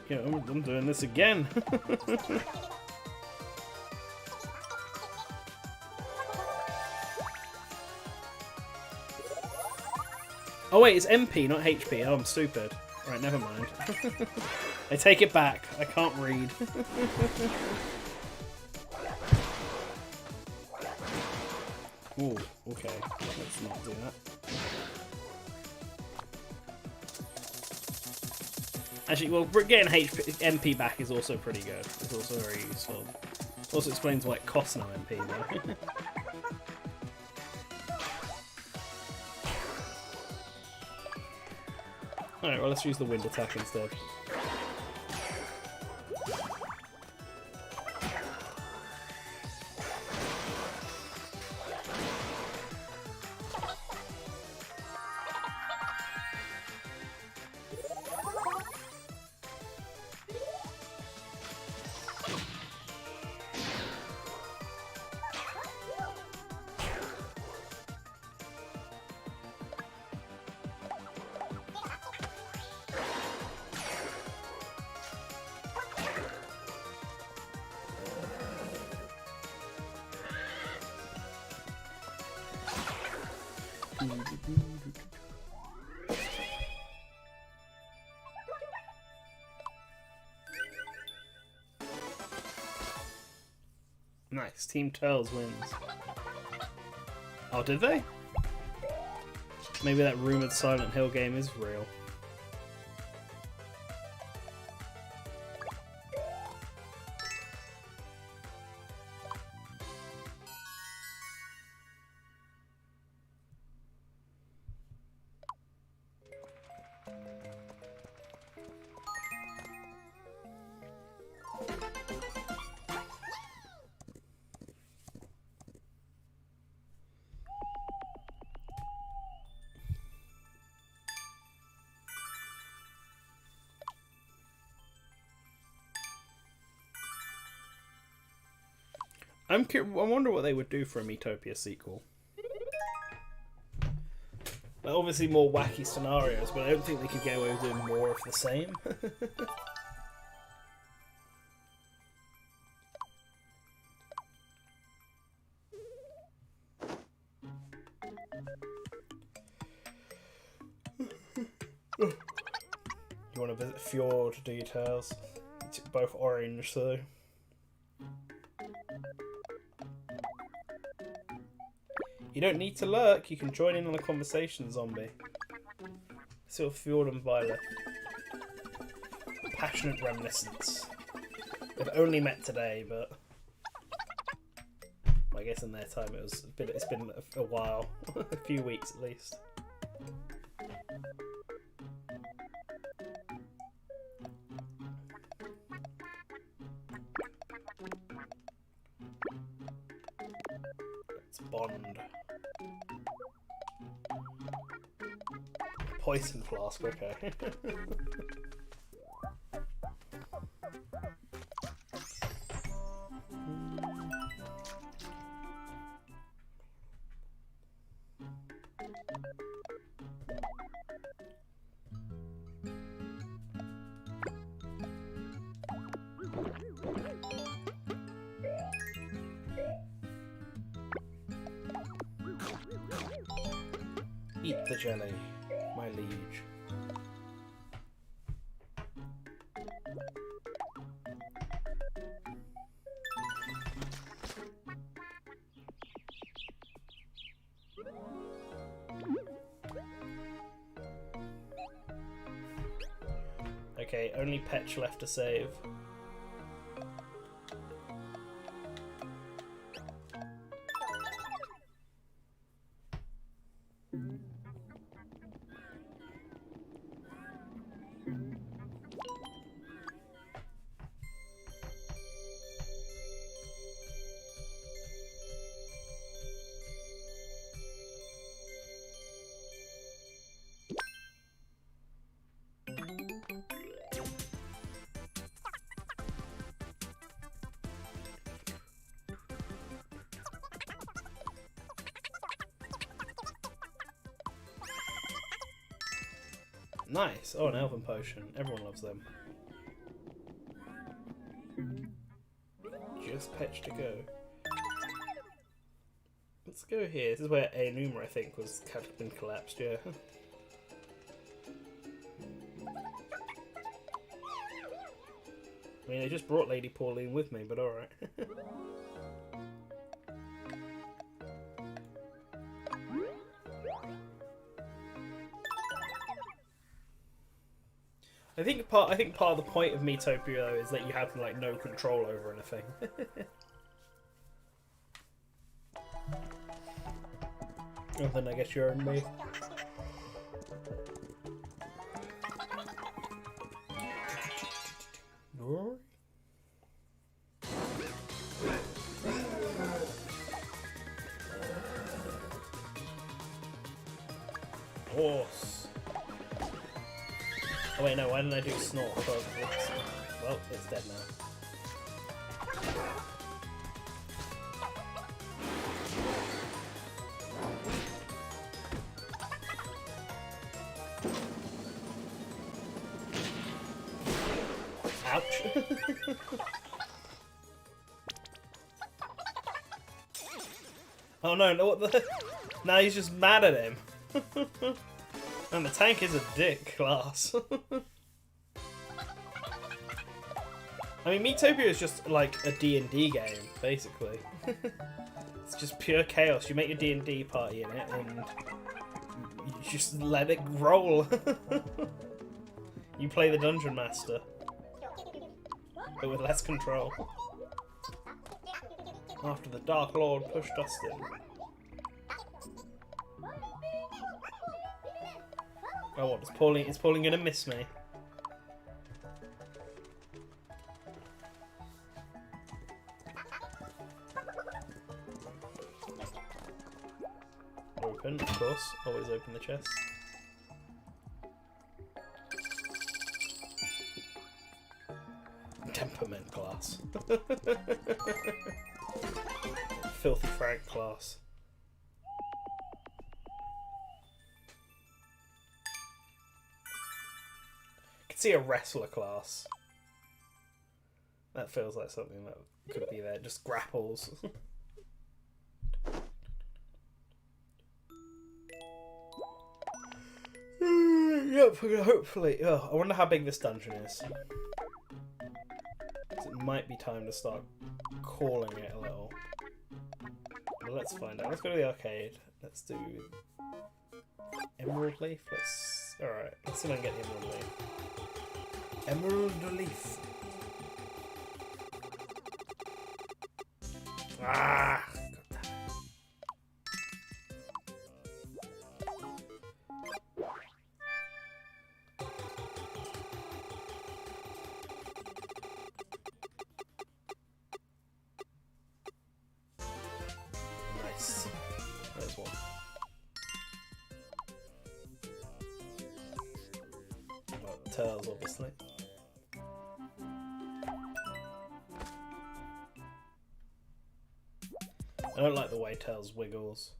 Yeah, I'm doing this again. Oh wait, it's MP, not HP. Oh, I'm stupid. Right, never mind. I take it back. I can't read. Ooh, okay. Let's not do that. Actually, well, getting MP back is also pretty good. It's also very useful. Also explains why it costs no MP, though. Alright, well, let's use the wind attack instead. Nice. Team Turtles wins. Oh, did they? Maybe that rumoured Silent Hill game is real. I wonder what they would do for a Miitopia sequel. Like, obviously more wacky scenarios, but I don't think they could get away with doing more of the same. You want to visit Fjord details? It's both orange, so... You don't need to lurk, you can join in on the conversation, zombie. Sort of Fjord and Violet. Passionate reminiscence. They've only met today, but... I guess in their time it's been a while. A few weeks at least. Let's bond. Poison flask, okay. Eat the jelly, my liege. Okay, only Petch left to save. Nice. Oh, an elven potion. Everyone loves them. Just Petch to go. Let's go here. This is where Enuma, I think, had been collapsed, yeah. I mean, they just brought Lady Pauline with me, but alright. I think part of the point of Miitopia though is that you have like no control over anything. And then I guess you're on me. Horse. Oh wait, no, why didn't I do Snort? Well, it's dead now. Ouch. Oh no, what the... Now he's just mad at him. And the tank is a dick class. I mean, Miitopia is just like a D&D game, basically. It's just pure chaos. You make your D&D party in it, and you just let it roll. You play the Dungeon Master, but with less control. After the Dark Lord pushed us in. Oh, what? Is Pauline gonna miss me? Open, of course. Always open the chest. Temperament class. Filthy Frank class. I could see a wrestler class. That feels like something that could be there. Just grapples. Yep, hopefully. I wonder how big this dungeon is. It might be time to start calling it a little. But let's find out. Let's go to the arcade. Let's do Emerald Leaf. Alright, let's see if I can get the Emerald Leaf. Emerald Leaf. Ah! Nice. There's one. Well, tails, obviously. I don't like the way Tails wiggles.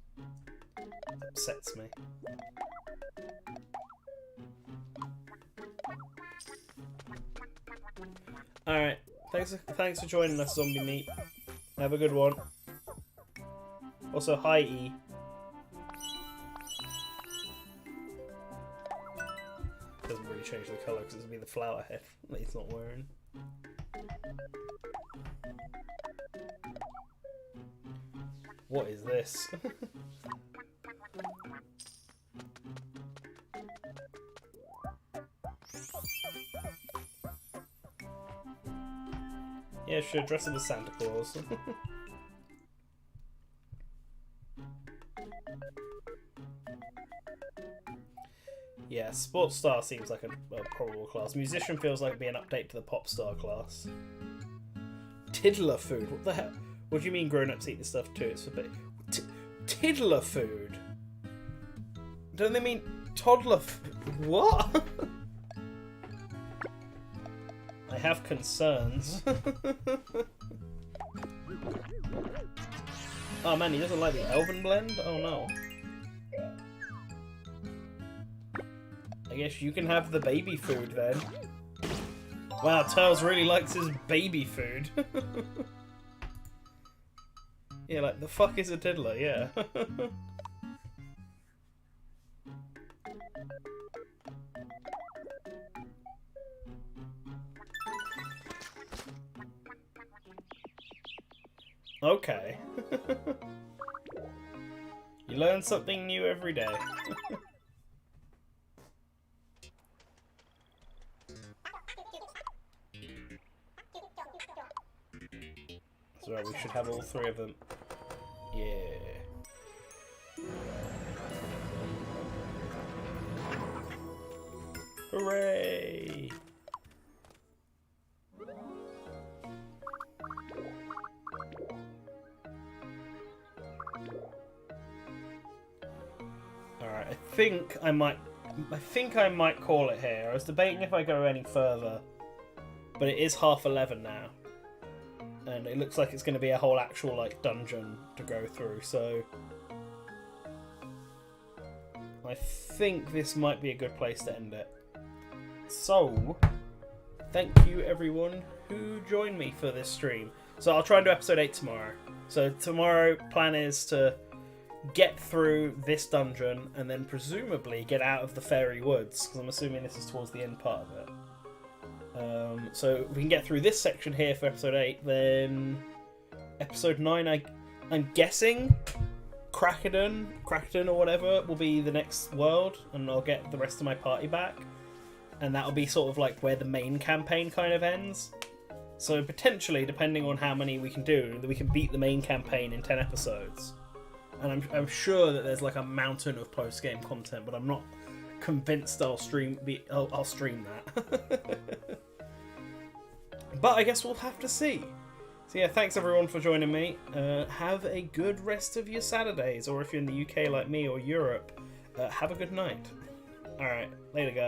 It upsets me. Alright, thanks for joining us, Zombie Meat. Have a good one. Also, hi E. Doesn't really change the colour because it'll be the flower head that he's not wearing. What is this? Yeah, sure, dress him as Santa Claus. Yeah, Sports Star seems like a probable class. Musician feels like it'd be an update to the Pop Star class. Tiddler food? What the hell? What do you mean grown-ups eat this stuff too? It's for big. Tiddler food? Don't they mean toddler food? What? I have concerns. Oh man, he doesn't like the Elven blend? Oh no. I guess you can have the baby food then. Wow, Tails really likes his baby food. Yeah, like, the fuck is a tiddler? Yeah. Okay. You learn something new every day. So we should have all three of them. Yeah. Hooray! Alright, I think I might call it here. I was debating if I go any further, but it is 11:30 now. And it looks like it's going to be a whole actual like dungeon to go through, so I think this might be a good place to end it. So, thank you everyone who joined me for this stream. So I'll try and do episode 8 tomorrow. So tomorrow, plan is to get through this dungeon, and then presumably get out of the fairy woods, because I'm assuming this is towards the end part of it. So if we can get through this section here for episode 8, then episode 9, I'm guessing Kraken or whatever will be the next world, and I'll get the rest of my party back, and that'll be sort of like where the main campaign kind of ends. So potentially, depending on how many we can do, we can beat the main campaign in 10 episodes. And I'm sure that there's like a mountain of post-game content, but I'm not convinced I'll stream that. But I guess we'll have to see. So yeah, thanks everyone for joining me. Have a good rest of your Saturdays, or if you're in the UK like me or Europe, have a good night. Alright, later guys.